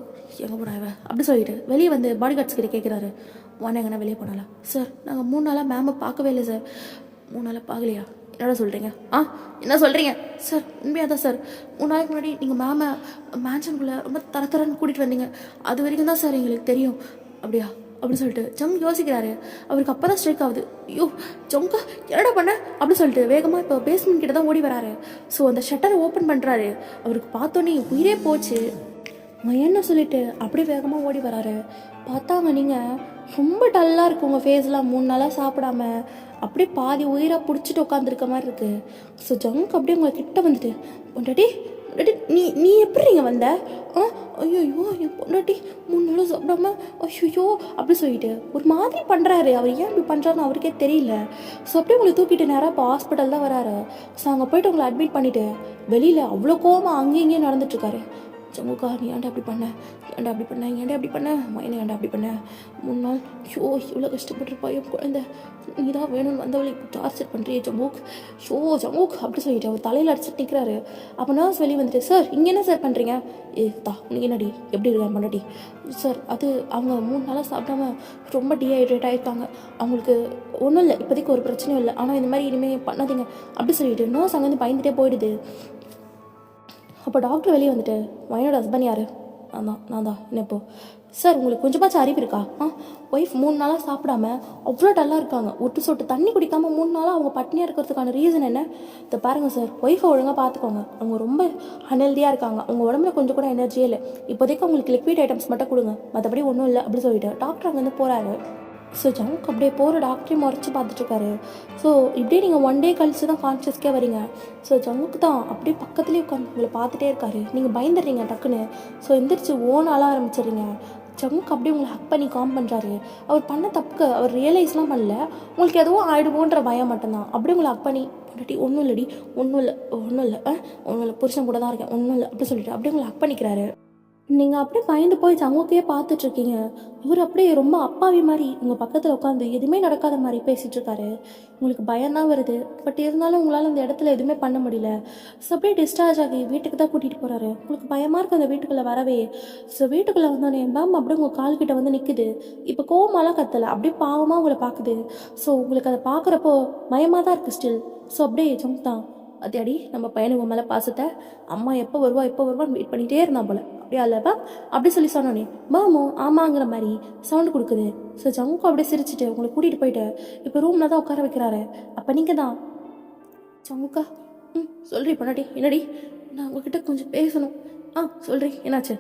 Speaker 1: எங்கே போனாவ அப்படி சொல்லிட்டு வெளியே வந்து பாடி கார்ட்ஸ் கிட்ட கேட்குறாரு. வாங்க எங்கன்னா வெளியே போனாலா? சார் நாங்கள் 3 நாளாக மேமை பார்க்கவே இல்லை சார். 3 நாளாக பார்க்கலையா? என்னடா சொல்கிறீங்க? என்ன சொல்கிறீங்க சார்? உண்மையாக தான் சார். 3 நாளைக்கு முன்னாடி நீங்கள் மேமை மேன்ஷனுக்குள்ளே ரொம்ப தரன்னு கூட்டிகிட்டு வந்தீங்க. அது வரைக்கும் தான் சார் எங்களுக்கு தெரியும். அப்படியா அப்படின்னு சொல்லிட்டு ஜங் யோசிக்கிறாரு. அவருக்கு அப்போ தான் ஸ்ட்ரைக் ஆகுது. ஐயோ ஜங்கா என்னடா பண்ண அப்படி சொல்லிட்டு வேகமாக இப்போ பேஸ்மெண்ட் கிட்ட தான் ஓடி வராரு. ஸோ அந்த ஷட்டரை ஓப்பன் பண்ணுறாரு. அவருக்கு பார்த்தோன்னே உயிரே போச்சு. என்ன சொல்லிட்டு அப்படியே வேகமாக ஓடி வராரு. பார்த்தாங்க நீங்கள் ரொம்ப டல்லாக இருக்கு உங்கள் ஃபேஸ்லாம். 3 நாளாக சாப்பிடாம அப்படியே பாதி உயிராக பிடிச்சிட்டு உட்காந்துருக்க மாதிரி இருக்குது. ஸோ ஜங்க் அப்படியே உங்களை கிட்ட வந்துட்டு பொண்டாட்டி நீ எப்படி நீங்கள் வந்த? ஐயோ என் பொண்டாட்டி 3 நாளாக சாப்பிடாம ஐயோ அப்படி சொல்லிட்டு ஒரு மாதிரி பண்ணுறாரு. அவர் ஏன் இப்படி பண்ணுறாருன்னு அவருக்கே தெரியல. ஸோ அப்படியே உங்களை தூக்கிட்டு நேராக இப்போ ஹாஸ்பிட்டல் தான் வராரு. ஸோ அங்கே போய்ட்டு உங்களை அட்மிட் பண்ணிவிட்டு வெளியில் அவ்வளோ கோவமாக அங்கேயும் இங்கேயும் நடந்துட்டுருக்காரு. ஜங்குக்கா நீ ஏன்டா அப்படி பண்ண, ஏன்டா அப்படி பண்ண, ஏன்டா அப்படி பண்ண, மைனை ஏன்டா அப்படி பண்ண, 3 நாள் இவ்வளோ கஷ்டப்பட்டுருப்பா என் குழந்தை, நீ தான் வேணும்னு வந்தவளை இப்போ டார்ச்சர் பண்ணுறியே ஜங்குக், ஜங்குக் அப்படி சொல்லிட்டு அவர் தலையில் அடிச்சுட்டு நிற்கிறாரு. அப்போ நர்ஸ் வெளியே வந்துட்டு, சார் இங்கே என்ன சார் பண்ணுறீங்க, உனக்கு என்னடி எப்படி இருக்கா பண்ணடி, சார் அது அவங்க 3 நாளாக சாப்பிடாம ரொம்ப டீஹைட்ரேட் ஆகிருக்காங்க, அவங்களுக்கு ஒன்றும் இல்லை இப்போதைக்கு ஒரு பிரச்சனையும் இல்லை, ஆனால் இந்த மாதிரி இனிமேல் பண்ணாதீங்க அப்படி சொல்லிட்டு நர்ஸ் அங்கேருந்து பயந்துட்டே போயிடுது. அப்போ டாக்டர் வெளியே வந்துட்டு, மைனோட ஹஸ்பண்ட் யார், நான் தான் என்ன இப்போ, சார் உங்களுக்கு கொஞ்சமாச்சும் அறிவு இருக்கா, ஒய்ஃப் 3 நாளாக சாப்பிடாம அவ்வளோ டல்லாக இருக்காங்க, ஒட்டு சொட்டு தண்ணி குடிக்காமல் 3 நாளாக அவங்க பட்னியாக இருக்கிறதுக்கான ரீசன் என்ன, இதை பாருங்கள் சார், ஒய்ஃபை ஒழுங்காக பார்த்துக்கோங்க, அவங்க ரொம்ப அன்ஹெல்தியாக இருக்காங்க, அவங்க உடம்புல கொஞ்சம் கூட எனர்ஜியே இல்லை, இப்போதைக்கு அவங்களுக்கு லிக்விட் ஐட்டம்ஸ் மட்டும் கொடுங்க, மற்றபடி ஒன்றும் இல்லை அப்படி சொல்லிட்டு டாக்டர் அங்கேருந்து போகிறாரு. ஸோ ஜங்க் அப்படியே போகிற டாக்டரையும் முறைச்சி பார்த்துட்ருக்காரு. ஸோ இப்படியே நீங்கள் 1 டே கழிச்சு தான் கான்ஷியஸ்க்கே வரீங்க. ஸோ ஜங்குக்கு தான் அப்படியே பக்கத்துலேயே உட்காந்து உங்களை பார்த்துட்டே இருக்காரு. நீங்கள் பயந்துடுறீங்க டக்குன்னு. ஸோ எந்திரிச்சு ஓன் ஆள ஆரம்பிச்சிடுறீங்க. ஜங்குக்கு அப்படியே உங்களை ஹக் பண்ணி காம் பண்ணுறாரு. அவர் பண்ண தப்புக்கு அவர் ரியலைஸ்லாம் பண்ணல, உங்களுக்கு எதுவும் ஆகிடுவோன்ற பயம் மட்டும்தான். அப்படியே உங்களை ஹக் பண்ணி பொண்டாட்டி ஒன்றும் இல்லடி, ஒன்றும் இல்லை புருஷன் கூட தான் இருக்கேன், ஒன்றும் இல்லை அப்படி சொல்லிட்டு அப்படியே உங்களை ஹக் பண்ணிக்கிறாரு. நீங்கள் அப்படியே பயந்து போய் ஜங்குக்கையே பார்த்துட்ருக்கீங்க. அவர் அப்படியே ரொம்ப அப்பாவி மாதிரி உங்கள் பக்கத்தில் உட்காந்து எதுவுமே நடக்காத மாதிரி பேசிகிட்ருக்காரு. உங்களுக்கு பயம்தான் வருது, பட் இருந்தாலும் உங்களால் அந்த இடத்துல எதுவுமே பண்ண முடியல. ஸோ அப்படியே டிஸ்சார்ஜ் ஆகி வீட்டுக்கு தான் கூட்டிகிட்டு போகிறாரு. உங்களுக்கு பயமாக இருக்குது அந்த வீட்டுக்குள்ளே வரவே. ஸோ வீட்டுக்குள்ளே வந்தோடனே மேம் அப்படியே உங்கள் கால்கிட்ட வந்து நிற்குது. இப்போ கோவமாலாம் கத்தலை, அப்படியே பாவமாக உங்களை பார்க்குது. ஸோ உங்களுக்கு அதை பார்க்குறப்போ பயமாக தான் இருக்குது ஸ்டில். ஸோ அப்படியே ஜங்க் தான் அடி நம்ம பையனுக்கு மேலே பாசத்தை அம்மா எப்போ வருவான்னு வெயிட் பண்ணிகிட்டே இருந்தான் போல, அப்படியே அல்லப்பா அப்படி சொல்லி சொன்னோன்னே மாமோ ஆமாங்கிற மாதிரி சவுண்டு கொடுக்குது. ஸோ ஜங்கும் அப்படியே சிரிச்சுட்டு உங்களை கூட்டிகிட்டு போயிட்டு இப்போ ரூமில் தான் உட்கார வைக்கிறாரு. அப்போ நீங்கள் தான் ஜங்குக்கா சொல்கிறீ பொண்டாட்டி, என்னடி நான் உங்ககிட்ட கொஞ்சம் பேசணும். சொல்கிறீ என்னாச்சு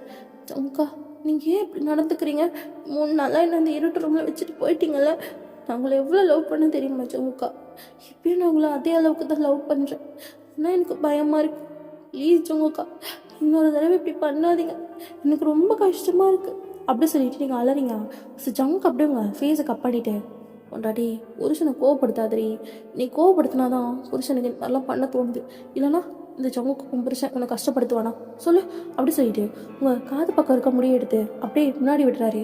Speaker 1: ஜங்குக்கா, நீங்கள் ஏன் இப்படி நடந்துக்கிறீங்க, 3 நாளாக என்ன அந்த இருட்டு ரூமில் வச்சுட்டு போயிட்டீங்கல்ல, நான் உங்களை எவ்வளோ லவ் பண்ண தெரியுமா ஜங்குக்கா, இப்பயும் நான் உங்களை அதே அளவுக்கு தான் லவ் பண்ணுறேன், ஆனால் எனக்கு பயமாக இருக்கு, ப்ளீஸ் ஜங்குக்கா இன்னொரு தடவை இப்படி பண்ணாதீங்க, எனக்கு ரொம்ப கஷ்டமாக இருக்குது அப்படி சொல்லிட்டு நீங்கள் அலறீங்க. ஸோ ஜங்க் அப்படியே உங்கள் ஃபேஸை கட் பண்ணிட்டு பொண்டாட்டி புருஷனை கோவப்படுத்தாதீ, நீ கோவப்படுத்தினா தான் புருஷனுக்கு நல்லா பண்ண தோணுது, இல்லைனா இந்த ஜங்குக்கு புருஷன் உன்னை கஷ்டப்படுத்துவானா சொல்லு அப்படி சொல்லிட்டு உங்கள் காது பக்கம் இருக்க முடிய எடுத்து அப்படியே முன்னாடி விடுறாரு.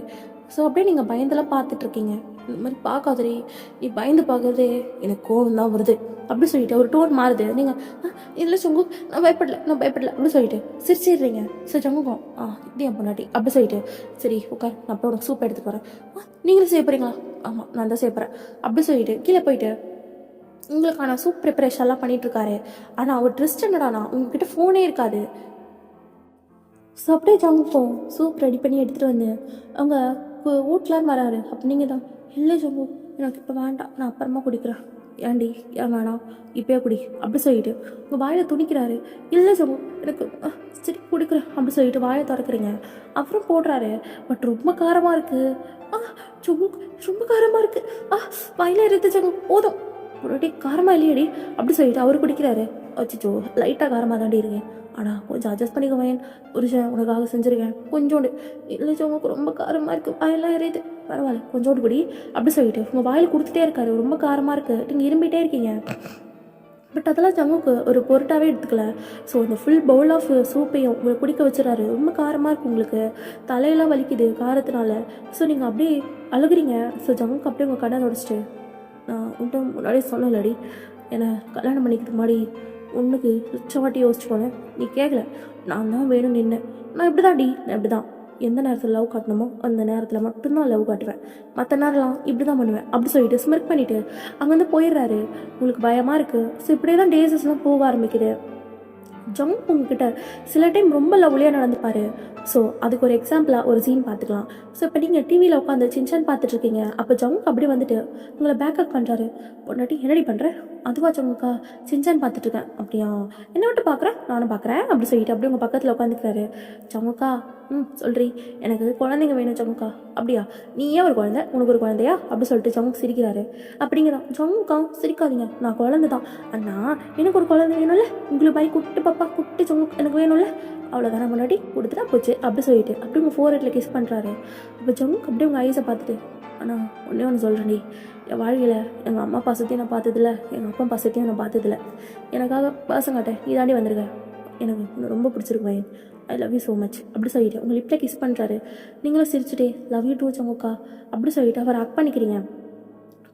Speaker 1: ஸோ அப்படியே நீங்கள் பயந்தெல்லாம் பார்த்துட்ருக்கீங்க. இந்த மாதிரி பார்க்காதே, நீ பயந்து பார்க்கறதே எனக்கு கோவம் தான் வருது அப்படி சொல்லிட்டு ஒரு டோன் மாறுது. நீங்கள் இல்லை ஜங்கு நான் பயப்படல அப்படி சொல்லிட்டு சிரிச்சிடுறீங்க. ஸோ ஜங்குக்கும் இது என் பொண்டாட்டி அப்படி சொல்லிட்டு சரி உட்கார் நான் அப்புறம் உனக்கு சூப் எடுத்துட்டு வரேன், நீங்களும் செய்ய போகிறீங்களா, ஆமாம் நான் தான் செய்ய போகிறேன் அப்படி சொல்லிட்டு கீழே போயிட்டு உங்களுக்கான சூப் ப்ரிப்பரேஷன்லாம் பண்ணிகிட்ருக்காரு. ஆனால் அவர் ட்ரெஸ்ட் என்னடானா உங்ககிட்ட ஃபோனே இருக்காது. ஸோ அப்படியே ஜங்குக்கும் சூப் ரெடி பண்ணி எடுத்துகிட்டு வந்து அவங்க ஊட்டலான்னு வராரு. அப்போ நீங்கள் தான் இல்லை ஜங்கு எனக்கு இப்போ வேண்டாம், நான் அப்புறமா குடிக்கிறேன், ஏன்டி ஏன் வேணாம் இப்போயே குடி அப்படி சொல்லிட்டு உங்கள் வாயில் துணிக்கிறாரு. இல்லை ஜங்கு எனக்கு சரி குடிக்கிறேன் அப்படி சொல்லிட்டு வாயை திறக்கிறீங்க. அப்புறம் போடுறாரு. பட் ரொம்ப காரமாக இருக்குது. ஜங்கு ரொம்ப காரமாக இருக்குது, வாயில் இருந்து ஜங்கு போதும் ஒரு காரமாக இல்லையடி அப்படி சொல்லிட்டு அவர் குடிக்கிறாரு. வச்சுச்சோ லைட்டாக காரமாக தாண்டி இருக்கேன், ஆனால் கொஞ்சம் அட்ஜஸ்ட் பண்ணிக்கோவேன், புருஷன் உனக்காக செஞ்சுருக்கேன் கொஞ்சோண்டு, இல்லை உங்களுக்கு ரொம்ப காரமாக இருக்குது வாயெல்லாம் எறியுது பரவாயில்ல கொஞ்சோண்டு குடி அப்படி சொல்லிட்டு உங்கள் வாயில் கொடுத்துட்டே இருக்காரு. ரொம்ப காரமாக இருக்குது, நீங்கள் இரும்பிகிட்டே இருக்கீங்க. பட் அதெல்லாம் ஜங்குக்கு ஒரு பொருட்டாகவே எடுத்துக்கல. ஸோ அந்த ஃபுல் பவுல் ஆஃப் சூப்பையும் உங்களை குடிக்க வச்சுறாரு. ரொம்ப காரமாக இருக்குது, உங்களுக்கு தலையெல்லாம் வலிக்குது காரத்தினால. ஸோ நீங்கள் அப்படியே அழுகுறீங்க. ஸோ ஜங்குக்கு அப்படியே உங்கள் கடை உடச்சிட்டு நான் உன்ட்ட முன்னாடியே சொன்னலடி, என்னை கல்யாணம் பண்ணிக்கிறதுக்கு முன்னாடி ஒன்றுக்கு லட்சவாட்டி யோசிச்சு போனேன், நீ கேட்கல, நான் தான் வேணும் நின்னேன், நான் இப்படி தான் எந்த நேரத்தில் லவ் காட்டணுமோ அந்த நேரத்தில் மட்டும்தான் லவ் காட்டுவேன், மற்ற நேரம்லாம் இப்படி தான் பண்ணுவேன் அப்படி சொல்லிட்டு ஸ்மிர்க் பண்ணிவிட்டு அங்கேருந்து போயிடுறாரு. உங்களுக்கு பயமாக இருக்குது. ஸோ இப்படியே தான் டேஸஸ்லாம் போக ஆரம்பிக்குது. ஜங்க் உங்ககிட்ட சில டைம் ரொம்ப லவ்லியாக நடந்துப்பார். ஸோ அதுக்கு ஒரு எக்ஸாம்பிளாக ஒரு சீன் பார்த்துக்கலாம். ஸோ இப்போ நீங்கள் டிவியில் உட்காந்து சின்சான் பார்த்துட்ருக்கீங்க. அப்போ ஜங்க் அப்படியே வந்துட்டு உங்களை பேக்கப் பண்ணுறாரு. பொண்டாட்டி என்னடி பண்ணுறேன், அதுவா ஜங்குக்கா சின்சான் பார்த்துட்ருக்கேன், அப்படியா என்ன விட்டு பார்க்குறேன் நானும் பார்க்குறேன் அப்படி சொல்லிட்டு அப்படியே உங்கள் பக்கத்தில் உட்காந்துக்கிறாரு. ஜங்குக்கா சொல்கிறீ எனக்கு குழந்தைங்க வேணும் ஜங்குக்கா, அப்படியா நீ ஏன் ஒரு குழந்தை, உனக்கு ஒரு குழந்தையா அப்படி சொல்லிட்டு ஜங்கு சிரிக்கிறாரு. அப்படிங்கிறான். ஜங்குக்கா சிரிக்காதீங்க, நான் குழந்தை தான், அண்ணா எனக்கு ஒரு குழந்தை வேணும்ல, உங்களுக்கு மாதிரி குட்டு பாப்பா குட்டி ஜங்கு எனக்கு வேணும்ல, அவ்வளோதானே முன்னாடி கொடுத்துட்டா போச்சு அப்படி சொல்லிட்டு அப்படி உங்கள் 4 கிஸ் பண்ணுறாரு. அப்போ ஜங்கு அப்படியே உங்கள் ஐஸை பார்த்துட்டு ஆனால் ஒன்று சொல்கிறேன்டி, என் வாழ்க்கையில் எங்கள் அம்மா பாசத்தையும் நான் பார்த்ததில்ல, எங்கள் அப்பா பாசத்தையும் நான் பார்த்ததில்ல, எனக்காக பாசங்காட்ட நீ தாண்டி வந்திருக்க, எனக்கு ரொம்ப பிடிச்சிருக்கு பையன், I love you so much அப்படி சொல்லிட்டு உங்கள் லிப்பில் கிஸ் பண்ணுறாரு. நீங்களும் சிரிச்சுட்டே லவ் யூ டூ சங்குக்கா அப்படி சொல்லிட்டு அவர் ஹக் பண்ணிக்கிறீங்க.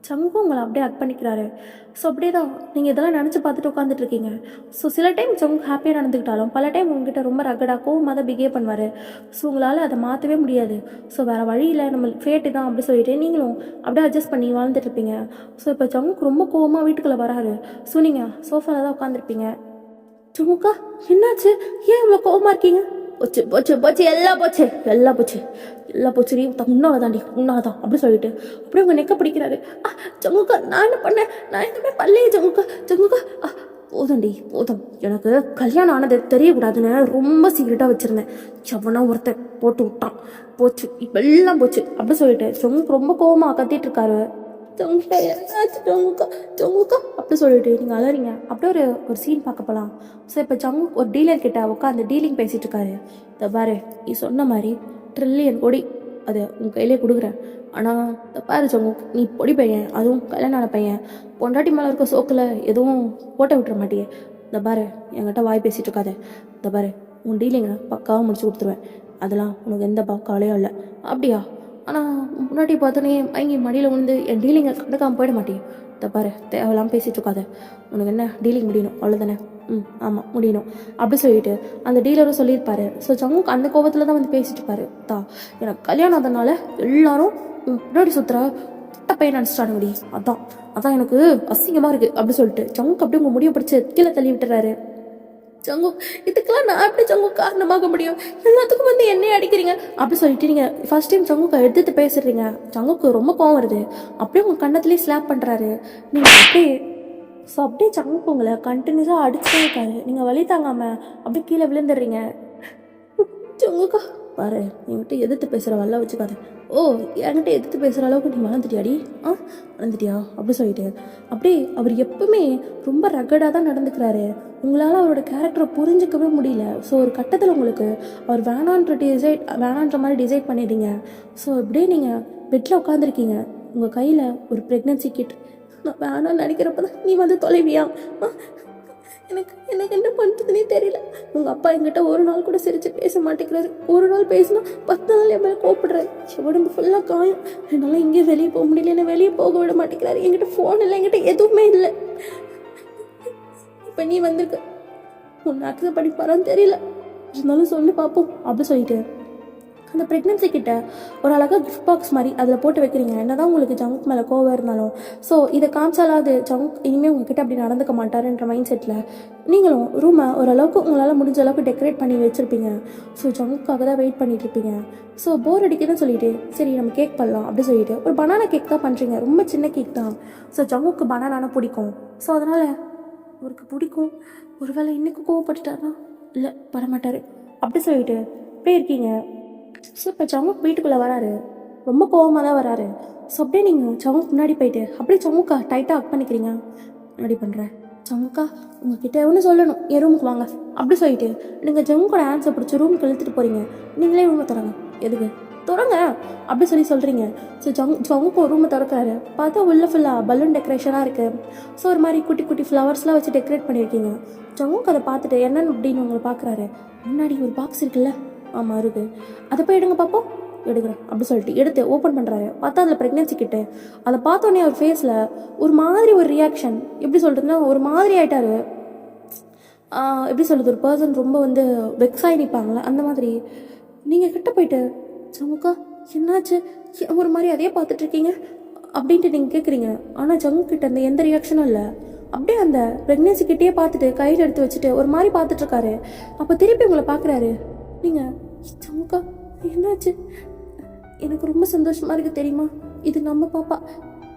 Speaker 1: சங்கும் உங்களை அப்படியே ஹக் பண்ணிக்கிறாரு. ஸோ அப்படியே தான் நீங்கள் இதெல்லாம் நினச்சி பார்த்துட்டு உட்காந்துட்டு இருக்கீங்க. ஸோ சில டைம் சங்கு ஹாப்பியாக நடந்துக்கிட்டாலும் பல டைம் உங்ககிட்ட ரொம்ப ரகடாக கோவமாக தான் பிஹேவ் பண்ணுவார். ஸோ உங்களால் அதை மாற்றவே முடியாது. ஸோ வேறு வழி இல்லை, நம்ம ஃபேட்டு தான் அப்படி சொல்லிட்டு நீங்களும் அப்படியே அட்ஜஸ்ட் பண்ணி வாழ்ந்துட்டு இருப்பீங்க. ஸோ இப்போ சங்குக்கு ரொம்ப கோவமாக வீட்டுக்குள்ளே வராரு. ஸோ நீங்கள் சோஃபாவில் தான் உட்காந்துருப்பீங்க. சங்குக்கா என்னாச்சு, ஏன் இவ்வளோ கோவமாக இருக்கீங்க? போச்சு போச்சு போச்சு எல்லாம் போச்சு எல்லாம் போச்சு எல்லாம் போச்சு நீ உன்னால தாண்டி உன்னால தான் அப்படி சொல்லிட்டு அப்படியே உங்கள் நெக்க பிடிக்கிறாரு. சங்குக்கா நான் என்ன பண்ணேன், நான் எதுவுமே பல்லையே சங்குக்கா சங்குக்கா போதும்டி போதும், எனக்கு கல்யாணம் ஆனது தெரியக்கூடாதுன்னு ரொம்ப சீக்கிரட்டாக வச்சுருந்தேன். எவனா ஒருத்தன் போட்டு விட்டான், போச்சு இப்போ எல்லாம் போச்சு அப்படி சொல்லிட்டு சங்குக்கு ரொம்ப கோவமாக கத்திட்டு இருக்காரு. தொங்குக்கா என்னாச்சு தொங்குக்கா தொங்குக்கா அப்படி சொல்லிட்டு நீங்கள் அலறீங்க. அப்படியே ஒரு சீன் பார்க்க போகலாம். ஸோ இப்போ சங்கு ஒரு டீலர் கிட்ட உட்காந்து டீலிங் பேசிகிட்டு இருக்காரு. இதை பாரு, நீ சொன்ன மாதிரி ட்ரில்லியன் கோடி அதை உங்கள் கையிலே கொடுக்குறேன். ஆனால் இந்த பாரு சங்கு, நீ பொடி பையன், அதுவும் கல்யாணம் பையன், பொண்டாட்டி மேலே இருக்க சோக்கில் எதுவும் போட்ட விட்டுற மாட்டியே. இந்த பாரு, என்கிட்ட வாய் பேசிகிட்டு இருக்காத. இந்த பாரு, உன் டீலிங்கை பக்காவாக முடிச்சு கொடுத்துருவேன். அதெல்லாம் உனக்கு எந்த கவலையும் இல்லை. அப்படியா? ஆனால் முன்னாடி பார்த்தோன்னே வாங்கி மடியில் விழுந்து என் டீலிங்கை கண்டுக்காமல் போயிட மாட்டேன். இதை பாரு, தேவையில்லாமல் பேசிகிட்டு இருக்காத. உனக்கு என்ன டீலிங் முடியணும் அவ்வளோதானே? ஆமாம் முடியணும் அப்படி சொல்லிட்டு அந்த டீலரும் சொல்லியிருப்பாரு. ஸோ சங்குக்கு அந்த கோபத்தில் தான் வந்து பேசிட்டு இருப்பாரு. எனக்கு கல்யாணம் ஆனதுனால எல்லாரும் முன்னாடி சுற்றுற பையன் நினச்சிட்டானுங்கடி, அதான் எனக்கு அசிங்கமாக இருக்குது அப்படி சொல்லிட்டு சங்குக்கு அப்படியே உங்கள் முடிவை பிடிச்சி கீழே தள்ளி விட்டுறாரு. சங்கு, இதுக்கெல்லாம் நான் எப்படி சங்கு காரணமாக முடியும்? எல்லாத்துக்கும் வந்து என்னையே அடிக்கிறீங்க அப்படி சொல்லிட்டு நீங்கள் ஃபர்ஸ்ட் டைம் சங்குக்கு எடுத்து பேசுறீங்க. சங்குக்கு ரொம்ப கோவம் வருது. அப்படியே உங்கள் கண்ணத்துலேயே ஸ்லாப் பண்ணுறாரு. நீங்கள் அப்படியே சங்குக்கு உங்களை கண்டினியூஸாக அடிச்சுட்டே இருக்காரு. நீங்கள் வலி தாங்காமல் அப்படியே கீழே விழுந்துடுறீங்க. சங்குக்கா பாரு, என்கிட்ட எதிர்த்து பேசுகிற வல்ல வச்சுக்காது. ஓ, என்கிட்ட எதிர்த்து பேசுகிற அளவுக்கு நீ வளர்ந்துட்டியாடி? வளர்ந்துட்டியா அப்படி சொல்லிட்டு அப்படியே அவர் எப்பவுமே ரொம்ப ரகடாக தான் நடந்துக்கிறாரு. உங்களால் அவரோட கேரக்டரை புரிஞ்சிக்கவே முடியல. ஸோ ஒரு கட்டத்தில் உங்களுக்கு அவர் வேணான்ற மாதிரி டிசைட் பண்ணிடுறீங்க. ஸோ இப்படியே நீங்கள் பெட்டில் உட்காந்துருக்கீங்க. உங்கள் கையில் ஒரு ப்ரெக்னென்சி கிட். நான் வேணான்னு நினைக்கிறப்ப தான் நீ வந்து தொலைவியா? எனக்கு என்ன பண்ணுறதுனே தெரியல. உங்கள் அப்பா என்கிட்ட ஒரு நாள் கூட சிரித்து பேச மாட்டேங்கிறாரு. ஒரு நாள் பேசினா 10 நாள் என் மேலே கோவப்படுறாரு. உடம்பு ஃபுல்லாக காயம். என்னால் எங்கேயும் வெளியே போக முடியல, என்ன வெளியே போக விட மாட்டேங்கிறாரு. என்கிட்ட ஃபோன் இல்லை, என்கிட்ட எதுவுமே இல்லை. இப்போ நீ வந்திருக்க, உன்னை அக்செப்ட் பண்ணிப்பாரான்னு தெரியல. இருந்தாலும் சொல்லி பார்ப்போம் அப்படி சொல்லிட்டு அந்த ப்ரெக்னென்சி கிட்ட ஒரு அழகாக கிஃப்ட் பாக்ஸ் மாதிரி அதில் போட்டு வைக்கிறீங்க. என்ன தான் உங்களுக்கு ஜங்க் மேலே கோவம் இருந்தாலும் ஸோ இதை காமிச்சாலாவது ஜங்க் இனிமேல் உங்ககிட்ட அப்படி நடந்துக்க மாட்டாருன்ற மைண்ட் செட்டில் நீங்களும் ரூமை ஓரளவுக்கு உங்களால் முடிஞ்ச அளவுக்கு டெக்கரேட் பண்ணி வச்சுருப்பீங்க. ஸோ ஜங்குக்காக தான் வெயிட் பண்ணிட்டு இருப்பீங்க. ஸோ போர் அடிக்குதுன்னு சொல்லிட்டு சரி நம்ம கேக் பண்ணலாம் அப்படி சொல்லிட்டு ஒரு பனானா கேக் தான் பண்ணுறீங்க. ரொம்ப சின்ன கேக் தான். ஸோ ஜங்குக்கு பனானா பிடிக்கும். ஸோ அதனால் அவருக்கு பிடிக்கும். ஒருவேளை இன்னைக்கு கோவப்பட்டுட்டாருன்னா இல்லை படமாட்டார் அப்படி சொல்லிட்டு போயிருக்கீங்க. ஸோ இப்போ சங்குக் வீட்டுக்குள்ளே வராரு. ரொம்ப கோவமாக தான் வராரு. ஸோ அப்படியே நீங்கள் சங்குக்கு முன்னாடி போயிட்டு அப்படியே சங்குக்கா டைட்டாக ஹக் பண்ணிக்கிறீங்க. முன்னாடி பண்ணுறேன் சங்குக்கா, உங்ககிட்ட ஒன்று சொல்லணும், என் ரூமுக்கு வாங்க அப்படி சொல்லிட்டு நீங்கள் ஜங்குக்கோட ஆன்சர் பிடிச்சி ரூமுக்கு இழுத்துட்டு போகிறீங்க. நீங்களே ரூமை திறங்க. எதுக்கு திறங்க அப்படி சொல்கிறீங்க. ஸோ ஜங்குக்கு ஒரு ரூமை திறக்கிறாரு. பார்த்தா உள்ள ஃபுல்லாக பலூன் டெக்கரேஷனாக இருக்குது. ஸோ ஒரு மாதிரி குட்டி குட்டி ஃப்ளவர்ஸ்லாம் வச்சு டெக்கரேட் பண்ணியிருக்கீங்க. ஜங்குக்கு அதை பார்த்துட்டு என்னென்னு அப்படின்னு உங்களை பார்க்குறாரு. முன்னாடி ஒரு பாக்ஸ் இருக்குல்ல, ஆமாம் இருக்குது, அதை போய் எடுங்க பார்ப்போம். எடுக்கிறேன் அப்படி சொல்லிட்டு எடுத்து ஓப்பன் பண்ணுறாரு. பார்த்தா அதில் ப்ரெக்னென்சி கிட்டு. அதை பார்த்தோன்னே அவர் ஃபேஸில் ஒரு மாதிரி ஒரு ரியாக்ஷன். எப்படி சொல்கிறதுன்னா ஒரு மாதிரி ஆகிட்டாரு. எப்படி சொல்கிறது, ஒரு பர்சன் ரொம்ப வந்து வெக்ஸாகி நிற்பாங்களே அந்த மாதிரி. நீங்கள் கிட்ட போயிட்டு சங்குக்கா என்னாச்சு ஒரு மாதிரி அதையே பார்த்துட்ருக்கீங்க அப்படின்ட்டு நீங்கள் கேட்குறீங்க. ஆனால் ஜங்கு கிட்ட அந்த எந்த ரியாக்ஷனும் இல்லை. அப்படியே அந்த ப்ரெக்னென்சி கிட்டேயே பார்த்துட்டு கையில் எடுத்து வச்சுட்டு ஒரு மாதிரி பார்த்துட்ருக்காரு. அப்போ திருப்பி உங்களை பார்க்குறாரு. நீங்கள் சங்குக்கா என்னாச்சு? எனக்கு ரொம்ப சந்தோஷமாக இருக்குது தெரியுமா, இது நம்ம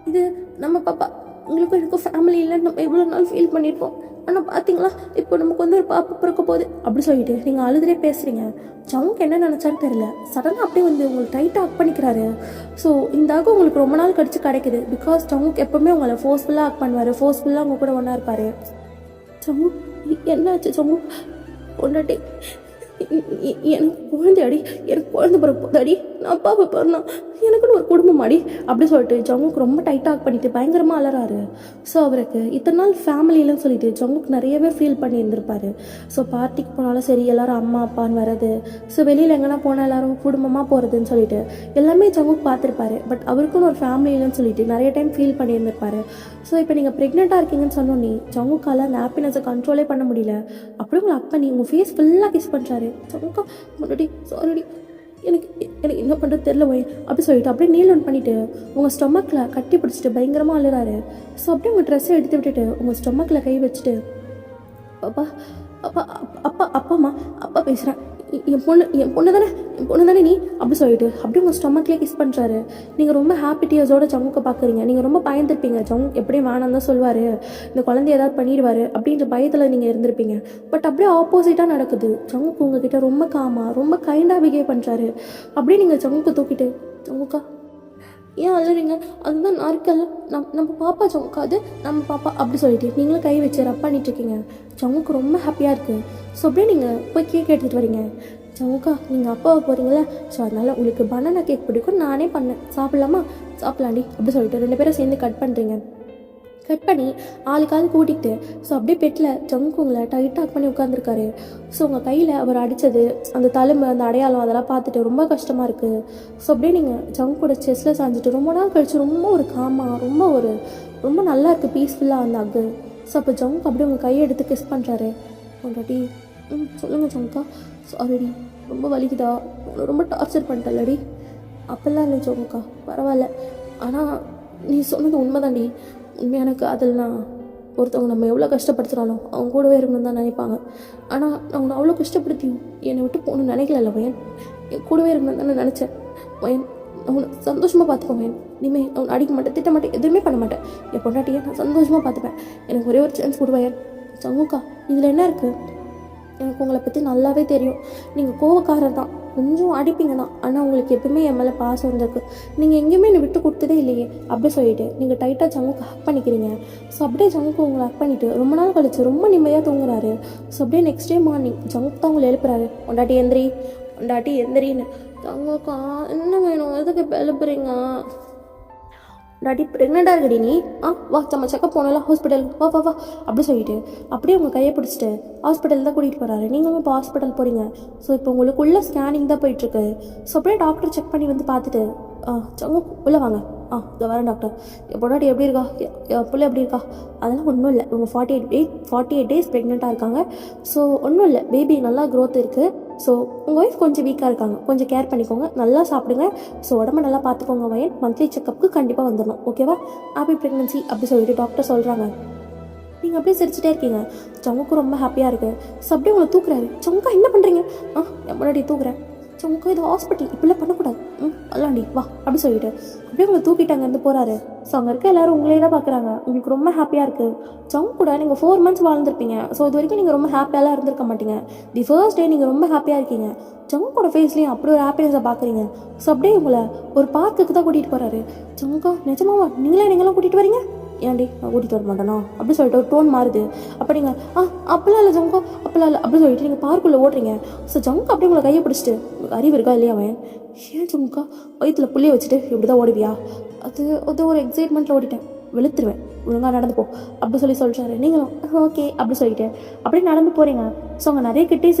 Speaker 1: பாப்பா. உங்களுக்கும் எனக்கும் ஃபேமிலி இல்லைன்னு நம்ம எவ்வளோ நாள் ஃபீல் பண்ணியிருப்போம். ஆனால் பார்த்தீங்களா இப்போ நமக்கு வந்து ஒரு பாப்பா பிறக்க போகுது அப்படி சொல்லிட்டு நீங்கள் அழுதுறே பேசுகிறீங்க. சங்குக்கு என்ன நினச்சான்னு தெரியல, சடனாக அப்படியே வந்து உங்களுக்கு டைட்டாக ஹக் பண்ணிக்கிறாரு. ஸோ இந்த ஹக் உங்களுக்கு ரொம்ப நாள் கழிச்சு கிடைக்குது. பிகாஸ் சங்குக்கு எப்போவுமே உங்களை ஃபோர்ஸ்ஃபுல்லாக ஹக் பண்ணுவார், ஃபோர்ஸ்ஃபுல்லாக உங்கள் கூட ஒன்றா இருப்பார். சங்கு என்னாச்சு சங்கு? பொண்டாட்டி எனக்கு குழந்தை அடி, எனக்கு குழந்தை பிறகு போதாடி, நான் அப்பாவை பிறந்தேன் எனக்குன்னு ஒரு குடும்பம் மாடி அப்படி சொல்லிட்டு ஜங்குக்கு ரொம்ப டைட்டாக பண்ணிட்டு பயங்கரமாக அலறாரு. ஸோ அவருக்கு இத்தனை நாள் ஃபேமிலியிலன்னு சொல்லிட்டு ஜங்குக்கு நிறையவே ஃபீல் பண்ணியிருந்திருப்பாரு. ஸோ பார்ட்டிக்கு போனாலும் சரி எல்லாரும் அம்மா அப்பான்னு வர்றது, ஸோ வெளியில் எங்கன்னா போனால் எல்லாரும் குடும்பமாக போகிறதுன்னு சொல்லிட்டு எல்லாமே ஜங்குக்கு பார்த்துருப்பாரு. பட் அவருக்குன்னு ஒரு ஃபேமிலியிலன்னு சொல்லிட்டு நிறைய டைம் ஃபீல் பண்ணியிருந்திருப்பாரு. ஸோ இப்போ நீங்கள் ப்ரெக்னெண்ட்டாக இருக்கீங்கன்னு சொன்னோன்னே ஜங்குக்கால அந்த ஹாப்பினஸை கண்ட்ரோலே பண்ண முடியல. அப்படியே உங்களை அக் பண்ணி உங்கள் ஃபேஸ் ஃபுல்லாக கிஸ் பண்ணுறாரு. ஜங்குக்கா முன்னாடி சாரிடி, எனக்கு எனக்கு என்ன பண்ணுறது தெரில போய் அப்படி சொல்லிட்டு அப்படியே நீல் ஒன் பண்ணிவிட்டு உங்கள் ஸ்டொமக்கில் கட்டி பிடிச்சிட்டு பயங்கரமாக அழுறாரு. ஸோ அப்படியே உங்கள் ட்ரெஸ்ஸை எடுத்து விட்டுட்டு உங்கள் ஸ்டொமக்கில் கை வச்சுட்டு அப்பா அப்பா அப்பா அப்பாம்மா அப்பா பேசுகிறேன், என் பொண்ணு தானே நீ அப்படி சொல்லிட்டு அப்படியே உங்கள் ஸ்டொமக்லேயே கிஸ் பண்ணுறாரு. நீங்கள் ரொம்ப ஹாப்பி டியர்ஸோட ஜங்குக்கை பார்க்குறீங்க. நீங்கள் ரொம்ப பயந்துருப்பீங்க, ஜங்கு எப்படியும் வேணாம் தான் சொல்லுவார், இந்த குழந்தைய ஏதாவது பண்ணிடுவார் அப்படின்ற பயத்தில் நீங்கள் இருந்திருப்பீங்க. பட் அப்படியே ஆப்போசிட்டாக நடக்குது. ஜங்குக்கு உங்ககிட்ட ரொம்ப காமாக ரொம்ப கைண்டாக பிஹேவ் பண்ணுறாரு. அப்படியே நீங்கள் ஜங்குக்கு தூக்கிட்டு ஜங்குக்கா ஏன் அழுறீங்க, அதுதான் நான் இருக்கல, நம்ம பாப்பா ஜங்குக்கா, அது நம்ம பாப்பா அப்படி சொல்லிட்டு நீங்களும் கை வச்சு ரப் பண்ணிட்டுருக்கீங்க. ஜங்குக்கு ரொம்ப ஹாப்பியாக இருக்குது. ஸோ அப்படியே நீங்கள் போய் கேக் எடுத்துகிட்டு வரீங்க. ஜங்குக்கா நீங்கள் அப்பாவை போகிறீங்களே, ஸோ அதனால் உங்களுக்கு பனானா கேக் பிடிக்கும், நானே பண்ணேன், சாப்பிட்லாமா, சாப்பிட்லாண்டி அப்படி சொல்லிட்டு 2 பேரும் சேர்ந்து கட் பண்ணுறீங்க. கட் பண்ணி ஆளுக்காவது கூட்டிகிட்டு ஸோ அப்படியே பெட்டில் ஜங்கு உங்களை டைட்டாக பண்ணி உட்காந்துருக்காரு. ஸோ உங்கள் கையில் அவர் அடித்தது அந்த தழும்பு அந்த அடையாளம் அதெல்லாம் பார்த்துட்டு ரொம்ப கஷ்டமாக இருக்குது. ஸோ அப்படியே நீங்கள் ஜங்கோட செஸ்ஸில் சாஞ்சிட்டு ரொம்ப நாள் கழிச்சு ரொம்ப ஒரு காமாக ரொம்ப நல்லா இருக்குது பீஸ்ஃபுல்லாக அந்த அக்கு. ஸோ அப்போ ஜங்கு அப்படியே உங்கள் கையை எடுத்து கிஸ் பண்ணுறாரு. பொண்டாட்டி சொல்லுங்கள் ஜங்குக்கா, சாரிடி ரொம்ப வலிக்குதா, ரொம்ப டார்ச்சர் பண்ணிட்டல்லடி. அப்போல்லாம் இல்லை ஜங்குக்கா, பரவாயில்ல, ஆனால் நீ சொன்னது உண்மைதாண்டி, உண்மையான காதல்னா ஒருத்தவங்க நம்ம எவ்வளோ கஷ்டப்படுத்துகிறாலும் அவங்க கூடவே இருக்கணும்னு தான் நினைப்பாங்க. ஆனால் நான் உன்னை அவ்வளோ கஷ்டப்படுத்தியும் என்னை விட்டு போகணும்னு நினைக்கல வயன், என் கூடவே இருக்கணும்னு தானே நினச்சேன் வயன். நான் உன்னை சந்தோஷமாக பார்த்துக்கோ வயன், இனிமேல் நான் உன்னை அடிக்க மாட்டேன், திட்ட மாட்டேன், எதுவுமே பண்ண மாட்டேன், என் பொண்டாட்டியை நான் சந்தோஷமாக பார்த்துப்பேன், எனக்கு ஒரே ஒரு சான்ஸ் கொடு வயன். ஜங்குக்கா இதில் என்ன இருக்குது, எனக்கு உங்களை பற்றி நல்லாவே தெரியும், நீங்கள் கோவக்காரர் தான், கொஞ்சம் அடிப்பீங்க தான், ஆனால் உங்களுக்கு எப்பவுமே என் மேலே பாசம் வந்திருக்கு, நீங்கள் எங்கேயுமே என்னை விட்டு கொடுத்ததே இல்லையே அப்படி சொல்லிட்டு நீங்கள் டைட்டாக ஜங்குக்கு ஹக் பண்ணிக்கிறீங்க. ஸோ அப்படியே ஜங்குக்கு உங்களை ஹக் பண்ணிவிட்டு ரொம்ப நாள் கழிச்சு ரொம்ப நிம்மதியாக தூங்குறாரு. ஸோ அப்படியே நெக்ஸ்ட் டே மார்னிங் ஜங்குக்கு தான் உங்களை எழுப்புறாரு. பொண்டாட்டி எந்திரின்னு. ஜங்குக்கா என்ன வேணும், எதுக்கு இப்போ எழுப்புறீங்க, டாடி ப்ரெக்னெண்ட்டாக இருக்கடி நீ, வா நம்ம செக்கப் போனல ஹாஸ்பிட்டலுக்கு, வா வா வா அப்படி சொல்லிட்டு அப்படியே உங்கள் கையை பிடிச்சிட்டு ஹாஸ்பிட்டல் தான் கூட்டிகிட்டு போகிறாரு. நீங்களும் இப்போ ஹாஸ்பிட்டல் போகிறீங்க. ஸோ இப்போ உங்களுக்குள்ள ஸ்கேனிங் தான் போயிட்டுருக்கு. ஸோ அப்படியே டாக்டர் செக் பண்ணி வந்து பார்த்துட்டு சங்க உள்ளே வாங்க, இதை வரேன் டாக்டர், என் பொண்டாட்டி எப்படி இருக்கா, என் பிள்ளை எப்படி இருக்கா, அதெல்லாம் ஒன்றும் இல்லை, இவங்க 48 டேஸ் ப்ரெக்னெண்ட்டாக இருக்காங்க. ஸோ ஒன்றும் இல்லை, பேபி நல்லா க்ரோத் இருக்குது. ஸோ உங்கள் ஒய்ஃப் கொஞ்சம் வீக்காக இருக்காங்க, கொஞ்சம் கேர் பண்ணிக்கோங்க, நல்லா சாப்பிடுங்க, ஸோ உடம்ப நல்லா பார்த்துக்கோங்க வயன், மந்த்லி செக்கப்புக்கு கண்டிப்பாக வந்துடணும், ஓகேவா, ஹாப்பி ப்ரெக்னன்சி அப்படி சொல்லிட்டு டாக்டர் சொல்கிறாங்க. நீங்கள் அப்படியே சிரிச்சிட்டே இருக்கீங்க. ஜங்குக்கு ரொம்ப ஹாப்பியாக இருக்குது. ஸோ அப்படியே உங்களை தூக்குறாரு. ஜங்குக்கா என்ன பண்ணுறீங்க, என் முன்னாடி தூக்குறேன். ஜங்குக்கா இது ஹாஸ்பிட்டல், இப்படிலாம் பண்ணக்கூடாது, அல்லாண்டி வா அப்படி சொல்லிட்டு அப்படியே உங்களை தூக்கிட்டு அங்கேருந்து போகிறாரு. ஸோ அங்கே இருக்க எல்லோரும் உங்களே தான் பார்க்குறாங்க. உங்களுக்கு ரொம்ப ஹாப்பியாக இருக்குது. ஜங்கு கூட நீங்கள் 4 months வாழ்ந்துருப்பீங்க. ஸோ இது வரைக்கும் நீங்கள் ரொம்ப ஹாப்பியாலாம் இருந்திருக்க மாட்டீங்க. தி ஃபர்ஸ்ட் டே நீங்கள் ரொம்ப ஹாப்பியாக இருக்கீங்க. ஜங்குக்கோட ஃபேஸ்லேயும் அப்படி ஒரு ஹாப்பினஸை பார்க்குறீங்க. ஸோ அப்படியே உங்களை ஒரு பார்க்குக்கு தான் கூட்டிகிட்டு போகிறாரு. ஜங்குக்கா நிஜமாவா நீங்களாம் கூட்டிகிட்டு வரீங்க, ஏன்டி நான் கூட்டிகிட்டு வர மாட்டேனா அப்படி சொல்லிட்டு ஒரு டோன் மாறுது. அப்போ நீங்கள் அப்பெல்லாம் இல்லை ஜங்கோ, அப்பெல்லாம் இல்லை அப்படி சொல்லிட்டு நீங்கள் பார்க்குள்ளே ஓடுறீங்க. ஸோ ஜங்கு அப்படியே உங்களை கையை பிடிச்சிட்டு உங்களுக்கு அறிவு இருக்கா இல்லையா அவன், ஏன் ஜங்குக்கா வயிற்றுல புள்ளியை வச்சுட்டு இப்படி தான் ஓடுவியா, அது ஒரு எக்ஸைட்மெண்ட்டில் ஓடிட்டேன், வெளுத்துருவேன், ஒழுங்காக நடந்து போ அப்படி சொல்லிட்டாரு. நீங்களும் ஓகே அப்படி சொல்லிட்டு அப்படியே நடந்து போகிறீங்க. ஸோ அங்கே நிறைய குட்டீஸ்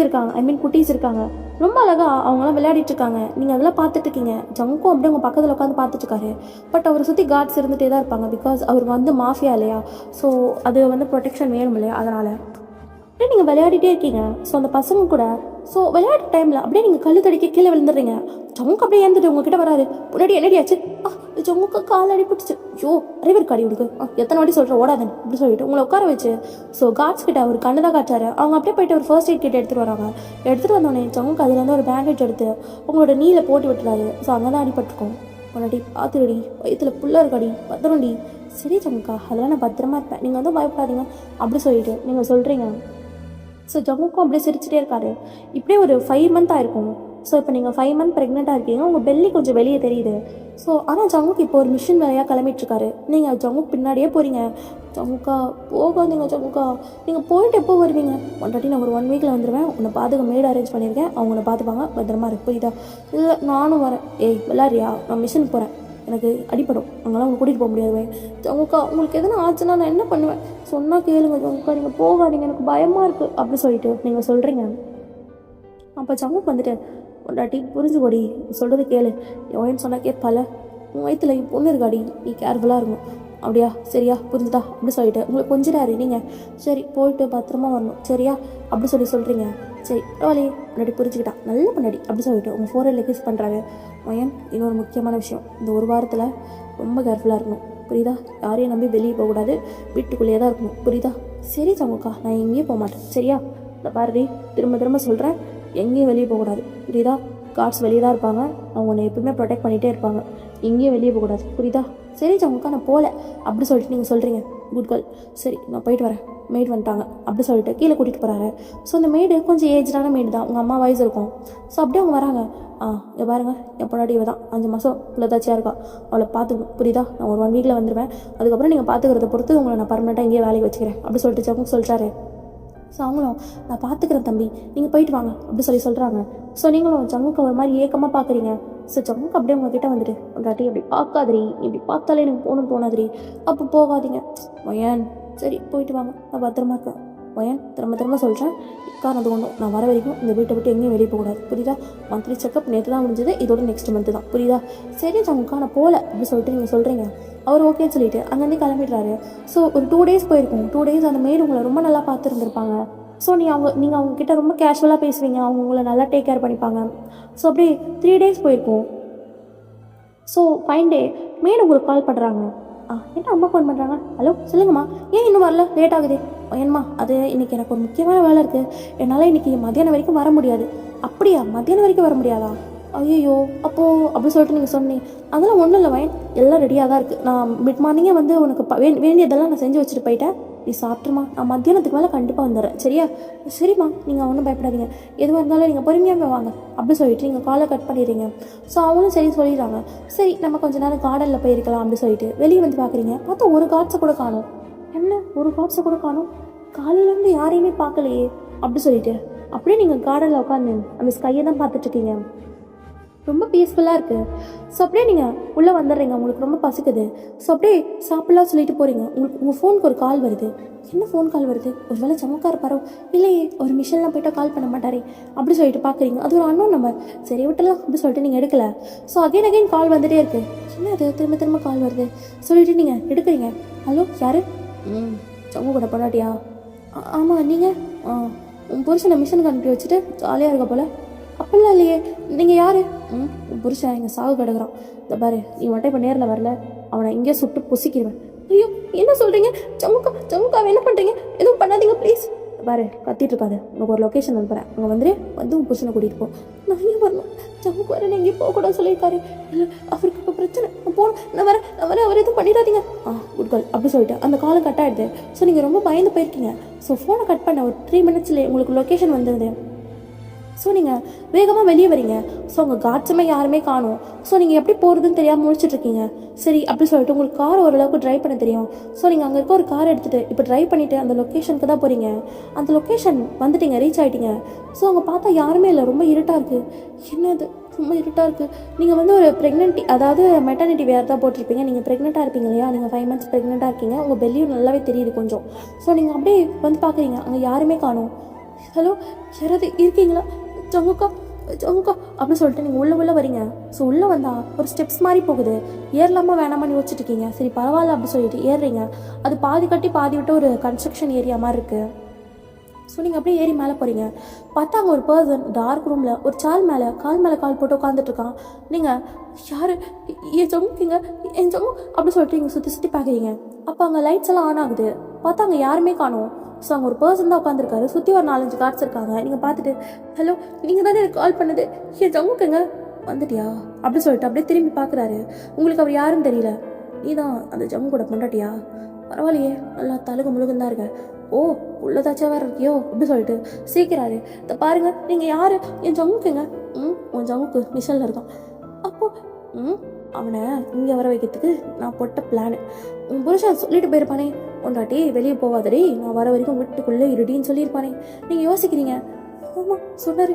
Speaker 1: இருக்காங்க, ரொம்ப அழகாக அவங்களாம் விளையாடிட்டு இருக்காங்க. நீங்கள் அதெல்லாம் பார்த்துட்டு இருக்கீங்க. ஜங்கும் அப்படியே உங்கள் பக்கத்தில் உட்காந்து பார்த்துட்ருக்காரு. பட் அவரை சுற்றி கார்ட்ஸ் இருந்துகிட்டே தான் இருப்பாங்க. பிகாஸ் அவர் மாஃபியா இல்லையா, ஸோ அது ப்ரொடெக்ஷன் வேணும் இல்லையா, அதனால் அப்படியே நீங்கள் விளையாடிட்டே இருக்கீங்க. ஸோ அந்த பசங்க கூட ஸோ விளையாட்டு டைமில் அப்படியே நீங்கள் கல்லு தடிக்க கீழே விழுந்துடுறீங்க. ஜங்கு அப்படியே ஏந்துட்டு உங்ககிட்ட வராரு. முன்னாடி என்னடியாச்சு, ஜங்குக்கு கால் அடிப்பிடுச்சு, ஐயோ அறிவிற்காடி உனக்கு, எத்தனை வாட்டி சொல்கிற ஓடாதன் அப்படி சொல்லிட்டு உங்களை உட்கார வச்சு ஸோ கார்ட்ஸ் கிட்ட அவர் கண்ணு தான் காட்டாரு. அவங்க அப்படியே போயிட்டு ஒரு ஃபர்ஸ்ட் எய்ட் கிட்ட எடுத்துகிட்டு வராங்க. எடுத்துகிட்டு வந்தோடனே ஜங்குக்கு அதுலேருந்து ஒரு பேண்டேஜ் எடுத்து உங்களோட நீல போட்டு விட்டுறாரு. ஸோ அங்கே தான் அடிபட்டுருக்கோம். முன்னாடி பார்த்துடி வயிற்றுல புள்ள இருக்காடி, பத்திரம்டி, சரி ஜங்குக்கா அதெல்லாம் நான் பத்திரமா இருப்பேன், நீங்கள் வந்து பயப்படாதீங்க அப்படி சொல்லிட்டு நீங்கள் சொல்கிறீங்க. ஸோ ஜங்குக்கும் அப்படியே சிரிச்சிட்டே இருக்காரு. இப்படியே ஒரு 5 month ஆயிருக்கும். ஸோ இப்போ நீங்கள் 5 மந்த் ப்ரெக்னெண்ட்டாக இருக்கீங்க, உங்கள் பெல்லி கொஞ்சம் வெளியே தெரியுது. ஸோ ஆனால் ஜங்குக்கு இப்போ ஒரு மிஷின் வேலையாக கிளம்பிட்டுருக்காரு. நீங்கள் ஜங்குக்கு பின்னாடியே போகிறீங்க. ஜங்குக்கா போகாதீங்க ஜங்குக்கா, நீங்கள் போயிட்டு எப்போ வருவீங்க? ஒன்றாட்டி நான் ஒரு 1 வீக்கில் வந்துடுவேன், உன்னை பார்த்துக்க மேடு அரேஞ்ச் பண்ணியிருக்கேன், அவங்க உன்னை பார்த்துப்பாங்க, பத்திரமா இருக்கு, புரியுதா? இல்லை நானும் வரேன். ஏய் விளாட்றியா? நான் மிஷினுக்கு போகிறேன், எனக்கு அடிப்படும், அங்கெல்லாம் உங்களை கூட்டிகிட்டு போக முடியாது. ஜங்குக்கா உங்களுக்கு எதனா ஆச்சுன்னா நான் என்ன பண்ணுவேன்? சொன்னால் கேளுங்க ஜங்குக்கா, நீங்கள் போகாதீங்க, எனக்கு பயமாக இருக்குது அப்படி சொல்லிட்டு நீங்கள் சொல்கிறீங்க. அப்போ ஜங்குக்கு வந்துட்டு பொண்டாட்டி புரிஞ்சுக்கோடி, சொல்கிறது கேளு, எவன் சொன்னால் கேட்பால, உன் வயிற்றுல பொண்ணு இருக்காடி, நீ கேர்ஃபுல்லாக இருக்கும். அப்படியா சரியா புரிஞ்சுதா அப்படி சொல்லிட்டு உங்களுக்கு கொஞ்சம் நேரம் நீங்கள் சரி போயிட்டு பத்திரமா வரணும் சரியா அப்படி சொல்கிறீங்க. சரி பரவாயில்லையே, முன்னாடி புரிஞ்சுக்கிட்டா, நல்ல முன்னாடி அப்படி சொல்லிட்டு உங்கள் ஃபோரில் கிஸ் பண்ணுறாரு. மயன் இன்னொரு முக்கியமான விஷயம், இந்த ஒரு வாரத்தில் ரொம்ப கேர்ஃபுல்லாக இருக்கணும், புரியுதா? யாரையும் நம்பி வெளியே போகக்கூடாது, வீட்டுக்குள்ளேயே தான் இருக்கணும், புரியுதா? சரி ஜங்குக்கா, நான் எங்கேயும் போக மாட்டேன் சரியா? இந்த பாரதி திரும்ப திரும்ப சொல்கிறேன், எங்கேயும் வெளியே போகக்கூடாது, புரியுதா? கார்ட்ஸ் வெளியே தான் இருப்பாங்க, அவங்க உன்னை எப்பவுமே ப்ரொடெக்ட் பண்ணிகிட்டே இருப்பாங்க, எங்கேயும் வெளியே போகக்கூடாது, புரியுதா? சரி ஜங்குக்கா நான் போகல அப்படி சொல்லிட்டு நீங்கள் சொல்கிறீங்க. குட் கேர்ள், சரி நான் போயிட்டு வரேன், மெய்டு வந்துட்டாங்க அப்படி சொல்லிட்டு கீழே கூட்டிகிட்டு போகிறாரு. ஸோ அந்த மெய்டு கொஞ்சம் ஏஜ்டான மெய்டு தான், உங்கள் அம்மா வயசு இருக்கும். ஸோ அப்படியே அவங்க வராங்க. இங்கே பாருங்கள், என் பொண்டாட்டி இவ தான் 5 மாதம் புள்ளதாச்சியாக இருக்கா, அவளை பார்த்துக்கணும், புரியுதா? நான் ஒரு 1 வீக்கில் வந்துடுவேன், அதுக்கப்புறம் நீங்கள் பார்த்துக்கிறத பொறுத்து உங்களை நான் பர்மனெண்ட்டாக இங்கேயே வேலைக்கு வச்சுக்கிறேன் அப்படி சொல்லிட்டு ஜங்கு சொல்லிட்டாரு. ஸோ அவங்களும் நான் பார்த்துக்கிறேன் தம்பி, நீங்கள் போயிட்டு வாங்க அப்படி சொல்கிறாங்க. ஸோ நீங்களும் ஜங்குக்கு ஒரு மாதிரி ஏக்கமாக பார்க்குறீங்க. ஸோ ஜங்குக்கு அப்படியே உங்ககிட்ட வந்துட்டு ஒன்றாட்டி அப்படி பார்க்காதிரி, இப்படி பார்த்தாலே எனக்கு போகணும்னு தோணாதிரி, அப்போ போகாதீங்க வயன், சரி போயிட்டு வாங்க, நான் பத்திரமா இருக்கேன் வயன், திரும்ப சொல்கிறேன், காரணம் ஒன்றும் நான் வர வரைக்கும் இந்த வீட்டை விட்டு எங்கேயும் வெளியே போகக்கூடாது, புரியுதா? மந்த்லி செக்அப் நேற்று தான் முடிஞ்சது, இதோட நெக்ஸ்ட் மந்த்து தான், புரியுதா? சரி ஜங்குக்கா நான் போகல அப்படி சொல்லிட்டு நீங்கள் சொல்கிறீங்க. அவர் ஓகேன்னு சொல்லிட்டு அங்கேருந்து கிளம்பிடுறாரு. ஸோ ஒரு 2 டேஸ் போயிருக்கும். 2 டேஸ் அந்த மெய்டு உங்களை ரொம்ப நல்லா பார்த்துருந்துருப்பாங்க. ஸோ நீங்கள் அவங்கக்கிட்ட ரொம்ப கேஷுவலாக பேசுவீங்க, அவங்க உங்களை நல்லா டேக் கேர் பண்ணிப்பாங்க. ஸோ அப்படியே 3 டேஸ் போயிருக்கும். ஸோ 5 டே மெய்டு உங்களுக்கு கால் பண்ணுறாங்க. என்ன அம்மா ஃபோன் பண்ணுறாங்க, ஹலோ சொல்லுங்கம்மா, ஏன் இன்னும் வரல, லேட் ஆகுது? ஏன்மா அது இன்றைக்கி எனக்கு ஒரு முக்கியமான வேலை இருக்குது, என்னால் இன்றைக்கி மத்தியானம் வரைக்கும் வர முடியாது. அப்படியா, மத்தியானம் வரைக்கும் வர முடியாதா? ஐயோ அப்போது அப்படி சொல்லிட்டு நீங்கள் சொன்னீங்க. அதெல்லாம் ஒன்றும் இல்லை வயன், எல்லாம் ரெடியாக தான் இருக்குது, நான் மிட் மார்னிங்கே வந்து உனக்கு வேண்டியதெல்லாம் நான் செஞ்சு வச்சுட்டு போயிட்டேன், நீ சாப்பிட்ருமா, நான் மத்தியானத்துக்கு மேலே கண்டிப்பாக வந்துடுறேன் சரியா? சரிம்மா நீங்கள் ஒன்றும் பயப்படாதீங்க, எதுவாக இருந்தாலும் நீங்கள் பொறுமையாக வாங்க அப்படி சொல்லிட்டு நீங்கள் காலை கட் பண்ணிடுறீங்க. ஸோ அவங்களும் சரி சொல்லிடுறாங்க. சரி நம்ம கொஞ்சம் நேரம் கார்டனில் போயிருக்கலாம் அப்படி சொல்லிட்டு வெளியே வந்து பார்க்குறீங்க. பார்த்தா ஒரு கார்ட்ஸை கூட காணும். என்ன ஒரு கார்ட்ஸை கூட காணும், காலையிலேருந்து யாரையுமே பார்க்கலையே அப்படி சொல்லிட்டு அப்படியே நீங்கள் கார்டனில் உட்காந்து அந்த ஸ்கையை தான் பார்த்துட்ருக்கீங்க. ரொம்ப பீஸ்ஃபுல்லாக இருக்குது. ஸோ அப்படியே நீங்கள் உள்ளே வந்துடுறீங்க, உங்களுக்கு ரொம்ப பசிக்குது. ஸோ அப்படியே சாப்பிட்லாம் சொல்லிட்டு போகிறீங்க. உங்கள் ஃபோனுக்கு ஒரு கால் வருது. என்ன ஃபோன் கால் வருது, ஒரு வேளை சமக்கார பரவ, இல்லையே ஒரு மிஷின்லாம் போய்ட்டால் கால் பண்ண மாட்டாரே அப்படி சொல்லிட்டு பார்க்குறீங்க. அது ஒரு அன்னோன் நம்பர், சரி விட்டுலாம் அப்படி சொல்லிட்டு நீங்கள் எடுக்கலை. ஸோ அகைன் கால் வந்துகிட்டே இருக்குது. என்ன அது திரும்ப கால் வருது சொல்லிட்டு நீங்கள் எடுக்கிறீங்க. ஹலோ யார்? சமூக கூட பொண்டாட்டியா? ஆமாம் நீங்கள் உன் புருஷனை மிஷினுக்கு அனுப்பி வச்சுட்டு ஜாலியாக இருக்க போல். அப்படிலாம் இல்லையே, நீங்கள் யார்? புருஷன் எங்கள் சாகு கிடக்குறான், இந்த பாரு நீ மட்டும் இப்போ நேரில் வரல, அவனை இங்கேயே சுட்டு பொசிக்கிடுவேன். ஐயோ என்ன சொல்கிறீங்க, சமுக்காவை என்ன பண்ணுறீங்க, எதுவும் பண்ணாதீங்க ப்ளீஸ். பாரு கத்திட்டு இருக்காது, உனக்கு ஒரு லொக்கேஷன் அனுப்புகிறேன், அங்கே வந்து உன் புருஷனை கூட்டிகிட்டு போ. நான் இங்கே வரணும், சமுக்கு வர நான் எங்கேயும் போகக்கூடாது சொல்லியிருக்காரு. இல்லை அவருக்கு இப்போ பிரச்சனை, நான் போகணும், நான் வரேன் அவர் எதுவும் பண்ணிடாதீங்க. குட் கேர்ள் அப்படி சொல்லிட்டு அந்த காலம் கட் ஆகிடுது. ஸோ நீங்கள் ரொம்ப பயந்து போயிருக்கீங்க. ஸோ ஃபோனை கட் பண்ண ஒரு 3 மினிட்ஸ்லேயே உங்களுக்கு லொக்கேஷன் வந்துடுது. ஸோ நீங்கள் வேகமாக வெளியே வரீங்க. ஸோ உங்கள் காட்ஸுமே யாருமே காணும். ஸோ நீங்கள் எப்படி போகிறதுன்னு தெரியாமல் முடிச்சுட்ருக்கீங்க. சரி அப்படி சொல்லிட்டு உங்களுக்கு கார் ஓரளவுக்கு ட்ரைவ் பண்ண தெரியும். ஸோ நீங்கள் அங்கே இருக்க ஒரு கார் எடுத்துகிட்டு இப்போ ட்ரைவ் பண்ணிவிட்டு அந்த லொக்கேஷனுக்கு தான் போகிறீங்க. அந்த லொக்கேஷன் வந்துட்டீங்க, ரீச் ஆகிட்டீங்க. ஸோ அங்கே பார்த்தா யாருமே இல்லை, ரொம்ப இருட்டாக இருக்குது. என்னது ரொம்ப இருட்டாக இருக்குது. நீங்கள் வந்து ஒரு ப்ரெக்னென்ட்டி, அதாவது மெட்டர்னிட்டி வேர் தான் போட்டிருப்பீங்க. நீங்கள் ப்ரெக்னெண்ட்டாக இருப்பீங்க இல்லையா, நீங்கள் 5 மந்த்ஸ் ப்ரெக்னெண்ட்டாக இருக்கீங்க, உங்கள் பெல்லியும் நல்லாவே தெரியுது கொஞ்சம். ஸோ நீங்கள் அப்படியே வந்து பார்க்குறீங்க, அங்கே யாருமே காணும். ஹலோ யாராவது இருக்கீங்களா, ஜங்குக்கா அப்படின்னு சொல்லிட்டு நீங்கள் உள்ளே வரீங்க. ஸோ உள்ளே வந்தால் ஒரு ஸ்டெப்ஸ் மாதிரி போகுது, ஏறலாமா வேணாமான்னு யோசிச்சுட்டு இருக்கீங்க. சரி பரவாயில்ல அப்படி சொல்லிட்டு ஏறுறீங்க. அது பாதி கட்டி பாதி விட்டு ஒரு கன்ஸ்ட்ரக்ஷன் ஏரியா மாதிரி இருக்குது. ஸோ நீங்கள் அப்படியே ஏறி மேலே போகிறீங்க. பார்த்தா அங்கே ஒரு பர்சன் டார்க் ரூமில் ஒரு கால் மேலே கால் போட்டு உட்காந்துட்ருக்கான். நீங்கள் யார், என் ஜங்குங்க என் ஜங்கு அப்படி சொல்லிட்டு நீங்கள் சுற்றி பார்க்குறீங்க. அப்போ அங்கே லைட்ஸ் எல்லாம் ஆன் ஆகுது. பார்த்தா அங்கே யாருமே காணும். ஸோ அங்கே ஒரு பர்சன் தான் உட்காந்துருக்காரு, சுற்றி ஒரு 4-5 கார்ட்ஸ் இருக்காங்க. நீங்கள் பார்த்துட்டு ஹலோ நீங்கள் தானே எனக்கு கால் பண்ணது, என் ஜங்குக்குங்க வந்துட்டியா அப்படி சொல்லிட்டு அப்படியே திரும்பி பார்க்குறாரு. உங்களுக்கு அவர் யாருன்னு தெரியல. நீ தான் அந்த ஜங்கு கூட பொண்டாட்டியா? பரவாயில்லையே நல்லா தழுகு முழுகுந்தான் இருக்க, ஓ உள்ளதாச்சா வேறு இருக்கியோ அப்படி சொல்லிட்டு சிரிக்கிறாரு. இதை பாருங்கள் நீங்கள் யார், என் ஜங்குக்குங்க உன் ஜங்குக்கு மிஷனில் இருக்கான். அப்போ அவனை இங்கே வர வைக்கிறதுக்கு நான் போட்ட பிளானு. உன் புருஷன் சொல்லிட்டு போயிருப்பானே, பொண்டாட்டி வெளியே போவாதடி, நான் வர வரைக்கும் வீட்டுக்குள்ளே இருடின்னு சொல்லியிருப்பானே. நீங்கள் யோசிக்கிறீங்க, ஆமாம் சொன்னார்,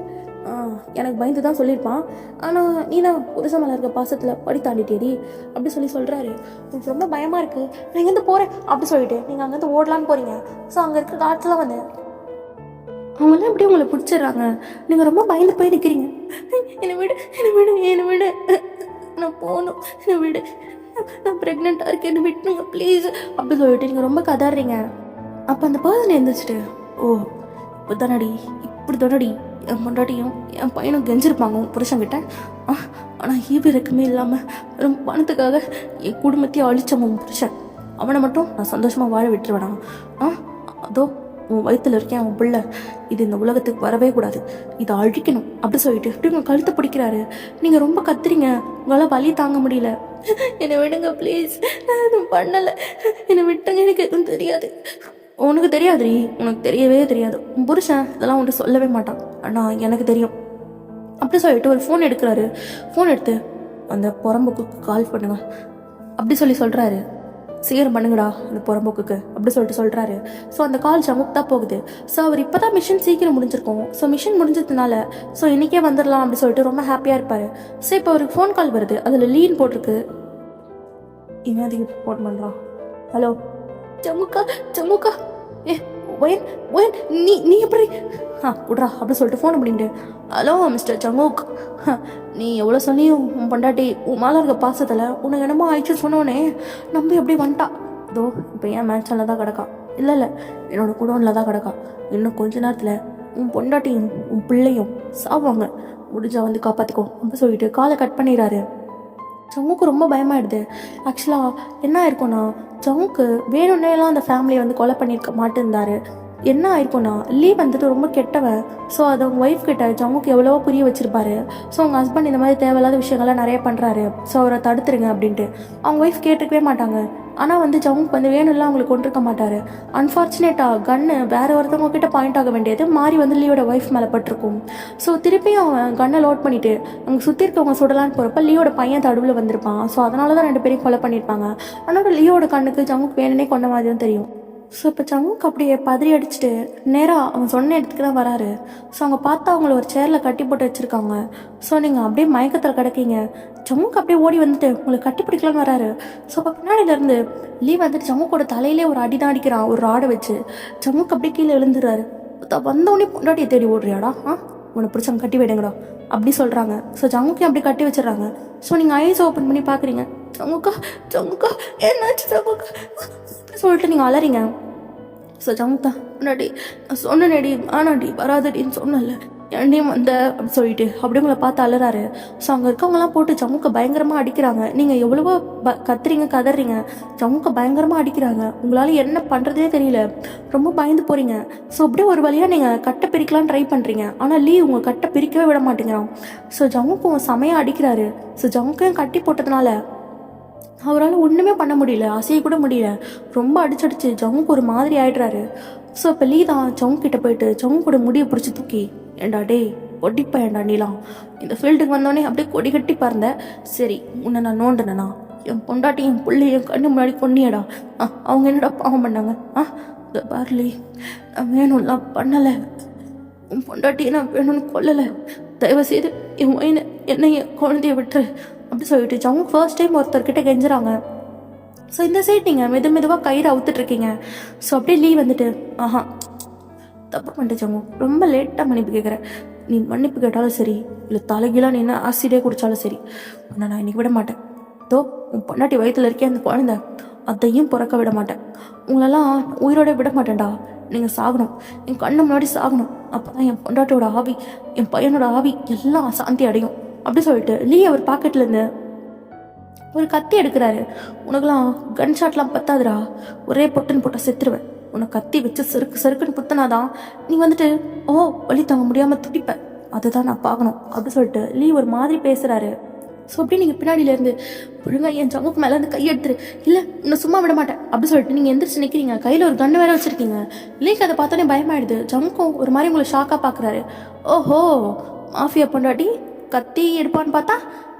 Speaker 1: எனக்கு பயந்து தான் சொல்லியிருப்பான், ஆனால் நீ தான் புருஷன் மேலே இருக்க பாசத்தில் படி தாண்டிட்டேடி அப்படி சொல்கிறாரு. எனக்கு ரொம்ப பயமாக இருக்குது, நான் இங்கேருந்து போகிறேன் அப்படி சொல்லிட்டு நீங்கள் அங்கேருந்து ஓடலான்னு போகிறீங்க. ஸோ அங்கே இருக்க காட்சிலாம் வந்து அவங்களாம் எப்படி உங்களை பிடிச்சிடுறாங்க, நீங்கள் ரொம்ப பயந்து போய் நிற்கிறீங்க. என்னை விடு என்னை விடு என்னை விடு, நான் போகணும், என்னை விடு, நான் ப்ரெக்னெண்ட்டாக இருக்கேன், என்னை விட்டுங்க ப்ளீஸ் அப்படி சொல்லிட்டு நீங்கள் ரொம்ப கதாடுறீங்க. அப்போ அந்த பர்சன் எழுந்திரிச்சிட்டு, ஓ இப்போ தானடி இப்படி தானடி என் பொண்டாட்டியும் என் பையனும் கெஞ்சிருப்பாங்க உன் புருஷன்கிட்ட, ஆனால் ஈவு இறக்கமே இல்லாமல் வெறும் பணத்துக்காக என் குடும்பத்தையும் அழிச்சவன் உன் புருஷன், அவனை மட்டும் நான் சந்தோஷமாக வாழ விட்டுருவேனா? அதோ உன் வயிற்றுல இருக்கேன் அவன் பிள்ளை, இது இந்த உலகத்துக்கு வரவே கூடாது, இதை அழிக்கணும் அப்படி சொல்லிட்டு இப்படி உங்கள் கழுத்தை பிடிக்கிறாரு. நீங்கள் ரொம்ப கத்துறீங்க, உங்களால் வலி தாங்க முடியல. என்னை விடுங்க ப்ளீஸ், நான் எதுவும் பண்ணலை, என்னை விட்டுங்க, எனக்கு எதுவும் தெரியாது. உனக்கு தெரியாதுரி, உனக்கு தெரியவே தெரியாது, உன் புருஷன் இதெல்லாம் உன்ட்டு சொல்லவே மாட்டான், ஆனால் எனக்கு தெரியும் அப்படி சொல்லிட்டு ஒரு ஃபோன் எடுக்கிறாரு. ஃபோன் எடுத்து அந்த புறம்போக்கு கால் பண்ணுங்க அப்படி சொல்கிறாரு. சீக்கிரம் பண்ணுங்கடா அந்த புறம்போக்குக்கு அப்படி சொல்கிறாரு. ஸோ அந்த கால் ஜமுக்கு தான் போகுது. ஸோ அவர் இப்போ தான் மிஷன் சீக்கிரம் முடிஞ்சிருக்கோம். ஸோ மிஷன் முடிஞ்சதுனால ஸோ இன்றைக்கே வந்துடலாம் அப்படி சொல்லிட்டு ரொம்ப ஹாப்பியாக இருப்பார். ஸோ இப்போ அவருக்கு ஃபோன் கால் வருது, அதில் லீன் போட்டிருக்கு. இவன் அதுக்கு ஃபோன் பண்ணுறான். ஹலோ ஜமுக்கா ஜமுக்கா, ஒயன் ஒயன் நீ எப்படி விட்றா அப்படி சொல்லிட்டு ஃபோன் பண்ணிட்டு, ஹலோ மிஸ்டர் ஜமுக், நீ எவ்வளோ சொல்லியும் உன் பொண்டாட்டி உன் மேலே இருக்க பாசத்தில் உனக்கு என்னமோ ஆயிடுச்சுன்னு சொன்னோடனே நம்பி எப்படி வந்துட்டா. இதோ இப்போ ஏன் மேன்ஷனில் தான் கிடக்கா, இல்லை என்னோட குடோனில் தான் கிடக்கா. இன்னும் கொஞ்ச நேரத்தில் உன் பொண்டாட்டியும் உன் பிள்ளையும் சாவாங்க, முடிஞ்சா வந்து காப்பாற்றிக்கோ அப்படி சொல்லிட்டு காலை கட் பண்ணிடுறாரு. ஜங்குக்கு ரொம்ப பயமாயிடுது. ஆக்சுவலாக என்ன ஆயிருக்கும்னா, ஜங்குக்கு வேணும்னேலாம் அந்த ஃபேமிலியை வந்து கொலை பண்ணியிருக்க மாட்டேருந்தாரு. என்ன ஆயிருக்கும்னா, லீ வந்துட்டு ரொம்ப கெட்டவன். ஸோ அது அவங்க ஒய்ஃப் கிட்ட ஜங்குக்கு எவ்வளவோ புரிய வச்சிருப்பாரு. ஸோ அவங்க ஹஸ்பண்ட் இந்த மாதிரி தேவையில்லாத விஷயங்கள்லாம் நிறைய பண்ணுறாரு, ஸோ அவரை தடுத்துருங்க அப்படின்ட்டு அவங்க ஒய்ஃப் கேட்டுக்கவே மாட்டாங்க. ஆனால் வந்து ஜங்குக்கு வந்து வேணும்லாம் அவங்களுக்கு கொண்டிருக்க மாட்டார். அன்ஃபார்ச்சுனேட்டாக கன்னு வேறு ஒருத்தவங்க கிட்ட பாயிண்ட் ஆக வேண்டியது மாறி வந்து லீயோட ஒய்ஃப் மேலே பட்டிருக்கும். ஸோ திருப்பியும் அவன் கன்னை லோட் பண்ணிவிட்டு அவங்க சுற்றி இருக்கவங்க சுடலான்னு போகிறப்ப லீயோட பையன் தடுவில் வந்திருப்பான். ஸோ அதனால தான் 2 பேரையும் கொலை பண்ணியிருப்பாங்க. ஆனால் லீயோட கண்ணுக்கு ஜங்குக்கு வேணுனே கொண்ட மாதிரி தான் தெரியும். ஸோ இப்போ ஜங்குக்கு அப்படியே பதறி அடிச்சுட்டு நேராக அவன் சொன்ன இடத்துக்கு தான் வராரு. ஸோ அவங்க பார்த்தா அவங்கள ஒரு சேரில் கட்டி போட்டு வச்சுருக்காங்க. ஸோ நீங்கள் அப்படியே மயக்கத்தில் கிடக்கீங்க. ஜங்குக்கு அப்படியே ஓடி வந்துட்டு உங்களை கட்டி பிடிக்கலான்னு வராரு. ஸோ அப்போ பின்னாடியிலேருந்து லீ வந்துட்டு ஜங்குக்கோட தலையிலே ஒரு அடி தான் அடிக்கிறான், ஒரு ராடை வச்சு. ஜங்குக்கு அப்படியே கீழே எழுந்துடுறாரு. வந்தோடனே பொண்டாட்டியை தேடி ஓடுறியாடா, உன்னை பிடிச்சவங்க கட்டி விடுங்கடா அப்படி சொல்கிறாங்க. ஸோ ஜங்குக்கையும் அப்படி கட்டி வச்சிடுறாங்க. ஸோ நீங்கள் ஐஸ் ஓப்பன் பண்ணி பார்க்குறீங்க. ஜங்குக்கா ஜங்குக்கா என்னாச்சு ஜங்குக்கா அப்படி சொல்லிட்டு நீங்கள் அலறீங்க. ஸோ ஜங்குக்கா முன்னாடி நான் சொன்னேடி ஆனாடி வராதடின்னு சொன்னல, என்னையும் வந்த அப்படின்னு சொல்லிட்டு அப்படி உங்களை பார்த்து அலறாரு. ஸோ அங்கே இருக்கவங்கலாம் போட்டு ஜங்குக்கை பயங்கரமாக அடிக்கிறாங்க. நீங்கள் எவ்வளவோ கத்துறீங்க கதறீங்க, ஜங்குக்கை பயங்கரமாக அடிக்கிறாங்க. உங்களால் என்ன பண்ணுறதே தெரியல, ரொம்ப பயந்து போகிறீங்க. ஸோ அப்படியே ஒரு வழியாக நீங்கள் கட்டை பிரிக்கலான்னு ட்ரை பண்ணுறீங்க. ஆனால் லீ உங்கள் கட்டை பிரிக்கவே விட மாட்டேங்கிறான். ஸோ ஜங்குக்கு உங்கள் செமையாக அடிக்கிறாரு. ஸோ ஜங்குக்கையும் கட்டி போட்டதுனால அவரால் ஒன்றுமே பண்ண முடியல, அசைய கூட முடியல. ரொம்ப அடிச்சடிச்சு ஜங்குக்கு ஒரு மாதிரி ஆயிடுறாரு. ஸோ இப்போ லீ தான் ஜங்கு கிட்ட போயிட்டு ஜங்குக்கூட முடியை பிடிச்சி தூக்கி, ஏண்டா டே ஒட்டிப்பா ஏண்டா நீலாம், இந்த ஃபீல்டுக்கு வந்தோடனே அப்படியே கொடி கட்டி பாருந்த, சரி உன்னை நான் நோண்டினேண்ணா, என் பொண்டாட்டி என் பிள்ளைய கண்ணு முன்னாடி கொன்னியடா, அவங்க என்னடா பாவம் பண்ணாங்க, இந்த பார்லி நான் வேணும்லாம் பண்ணலை, உன் பொண்டாட்டியை நான் வேணும்னு கொல்லலை, தயவு செய்து என் ஒயினை என்னை என் குழந்தைய விட்டுரு அப்படி சொல்லிட்டு ஜங்கு ஃபர்ஸ்ட் டைம் ஒருத்தர்கிட்ட கெஞ்சுறாங்க. ஸோ இந்த சைட் நீங்கள் மெதுவாக கயிறு அவுத்துட்ருக்கீங்க. ஸோ அப்படியே லீ வந்துட்டு, தப்பு பண்ணிட்டு ஜங்கு, ரொம்ப லேட்டாக மன்னிப்பு கேட்குறேன், நீ மன்னிப்பு கேட்டாலும் சரி இல்லை தலைகீழாக நீ என்ன ஆசிடே குடித்தாலும் சரி, ஆனால் நான் இன்னைக்கு விட மாட்டேன். தோ உன் பொண்டாட்டி வயிற்றுல இருக்கேன் அந்த குழந்தை, அதையும் பிறக்க விட மாட்டேன், உங்களெல்லாம் உயிரோட விட மாட்டேன்டா, நீங்கள் சாகணும், என் கண்ணு முன்னாடி சாகணும், அப்போ தான் என் பொண்டாட்டியோட ஆவி என் பையனோட ஆவி எல்லாம் சாந்தி அடையும் அப்படி சொல்லிட்டு லீ அவர் பாக்கெட்லேருந்து ஒரு கத்தி எடுக்கிறாரு. உனக்குலாம் கன் ஷாட்லாம் பத்தாதுடா, ஒரே பொட்டுன்னு போட்டால் செத்துருவேன், உனக்கு கத்தி வச்சு செருக்குன்னு புத்தனாதான் நீ வந்துட்டு வலி தாங்க முடியாமல் துடிப்ப, அதுதான் நான் பார்க்கணும் அப்படி சொல்லிட்டு லீ ஒரு மாதிரி பேசுகிறாரு. ஸோ அப்படியே நீங்கள் பின்னாடியிலேருந்து ஒழுங்கா என் ஜங்குக்கு மேலே வந்து கையெடுத்துரு, இல்லை இன்னும் சும்மா விட மாட்டேன் அப்படி சொல்லிட்டு நீங்கள் எந்திரிச்சு நிற்கிறீங்க. கையில் ஒரு கன்று வேற வச்சுருக்கீங்க. லீக்கு அதை பார்த்தோன்னே பயமாயிடுது. ஜங்குக்கும் ஒரு மாதிரி உங்களை ஷாக்காக பார்க்குறாரு. ஓஹோ மாஃபியா பொண்டாட்டி கத்தி எடுப்பான்னு பார்த்தா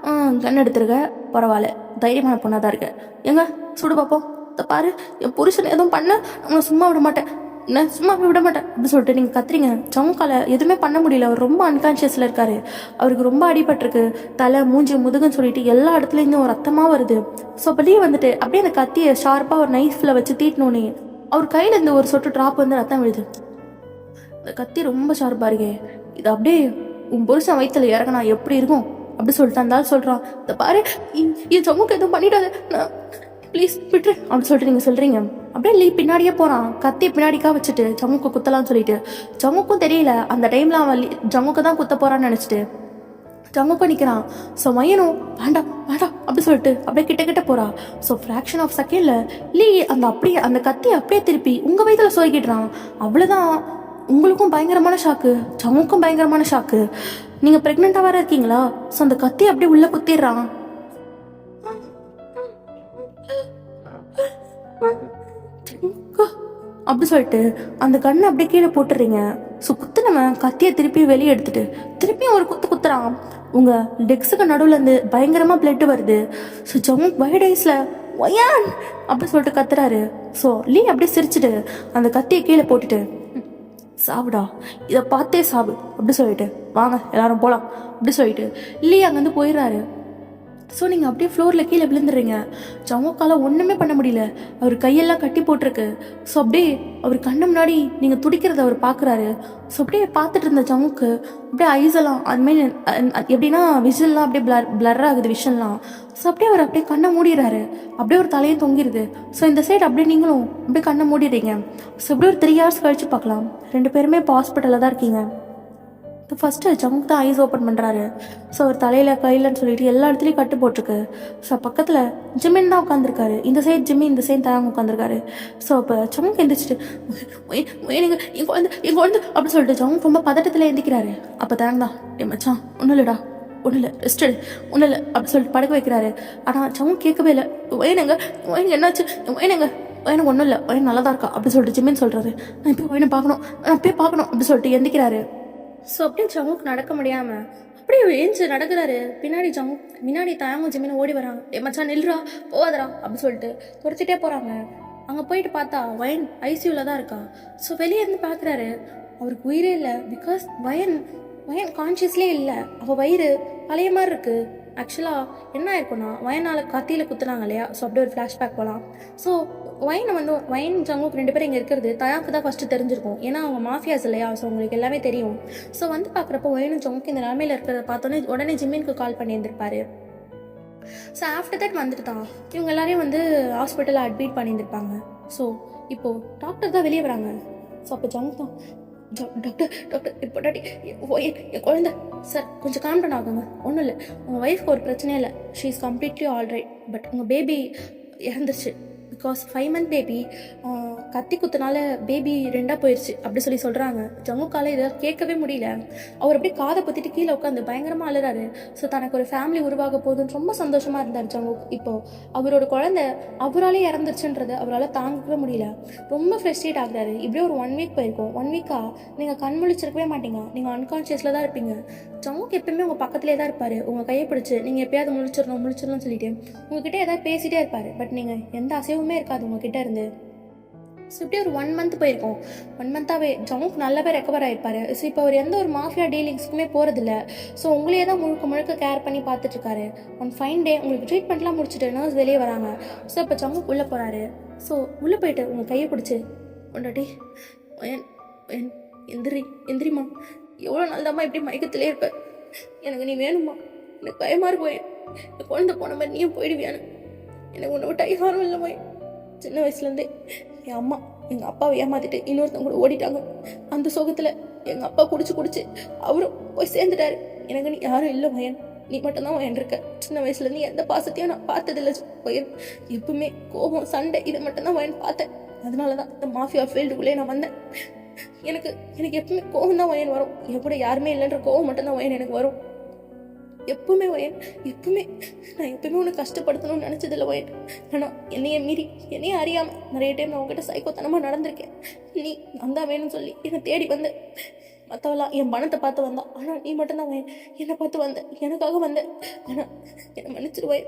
Speaker 1: கன் எடுத்துருக்க. பரவாயில்ல, தைரியமான பொண்ணாக தான் இருக்க. எங்க சுடு பார்ப்போம். இதை பாரு, என் புருஷன் எதுவும் பண்ண நம்மளை சும்மா விட மாட்டேன், நான் சும்மா விட மாட்டேன் அப்படின்னு சொல்லிட்டு நீங்கள் கத்துறீங்க. ஜமுக்கால எதுவுமே பண்ண முடியல. அவர் ரொம்ப அன்கான்ஷியஸில் இருக்காரு. அவருக்கு ரொம்ப அடிபட்டிருக்கு. தலை, மூஞ்சி, முதுகுன்னு சொல்லிட்டு எல்லா இடத்துலேருந்தும் ரத்தமாக வருது. ஸோ அப்படியே வந்துட்டு அப்படியே அந்த கத்தியை ஷார்ப்பாக ஒரு நைஃபில் வச்சு தீட்டினோன்னே அவர் கையில் இருந்து ஒரு சொட்டு ட்ராப் வந்து ரத்தம் விழுது. இந்த கத்தி ரொம்ப ஷார்ப்பாக இருக்கே, இது அப்படியே உன் புருஷன் வயிற்றுல இறங்கினா எப்படி இருக்கும் அப்படி சொல்லிட்டு அந்த ஆள் சொல்கிறான். இதை பாரு, என் ஜமுக்கு எதுவும் பண்ணிடாது, நான் ப்ளீஸ் விட்டுரு அப்படின்னு சொல்லிட்டு நீங்கள் சொல்கிறீங்க. அப்படியே லீ பின்னாடியே போகிறான், கத்தியை பின்னாடிக்கா வச்சுட்டு ஜமுக்கு குத்தலான்னு சொல்லிட்டு. ஜமுக்கும் தெரியல அந்த டைமில் அவன் ஜமுக்கு தான் குத்த போகிறான்னு நினச்சிட்டு ஜமுக்கும் நிற்கிறான். ஸோ மையனும் வேண்டாம் வேண்டாம் அப்படி சொல்லிட்டு அப்படியே கிட்ட போகிறா. ஸோ ஃப்ராக்ஷன் ஆஃப் செகண்டில் லீ அந்த கத்தியை அப்படியே திருப்பி உங்கள் வயிற்றில் சொருகிடுறான். அவ்வளோதான். உங்களுக்கும் பயங்கரமான ஷாக்கு, ஜமுக்கும் பயங்கரமான ஷாக்கு. நீங்கள் ப்ரெக்னெண்ட்டாக வேறு இருக்கீங்களா? ஸோ அந்த கத்தி அப்படியே உள்ளே குத்திடுறான். அப்படி சொல்லிட்டு அந்த கண்ணை அப்படியே கீழே போட்டுறீங்க. ஸோ குத்துனவன் கத்தியை திருப்பி வெளியே எடுத்துட்டு திருப்பியும் ஒரு குத்துறான். உங்கள் லெக்ஸுக்கு நடுவில் இருந்து பயங்கரமாக பிளட் வருது. ஸோ ஜம்மு வைடைஸில் ஒயான் அப்படி சொல்லிட்டு கத்துறாரு. ஸோ லீ அப்படியே சிரிச்சுட்டு அந்த கத்தியை கீழே போட்டுட்டு சாப்பிடா, இதை பார்த்தே சாப்பிடு அப்படி சொல்லிட்டு வாங்க எல்லாரும் போகலாம் அப்படி சொல்லிட்டு லீ அங்கேருந்து போயிடுறாரு. ஸோ நீங்கள் அப்படியே ஃப்ளோரில் கீழே விழுந்துடுறீங்க. ஜமுக்கால ஒன்றுமே பண்ண முடியல. அவர் கையெல்லாம் கட்டி போட்டிருக்கு. ஸோ அப்படியே அவர் கண்ணு முன்னாடி நீங்கள் துடிக்கிறத அவர் பார்க்குறாரு. ஸோ அப்படியே பார்த்துட்டு இருந்த ஜமுக்கு அப்படியே ஐஸெல்லாம் அதுமாரி எப்படின்னா விஷன்லாம் அப்படியே பிளர் ஆகுது விஷன்லாம். ஸோ அப்படியே அவர் அப்படியே கண்ணை மூடிடுறாரு. அப்படியே ஒரு தலையும் தொங்கிடுது. ஸோ இந்த சைடு அப்படியே நீங்களும் அப்படியே கண்ணை மூடிடுறீங்க. ஸோ அப்படியே ஒரு 3 hours கழிச்சு பார்க்கலாம். 2 பேருமே இப்போ ஹாஸ்பிட்டலில் தான் இருக்கீங்க. ஃபஸ்ட்டு ஜமுக்கு தான் ஐஸ் ஓப்பன் பண்ணுறாரு. ஸோ அவர் தலையில் கையிலன்னு சொல்லிட்டு எல்லா இடத்துலையும் கட்டு போட்டிருக்கு. ஸோ பக்கத்தில் ஜிம்மின் தான் உட்காந்துருக்காரு. இந்த சைடு ஜிம்மி, இந்த சைடு தயாங்க உட்காந்துருக்காரு. ஸோ இப்போ ஜமுக்கு எந்திரிச்சிட்டு என் குழந்தை அப்படின்னு சொல்லிட்டு ஜமுக்கு ரொம்ப பதட்டத்தில் எந்திக்கிறாரு. அப்போ தயாங்க தான் மச்சான் ஒன்றும் இல்லைடா, ஒன்றும் இல்லை, ரெஸ்டடு, ஒன்றும் இல்லை அப்படி சொல்லிட்டு படுக்க வைக்கிறாரு. ஆனால் ஜமுக்கு கேட்கவே இல்லை. வயனுங்க என்னாச்சு, வயனுங்க வயனுக்கு ஒன்றும் இல்லை, வயன் நல்லா தான் இருக்கா அப்படி சொல்லிட்டு ஜிம்மின்னு சொல்கிறாரு. நான் இப்போ வயனை பார்க்கணும், நான் போய் பார்க்கணும் அப்படி சொல்லிட்டு எந்திக்கிறாரு. ஸோ அப்படியே ஜமுக்கு நடக்க முடியாமல் அப்படியே ஏஞ்சி நடக்கிறாரு. முன்னாடி தயாங்க ஜிம்மின்னு ஓடி வராங்க. மச்சான் நில்றா, போவாதரா அப்படி சொல்லிட்டு துரத்திட்டே போகிறாங்க. அங்கே போயிட்டு பார்த்தா வயன் ஐசியூவில் தான் இருக்கா. ஸோ வெளியே இருந்து பார்க்குறாரு, அவருக்கு உயிரே இல்லை. பிகாஸ் வயன் கான்ஷியஸ்லேயே இல்லை. அவள் வயிறு பழைய மாதிரி இருக்குது. ஆக்சுவலாக என்ன ஆயிருக்குன்னா வயனால் கத்தியில் குத்துனாங்க இல்லையா. ஸோ அப்படியே ஒரு ஃப்ளாஷ்பேக் போகலாம். ஸோ வயன் ஜங்குக்கு 2 பேரும் இங்கே இருக்கிறது தயாக்கு தான் ஃபஸ்ட்டு தெரிஞ்சிருக்கும். ஏன்னா அவங்க மாஃபியாஸ் இல்லையா. ஸோ உங்களுக்கு எல்லாமே தெரியும். ஸோ வந்து பார்க்குறப்போ வயனும் ஜங்குக்கு இந்த நிலமையில் இருக்கிறத பார்த்தோன்னே உடனே ஜிம்மினுக்கு கால் பண்ணியிருந்திருப்பாரு. ஸோ ஆஃப்டர் தட் வந்துட்டு தான் இவங்க எல்லாரையும் வந்து ஹாஸ்பிட்டலில் அட்மிட் பண்ணியிருந்திருப்பாங்க. ஸோ இப்போது டாக்டர் தான் வெளியே வராங்க. ஸோ அப்போ ஜங்கு தான் டாக்டர் இப்போ டாடி என் குழந்தை சார் கொஞ்சம் காம்டன் ஆகுங்க, ஒன்றும் இல்லை, உங்கள் ஒய்ஃப்க்கு ஒரு பிரச்சனையும் இல்லை, she is completely alright. But உங்கள் பேபி இறந்துருச்சு. பிகாஸ் 5 month பேபி கத்தி குத்துனால பேபி 2ஆக போயிடுச்சு அப்படி சொல்கிறாங்க. ஜங்குக்கால இதை கேட்கவே முடியல. அவர் அப்படியே காதை பற்றிட்டு கீழே உட்காந்து பயங்கரமாக அழுறாரு. ஸோ தனக்கு ஒரு ஃபேமிலி உருவாக போகுதுன்னு ரொம்ப சந்தோஷமாக இருந்தார் ஜங்கு. இப்போது அவரோட குழந்தை அவராலே இறந்துருச்சுன்றது அவரால் தாங்கவே முடியல. ரொம்ப ஃப்ரெஸ்ட்ரேட் ஆகுறாரு. இப்படியே ஒரு 1 week போயிருக்கோம். 1 week-ஆ நீங்கள் கண் முழிச்சிருக்கவே மாட்டீங்க. நீங்கள் அன்கான்ஷியஸில் தான் இருப்பீங்க. ஜங்குக்கு எப்பயுமே உங்கள் பக்கத்துலேயே தான் இருப்பார். உங்கள் கையை பிடிச்சி நீங்கள் எப்பயாவது முழிச்சிடணும்னு சொல்லிட்டு உங்ககிட்ட ஏதாவது பேசிகிட்டே இருப்பார். பட் நீங்கள் எந்த அசைவுமே இருக்காது உங்ககிட்ட இருந்து. ஸோ இப்படி ஒரு 1 month போயிருக்கோம். 1 month-ஆகவே ஜங்குக்கு நல்லாவே ரெக்கவர் ஆகிருப்பார். ஸோ இப்போ அவர் எந்த ஒரு மாஃபியா டீலிங்ஸ்க்குமே போகிறதில்ல. ஸோ உங்களையே தான் முழுக்க கேர் பண்ணி பார்த்துட்ருக்காரு. ஒன் ஃபைன் டே உங்களுக்கு ட்ரீட்மெண்ட்லாம் முடிச்சுட்டு நர்ஸ் வெளியே வராங்க. ஸோ இப்போ ஜங்குக்கு உள்ளே போகிறாரு. ஸோ உள்ளே போயிட்டு உங்கள் கையை பிடிச்சி ஒண்டாட்டி எந்திரிமா, எவ்வளோ நாள் தாம்மா இப்படி மயக்கத்திலே இருப்ப, எனக்கு நீ வேணுமா, எனக்கு பயமாக இருக்கும், என் குழந்தை போன மாதிரி நீயும் போயிடுவியான்னு, எனக்கு உன்னை விட்டு ஐயாரும் இல்லைம்மா. சின்ன வயசுலேருந்தே என் அம்மா எங்கள் அப்பாவை ஏமாத்திட்டு இன்னொருத்தவங்க கூட ஓடிட்டாங்க. அந்த சோகத்தில் எங்கள் அப்பா குடிச்சு அவரும் போய் சேர்ந்துட்டாரு. எனக்கு நீ யாரும் இல்லை வயன், நீ மட்டும்தான் வயன் இருக்க. சின்ன வயசுலேருந்து எந்த பாசத்தையும் நான் பார்த்ததில்லை வயன். எப்பவுமே கோபம், சண்டை, இதை மட்டும்தான் வயன் பார்த்தேன். அதனால தான் இந்த மாஃபியா ஃபீல்டுக்குள்ளே நான் வந்தேன். எனக்கு எப்பவுமே கோவம் தான் வயன் வரும். என் கூட யாருமே இல்லைன்ற கோவம் மட்டும்தான் வயன் எனக்கு வரும். எப்பவுமே வயன், நான் எப்பவுமே உன்னை கஷ்டப்படுத்தணும்னு நினச்சதில்லை வயன். ஆனால் என்னையே அறியாமல் நிறைய டைம் நான் உங்ககிட்ட சைக்கோத்தனமாக நடந்திருக்கேன். நீ நான் தான் வேணும்னு சொல்லி என்னை தேடி வந்து மற்றவெல்லாம் என் பணத்தை பார்த்து வந்தா, ஆனால் நீ மட்டும்தான் என்னை பார்த்து வந்த, எனக்காக வந்த. ஆனால் என்னை மன்னிச்சிருவாய்.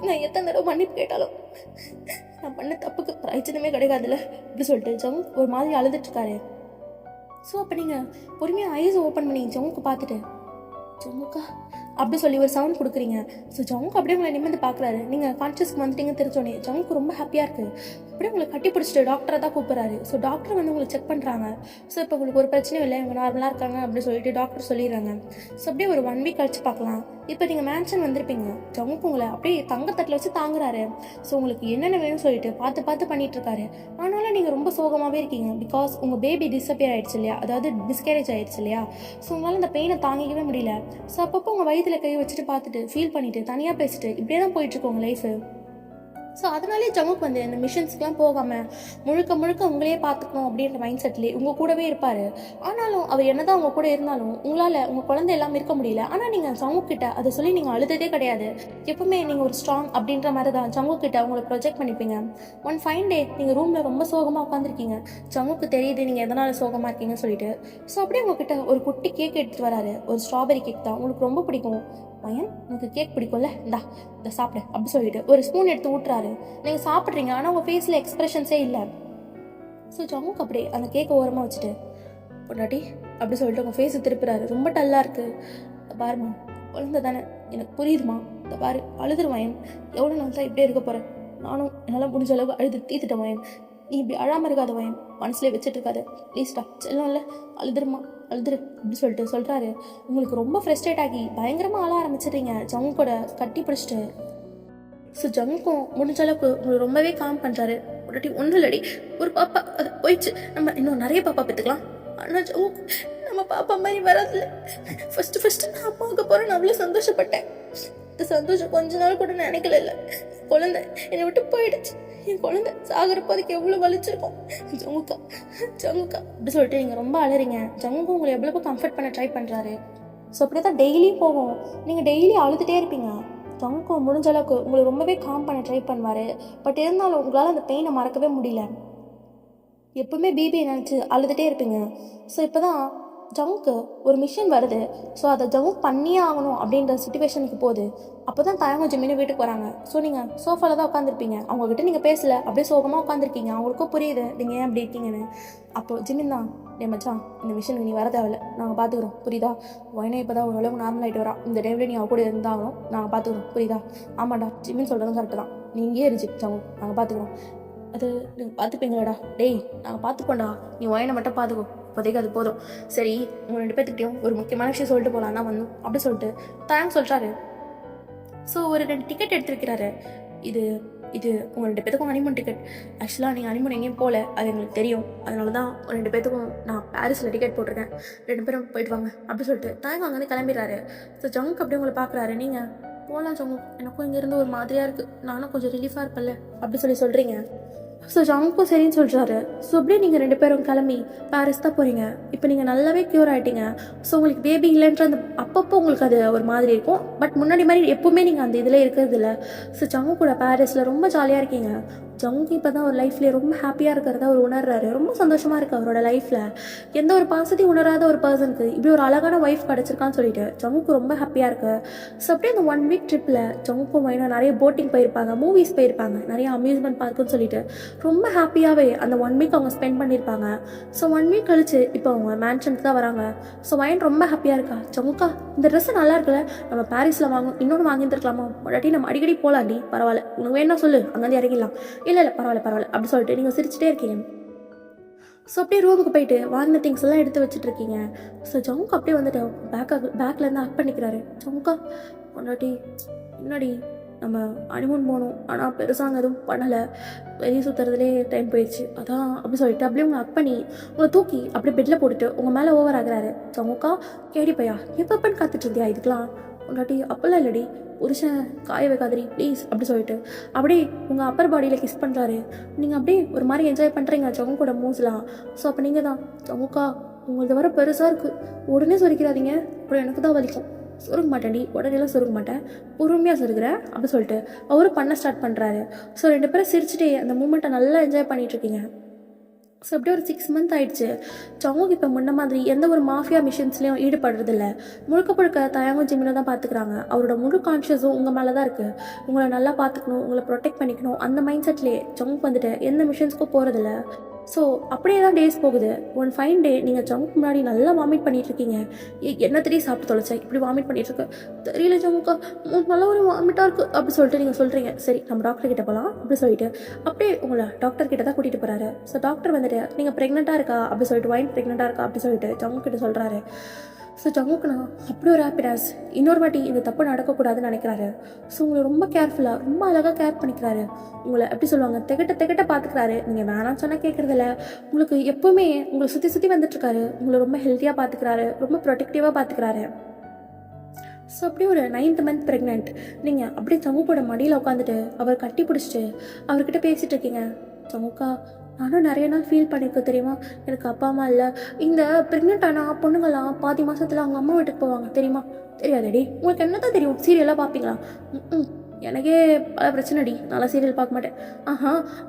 Speaker 1: நான் எத்தனை தடவை மன்னிப்பு கேட்டாலும் நான் பண்ண தப்புக்கு பிரயோஜனமே கிடைக்காதுல்ல அப்படி சொல்லிட்டு ஜங்க் ஒரு மாதிரி அழுதுட்டுருக்காரு. ஸோ அப்போ நீங்கள் பொறுமையாக ஐஸ் ஓப்பன் பண்ணி ஜங்குக்கு பார்த்துட்டு ஜங்குக்கா அப்படி சொல்லி ஒரு சவுண்ட் கொடுக்குறீங்க. ஸோ ஜங்க் அப்படியே உங்களை நிமிர்ந்து பார்க்குறாரு. நீங்கள் கான்ஷியஸ்க்கு வந்துட்டீங்கன்னு தெரிஞ்சோடனே ஜங்க் ரொம்ப ஹாப்பியாக இருக்குது. அப்படியே உங்களை கட்டி பிடிச்சிட்டு டாக்டரை தான் கூப்பிட்றாரு. ஸோ டாக்டர் வந்து உங்களை செக் பண்ணுறாங்க. ஸோ இப்போ உங்களுக்கு ஒரு பிரச்சனையும் இல்லை, இவங்க நார்மலாக இருக்காங்க அப்படின்னு சொல்லிட்டு டாக்டர் சொல்லிடுறாங்க. ஸோ அப்படியே ஒரு 1 வீக் கழிச்சு பார்க்கலாம். இப்போ நீங்கள் மேன்ஷன் வந்திருப்பீங்க. ஜங்க் உங்களை அப்படியே தங்கத்தட்டில் வச்சு தாங்குறாரு. ஸோ உங்களுக்கு என்னென்ன வேணும்னு சொல்லிட்டு பார்த்து பார்த்து பண்ணிட்டு இருக்காரு. ஆனாலும் நீங்கள் ரொம்ப சோகமாகவே இருக்கீங்க. பிகாஸ் உங்கள் பேபி டிஸப்பியர் ஆயிடுச்சு இல்லையா, அதாவது மிஸ்கேரேஜ் ஆயிடுச்சு இல்லையா. ஸோ உங்களால் அந்த பெயினை தாங்கிக்கவே முடியல. ஸோ அப்பப்போ உங்கள் வயிற்றுல கை வச்சுட்டு பார்த்துட்டு ஃபீல் பண்ணிட்டு தனியாக பேசிட்டு இப்படியே தான் போயிட்டுருக்கு உங்கள் லைஃபு. ஸோ அதனாலே ஜங்குக் வந்து இந்த மிஷன்ஸ்க்கெலாம் போகாமல் முழுக்க முழுக்க உங்களையே பார்த்துக்கணும் அப்படின்ற மைண்ட் செட்லேயே உங்கள் கூடவே இருப்பார். ஆனாலும் அவர் என்ன தான் உங்கள் கூட இருந்தாலும் உங்களால் உங்கள் குழந்தை எல்லாம் இருக்க முடியல. ஆனால் நீங்கள் ஜங்குக் கிட்ட அதை சொல்லி நீங்கள் அழுததே கிடையாது. எப்பவுமே நீங்கள் ஒரு ஸ்ட்ராங் அப்படின்ற மாதிரி தான் ஜங்குக் கிட்ட உங்களை ப்ரொஜெக்ட் பண்ணிப்பீங்க. ஒன் ஃபைன் டே நீங்கள் ரூமில் ரொம்ப சோகமாக உட்காந்துருக்கீங்க. ஜங்குக்கு தெரியுது நீங்கள் எதனால் சோகமாக இருக்கீங்கன்னு சொல்லிட்டு. ஸோ அப்படியே உங்ககிட்ட ஒரு குட்டி கேக் எடுத்துகிட்டு வராரு. ஒரு ஸ்ட்ராபெரி கேக் தான் உங்களுக்கு ரொம்ப பிடிக்கும். பையன் உனக்கு கேக் பிடிக்கும்ல, இதை சாப்பிடு அப்படி சொல்லிட்டு ஒரு ஸ்பூன் எடுத்து ஊட்டுறாரு. நீங்கள் சாப்பிட்றீங்க, ஆனால் உங்கள் ஃபேஸில் எக்ஸ்பிரஷன்ஸே இல்லை. ஸோ ஜங்குக்கு அப்படியே அந்த கேக்கை ஓரமாக வச்சுட்டு பொண்டாட்டி அப்படி சொல்லிட்டு உங்கள் ஃபேஸை திருப்புறாரு. ரொம்ப டல்லாக இருக்குது. பாருமா குழந்தை தானே, எனக்கு புரியுதுமா, இந்த பாரு அழுதுருவாயன், எவ்வளோ நாள் தான் இப்படியே இருக்க போகிறேன். நானும் என்னால் முடிஞ்ச அளவுக்கு அழுது தீத்துட்டேன் வாயன். நீ இப்படி அழாமல் இருக்காத வாயன், மனசுலேயே வச்சுட்டு இருக்காது ப்ளீஸ்டா, செல்லம்ல அழுதுருமா அழுதுரு அப்படி சொல்லிட்டு சொல்கிறாரு. உங்களுக்கு ரொம்ப ஃப்ரெஸ்ட்ரேட் ஆகி பயங்கரமாக அழ ஆரம்பிச்சிடுறீங்க ஜங்குக்கோட கட்டி பிடிச்சிட்டு. ஸோ ஜங்குக்கும் முடிஞ்ச அளவுக்கு உங்களுக்கு ரொம்பவே காம் பண்ணுறாரு. ஒரு ஒன்றும் இல்லடி, ஒரு பாப்பா அது போயிடுச்சு, நம்ம இன்னும் நிறைய பாப்பா பெற்றுக்கலாம். ஆனால் ஜங்கு நம்ம பாப்பா மாதிரி வராதுல்ல. ஃபஸ்ட்டு நான் அம்மாவுக்கு போகிறேன்னு அவ்வளோ சந்தோஷப்பட்டேன். இந்த சந்தோஷம் கொஞ்ச நாள் கூட நினைக்கல. குழந்தை என்னை விட்டு போயிடுச்சு. என் குழந்தை சாகிறப்போ அதுக்கு எவ்வளோ வலிச்சிருக்கும். ஜங்குக்கா அப்படி சொல்லிட்டு நீங்கள் ரொம்ப அழறீங்க. ஜங்கு உங்களை எவ்வளோ கம்ஃபர்ட் பண்ண ட்ரை பண்ணுறாரு. ஸோ அப்படியே தான் டெய்லியும் போகும். நீங்கள் டெய்லி அழுதுகிட்டே இருப்பீங்க. ஜங்கு முடிஞ்ச அளவுக்கு உங்களை ரொம்பவே காம் பண்ண ட்ரை பண்ணுவார். பட் இருந்தாலும் உங்களால் அந்த பெயினை மறக்கவே முடியல. எப்பவுமே பிபியை நினச்சி அழுதுகிட்டே இருப்பீங்க. ஸோ இப்போ தான் ஜங்குக்கு ஒரு மிஷன் வருது. ஸோ அதை ஜங்கு பண்ணியே ஆகணும் அப்படின்ற சிச்சுவேஷனுக்கு போகுது. அப்போ தான் தயங்கும் ஜிமின்னு வீட்டுக்கு வராங்க. ஸோ நீங்கள் சோஃபாவில் தான் உட்காந்துருப்பீங்க. அவங்கக்கிட்ட நீங்கள் பேசலை, அப்படியே சோகமாக உட்காந்துருக்கீங்க. அவங்களுக்கும் புரியுது நீங்கள் ஏன் அப்படி இருக்கீங்கன்னு. அப்போது ஜிமின் தான், மச்சான் இந்த மிஷனுக்கு நீ வர தேவையில்ல, நாங்கள் பார்த்துக்குறோம் புரியுதா. ஒயனே இப்போ தான் ஓரளவுக்கு நார்மல் ஆகிட்டு வரா. இந்த டைமில் நீ அவ கூட இருந்தாகணும், நாங்கள் பார்த்துக்குறோம் புரியுதா. ஆமாண்டா ஜிமின் சொல்கிறதும் கரெக்டு தான், நீ இங்கேயே இருந்துச்சு ஜங்கு, நாங்கள் பார்த்துக்குறோம். அது நீங்கள் பார்த்துப்பீங்களாடா. டேய் நாங்கள் பார்த்துப்போண்டா, நீ ஒயனை மட்டும் பார்த்துக்கோ, இப்போதைக்கு அது போதும். சரி உங்கள் 2 பேர்த்துக்கிட்டையும் ஒரு முக்கியமான விஷயம் சொல்லிட்டு போகலாம் தான் வந்தோம் அப்படி சொல்லிட்டு தயாங் சொல்கிறாரு. ஸோ ஒரு 2 டிக்கெட் எடுத்துருக்கிறாரு. இது உங்கள் 2 பேத்துக்கும் ஹனிமூன் டிக்கெட். ஆக்சுவலாக நீங்கள் ஹனிமூன் எங்கேயும் போகல, அது எங்களுக்கு தெரியும். அதனால தான் ஒரு 2 பேத்துக்கும் நான் பாரிஸில் டிக்கெட் போட்டிருக்கேன். 2 பேரும் போயிட்டு வாங்க அப்படி சொல்லிட்டு தயாங் அங்கேருந்து கிளம்பிடுறாரு. ஸோ ஜங்க் அப்படியே உங்களை பார்க்குறாரு. நீங்கள் போகலாம் ஜங்கு, எனக்கும் இங்கேருந்து ஒரு மாதிரியாக இருக்குது, நானும் கொஞ்சம் ரிலீஃபாக இருப்பேன்ல அப்படி சொல்கிறீங்க. ஸோ ஜங்குக்கும் சரின்னு சொல்கிறாரு. ஸோ அப்படியே நீங்கள் 2 பேரும் கிளம்பி பாரிஸ் தான் போகிறீங்க. இப்போ நீங்கள் நல்லாவே க்யூர் ஆகிட்டீங்க. ஸோ உங்களுக்கு பேபி இல்லைன்ற அந்த அப்பப்போ உங்களுக்கு அது ஒரு மாதிரி இருக்கும். பட் முன்னாடி மாதிரி எப்போவுமே நீங்கள் அந்த இதில் இருக்கிறது இல்லை. ஸோ ஜங்கு கூட பாரிஸில் ரொம்ப ஜாலியாக இருக்கீங்க. ஜங்கு இப்போ தான் ஒரு லைஃப்லேயே ரொம்ப ஹாப்பியாக இருக்கிறத அவர் உணர்றாரு. ரொம்ப சந்தோஷமாக இருக்குது அவரோட லைஃப்பில். எந்த ஒரு பாசிட்டிவ் உணராத ஒரு பர்சனுக்கு இப்படி ஒரு அழகான ஒய்ஃப் கிடச்சிருக்கான்னு சொல்லிட்டு ஜங்குக்கு ரொம்ப ஹாப்பியாக இருக்குது. ஸோ அப்படியே அந்த 1 வீக் ட்ரிப்பில் ஜங்குக்கும் மைனும் நிறைய போட்டிங் போயிருப்பாங்க, மூவிஸ் போயிருப்பாங்க, நிறைய அம்யூஸ்மெண்ட் பார்க்குன்னு சொல்லிட்டு ரொம்ப ஹாப்பியாகவே அந்த 1 வீக் அவங்க ஸ்பெண்ட் பண்ணியிருப்பாங்க. ஸோ 1 வீக் கழிச்சு இப்போ அவங்க மேன்ஷனுக்கு தான் வராங்க. ஸோ மைண்ட் ரொம்ப ஹாப்பியாக இருக்கா. ஜங்குக்கா இந்த ட்ரெஸ்ஸு நல்லா இருக்குல்ல, நம்ம பாரிஸில் இன்னொன்று வாங்கியிருந்துருக்கலாமா, இல்லாட்டி நம்ம அடிக்கடி போகலாண்டி, பரவாயில்ல உனக்கு வேணா சொல்லு, அங்கேருந்து இறங்கிடலாம். இல்லை பரவாயில்ல அப்படி சொல்லிட்டு நீங்கள் சிரிச்சிட்டே இருக்கீங்க. ஸோ அப்படியே ரூமுக்கு போயிட்டு வாங்கின திங்ஸ் எல்லாம் எடுத்து வச்சுட்ருக்கீங்க. ஸோ ஜங்கு அப்படியே வந்துட்டு பேக்லேருந்து ஹக் பண்ணிக்கிறாரு. ஜங்குக்கா பொண்டாட்டி முன்னாடி நம்ம ஹனிமூன் போகணும், ஆனால் பெருசாங்க எதுவும் பண்ணலை, வெளியே சுற்றுறதுலேயே டைம் போயிடுச்சு, அதான் அப்படி சொல்லிட்டு அப்படியே உங்களை ஹக் பண்ணி உங்களை தூக்கி அப்படியே பெட்டில் போட்டுட்டு உங்கள் மேலே ஓவர் ஆகுறாரு. ஜங்குக்கா கேடி பையா எப்பப்பன்னு காத்துட்டு இருந்தியா இதுக்கெலாம், பொண்டாட்டி அப்பெல்லாம் இல்லடி, புருஷன் காய வைக்காதடி ப்ளீஸ் அப்படி சொல்லிட்டு அப்படியே உங்கள் அப்பர் பாடியில் கிஸ் பண்ணுறாரு. நீங்கள் அப்படியே ஒரு மாதிரி என்ஜாய் பண்ணுறீங்க ஜங்கு கூட மூஸ்லாம். ஸோ அப்போ நீங்கள் தான் ஜங்குக்கா உங்களது வர பெருசாக இருக்குது, உடனே சொரிக்கிறாதீங்க, அப்புறம் எனக்கு தான் வலிக்கும், சொருக மாட்டேன்டி, உடனேலாம் சொருக மாட்டேன், பொறுமையாக சொருகிறேன் அப்படி சொல்லிட்டு அவரும் பண்ண ஸ்டார்ட் பண்ணுறாரு. ஸோ 2 பேரும் சிரிச்சுட்டே அந்த மூமெண்ட்டை நல்லா என்ஜாய் பண்ணிகிட்ருக்கீங்க. ஸோ அப்படியே ஒரு 6 மந்த் ஆயிடுச்சு. ஜங்குக் இப்போ முன்ன மாதிரி எந்த ஒரு மாஃபியா மிஷன்ஸ்லையும் ஈடுபடுறதில்ல. முழுக்க முழுக்க தயாங்கும் ஜிமினும் தான் பார்த்துக்கிறாங்க. அவரோட முழு கான்ஷியஸும் உங்கள் மேலே தான் இருக்குது. உங்களை நல்லா பார்த்துக்கணும், உங்களை ப்ரொடெக்ட் பண்ணிக்கணும், அந்த மைண்ட் செட்லேயே ஜங்குக் வந்துட்டு எந்த மிஷன்ஸ்க்கும் போகிறதில்ல. ஸோ அப்படியே தான் டேஸ் போகுது. ஒன் ஃபைன் டே நீங்கள் ஜங்குக்கு முன்னாடி நல்லா வாமிட் பண்ணிகிட்ருக்கீங்க. என்ன தெரிய சாப்பிட்டு தொலைச்சேன், இப்படி வாமிட் பண்ணிகிட்ருக்கு, தெரியல ஜங்குக்கா, நல்லா ஒரு வாமிட்டாக இருக்குது அப்படி சொல்லிட்டு நீங்கள் சொல்கிறீங்க. சரி நம்ம டாக்டர் கிட்ட போகலாம் அப்படி சொல்லிட்டு அப்படியே உங்களை டாக்டர் கிட்ட தான் கூட்டிகிட்டு போகிறாரு. ஸோ டாக்டர் வந்துட்டு நீங்கள் ப்ரெக்னெண்ட்டாக இருக்கா அப்படி சொல்லிட்டு வைன் ப்ரெக்னெண்ட்டாக இருக்கா அப்படி சொல்லிட்டு ஜங்கு கிட்ட சொல்கிறாரு. ஸோ ஜங்குக்குண்ணா அப்படி ஒரு ஹாப்பினஸ், இன்னொரு வாட்டி இந்த தப்பு நடக்கக்கூடாதுன்னு நினைக்கிறாரு. ஸோ உங்களை ரொம்ப கேர்ஃபுல்லாக ரொம்ப அழகாக கேர் பண்ணிக்கிறாரு. உங்களை எப்படி சொல்லுவாங்க, திகட்ட பார்த்துக்கிறாரு. நீங்கள் வேணாம்னு சொன்னால் கேட்குறதில்ல. உங்களுக்கு எப்போவுமே உங்களை சுற்றி வந்துட்டுருக்காரு. உங்களை ரொம்ப ஹெல்த்தியாக பார்த்துக்கிறாரு, ரொம்ப ப்ரொடெக்டிவாக பார்த்துக்கிறாரு. ஸோ அப்படியே ஒரு 9th மந்த் ப்ரெக்னென்ட். நீங்கள் அப்படியே ஜங்குக்கோட மடியில் உட்காந்துட்டு அவர் கட்டி பிடிச்சிட்டு அவர்கிட்ட பேசிகிட்டு இருக்கீங்க. ஜங்குக்கா நானும் நிறைய நாள் ஃபீல் பண்ணியிருக்கேன் தெரியுமா, எனக்கு அப்பா அம்மா இல்லை. இந்த ப்ரெக்னென்ட் ஆனால் பொண்ணுங்களாம் பாதி மாதத்தில் அவங்க அம்மா வீட்டுக்கு போவாங்க தெரியுமா. தெரியாதடி, உங்களுக்கு என்ன தான் தெரியும், சீரியலாக பார்ப்பீங்களா? எனக்கே பல பிரச்சனைடி, நல்லா சீரியல் பார்க்க மாட்டேன்.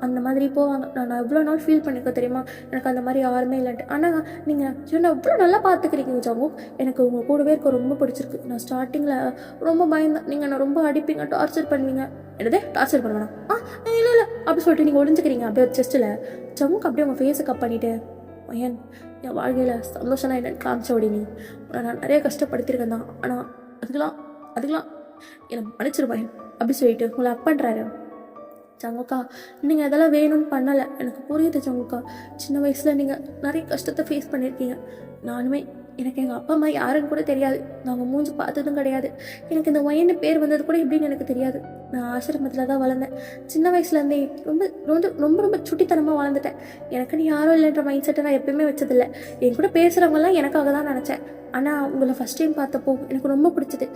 Speaker 1: அந்த மாதிரி போவாங்க. நான் எவ்வளோ நாள் ஃபீல் பண்ணியிருக்கேன் தெரியுமா, எனக்கு அந்த மாதிரி யாருமே இல்லைன்ட்டு. ஆனால் நீங்கள் என்ன எவ்வளோ நல்லா பார்த்துக்கிறீங்க ஜங்கு, எனக்கு உங்கள் கூடவே இருக்க ரொம்ப பிடிச்சிருக்கு. நான் ஸ்டார்டிங்கில் ரொம்ப பயந்தேன், நீங்கள் என்ன ரொம்ப அடிப்பீங்க, டார்ச்சர் பண்ணுவீங்க. என்னதே டார்ச்சர் பண்ண வேணாம், இல்லை அப்படி சொல்லிட்டு நீங்கள் ஒழிஞ்சுக்கிறீங்க அப்படியே ஒரு செஸ்ட்டில். ஜங்குக்கு அப்படியே உங்கள் ஃபேஸை கப் பண்ணிவிட்டு, பையன் என் வாழ்க்கையில் சந்தோஷம்னா என்னென்னு காமிச்சோடி, நீ நான் நிறைய கஷ்டப்படுத்தியிருக்கேன் தான், ஆனால் அதுக்கெலாம் என்னை மன்னிச்சிருப்பேன் அப்படி சொல்லிட்டு உங்களை அப் பண்ணுறாரு. ஜங்குக்கா நீங்கள் அதெல்லாம் வேணும்னு பண்ணலை, எனக்கு புரியுது ஜங்குக்கா. சின்ன வயசில் நீங்கள் நிறைய கஷ்டத்தை ஃபேஸ் பண்ணியிருக்கீங்க. நானுமே எனக்கு எங்கள் அப்பா அம்மா யாருன்னு கூட தெரியாது, நாங்கள் மூஞ்சி பார்த்ததும் கிடையாது. எனக்கு இந்த ஒயன்னு பேர் வந்தது கூட எப்படின்னு எனக்கு தெரியாது. நான் ஆசிரமத்தில் தான் வளர்ந்தேன். சின்ன வயசுலேருந்தே ரொம்ப ரொம்ப ரொம்ப ரொம்ப சுட்டித்தனமாக வளர்ந்துட்டேன். எனக்குன்னு யாரும் இல்லைன்ற மைண்ட் செட்டை நான் எப்பயுமே வச்சதில்லை. என் கூட பேசுகிறவங்கலாம் எனக்காக தான் நினச்சேன். ஆனால் உங்களை ஃபஸ்ட் டைம் பார்த்தப்போ எனக்கு ரொம்ப பிடிச்சது.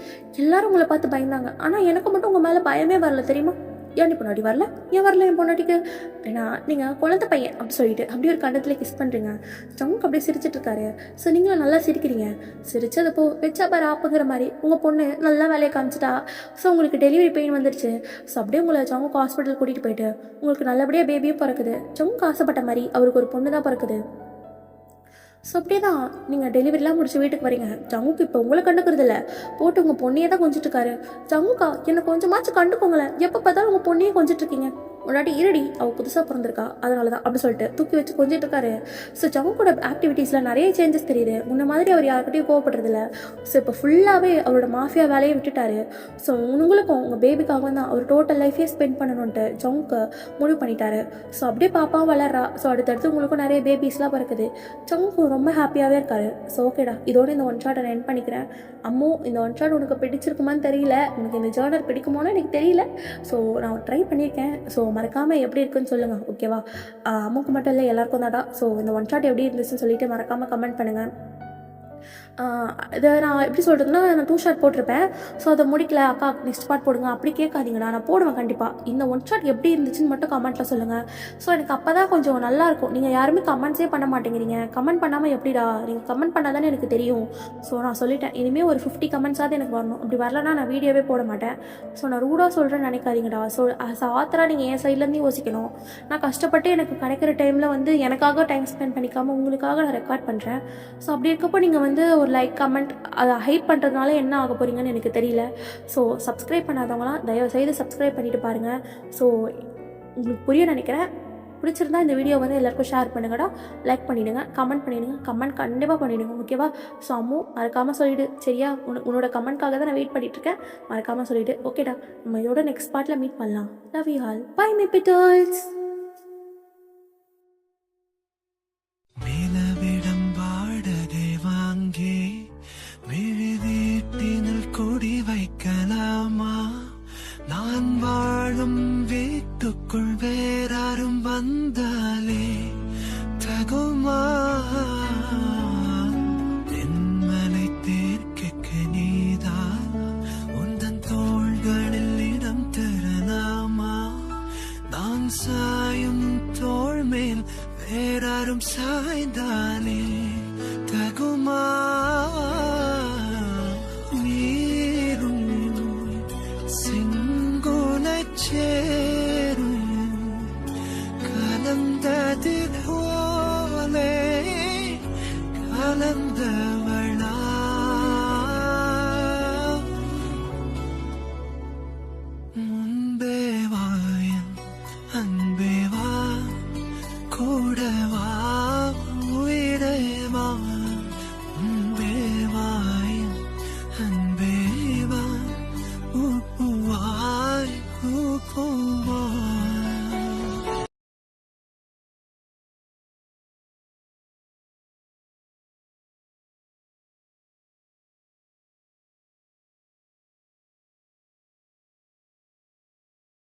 Speaker 1: எல்லோரும் உங்களை பார்த்து பயந்தாங்க, ஆனால் எனக்கு மட்டும் உங்கள் மேலே பயமே வரல தெரியுமா. ஏன் நீ பொண்டாட்டி வரல, ஏன் வரல என் பொண்டாட்டிக்கு, ஏன்னா நீங்கள் குழந்தை பையன் அப்படி சொல்லிட்டு அப்படியே ஒரு கண்டத்தில் கிஸ் பண்ணுறீங்க. ஜங்குக்கு அப்படியே சிரிச்சிட்டு இருக்காரு. ஸோ நீங்களும் நல்லா சிரிக்கிறீங்க. சிரிச்சதப்போ வச்சா பாரு ஆப்புங்கிற மாதிரி உங்கள் பொண்ணு நல்லா வேலையை காமிச்சிட்டா. ஸோ உங்களுக்கு டெலிவரி பெயின் வந்துடுச்சு. ஸோ அப்படியே உங்களை ஜங்குக்கு ஹாஸ்பிட்டல் கூட்டிகிட்டு போயிட்டு உங்களுக்கு நல்லபடியாக பேபியும் பிறக்குது. ஜங்குக்கு ஆசைப்பட்ட மாதிரி அவருக்கு ஒரு பொண்ணு தான் பிறக்குது. ஸோ அப்படியே தான் நீங்கள் டெலிவரிலாம் முடிச்சு வீட்டுக்கு வரீங்க. ஜங்குக்கு இப்போ உங்களை கண்டுக்கிறது இல்லை, போட்டு உங்கள் பொண்ணையே தான் கொஞ்சிட்டு இருக்காரு. ஜங்குக்கா என்னை கொஞ்சமாச்சும் கண்டுக்கோங்களேன், எப்போ பார்த்தாலும் உங்கள் பொண்ணையே கொஞ்சிட்டு இருக்கீங்க. முன்னாடி இருடி அவள் புதுசாக பிறந்திருக்கா அதனால தான் அப்படி சொல்லிட்டு தூக்கி வச்சு கொஞ்சிட்டு இருக்காரு. ஸோ ஜங்குக்கோட ஆக்டிவிட்டீஸில் நிறைய சேஞ்சஸ் தெரியுது. முன்ன மாதிரி அவர் யாருக்கிட்டையும் கோவப்படுறதில்ல. ஸோ இப்போ ஃபுல்லாகவே அவரோட மாஃபியா வேலையை விட்டுட்டாரு. ஸோ உங்களுக்கும் உங்கள் பேபிக்காக தான் அவர் டோட்டல் லைஃபே ஸ்பெண்ட் பண்ணணுன்ட்டு ஜங்குக்கு முடிவு பண்ணிட்டாரு. ஸோ அப்படியே பாப்பாவும் வளர்றா. ஸோ அடுத்தடுத்து உங்களுக்கும் நிறைய பேபிஸ்லாம் பிறக்குது. ஜங்குக்கு ரொம்ப ஹாப்பியாகவே இருக்காரு. ஸோ ஓகேடா, இதோட இந்த ஒன் ஷாட்டை நான் எண்ட் பண்ணிக்கிறேன். அம்மோ இந்த ஒன் ஷாட் உனக்கு பிடிச்சிருக்குமான்னு தெரியல, உனக்கு இந்த ஜேர்னர் பிடிக்குமோன்னு எனக்கு தெரியல. ஸோ நான் ட்ரை பண்ணியிருக்கேன். ஸோ மறக்காமல் எப்படி இருக்குன்னு சொல்லுங்கள், ஓகேவா? அம்மாவுக்கு மட்டும் இல்லை எல்லாருக்கும் தான்டா. ஸோ இந்த ஒன் ஷாட் எப்படி இருந்துச்சுன்னு சொல்லிட்டு மறக்காமல் கமெண்ட் பண்ணுங்கள். இதை நான் எப்படி சொல்கிறதுனா, நான் 2 ஷாட் போட்டிருப்பேன். ஸோ அதை முடிக்கல, அக்கா நெக்ஸ்ட் பார்ட் போடுங்க அப்படி கேட்காதீங்கடா, நான் போடுவேன் கண்டிப்பாக. இந்த ஒன் ஷாட் எப்படி இருந்துச்சுன்னு மட்டும் கமெண்ட்டில் சொல்லுங்கள். ஸோ எனக்கு அப்போ தான் கொஞ்சம் நல்லாயிருக்கும். நீங்கள் யாருமே கமெண்ட்ஸே பண்ண மாட்டேங்கிறீங்க. கமெண்ட் பண்ணாமல் எப்படிடா, நீங்கள் கமெண்ட் பண்ணால் தானே எனக்கு தெரியும். ஸோ நான் சொல்லிட்டேன், இனிமேல் ஒரு 50 கமெண்ட்ஸாவது எனக்கு வரணும். அப்படி வரலன்னா நான் வீடியோவே போட மாட்டேன். ஸோ நான் ரூடாக சொல்கிறேன்னு நினைக்காதீங்கடா. ஸோ ஆத்தராக நீங்கள் என் சைட்லேருந்து யோசிக்கணும். நான் கஷ்டப்பட்டு எனக்கு கிடைக்கிற டைமில் வந்து எனக்காக டைம் ஸ்பெண்ட் பண்ணிக்காமல் உங்களுக்காக நான் ரெக்கார்ட் பண்ணுறேன். ஸோ அப்படி இருக்கப்போ நீங்கள் வந்து ஒரு லைக் கமெண்ட் அதை ஹைப் பண்ணுறதுனால என்ன ஆக போகிறீங்கன்னு எனக்கு தெரியல. ஸோ சப்ஸ்கிரைப் பண்ணாதவங்களாம் தயவுசெய்து சப்ஸ்கிரைப் பண்ணிவிட்டு பாருங்கள். ஸோ உங்களுக்கு புரிய நினைக்கிறேன். பிடிச்சிருந்தா இந்த வீடியோ வந்து எல்லாருக்கும் ஷேர் பண்ணுங்கடா, லைக் பண்ணிவிடுங்க, கமெண்ட் பண்ணிவிடுங்க. கமெண்ட் கண்டிப்பாக பண்ணிவிடுங்க, ஓகேவா? ஸோ அம்மு மறக்காமல் சொல்லிவிடு சரியா? உன்னோட கமெண்ட்காக தான் நான் வெயிட் பண்ணிகிட்ருக்கேன். மறக்காமல் சொல்லிவிடு, ஓகேடா? நம்ம இதோட நெக்ஸ்ட் பார்ட்டில் மீட் பண்ணலாம். Love you all, bye my petals.
Speaker 2: கொடி வைக்கலாமா? நான் வாழும் வீட்டுக்குள் வேறாரும் வந்தாலே தகுமா? தென்மலை தேர்க்கு நீதான் உந்தன் தோள்களில் இடம் தரலாமா? நான் சாயும் தோள் மேல் வேறாரும் சாய்ந்தாலே தகுமா? சேரும் கலந்ததில் ஓ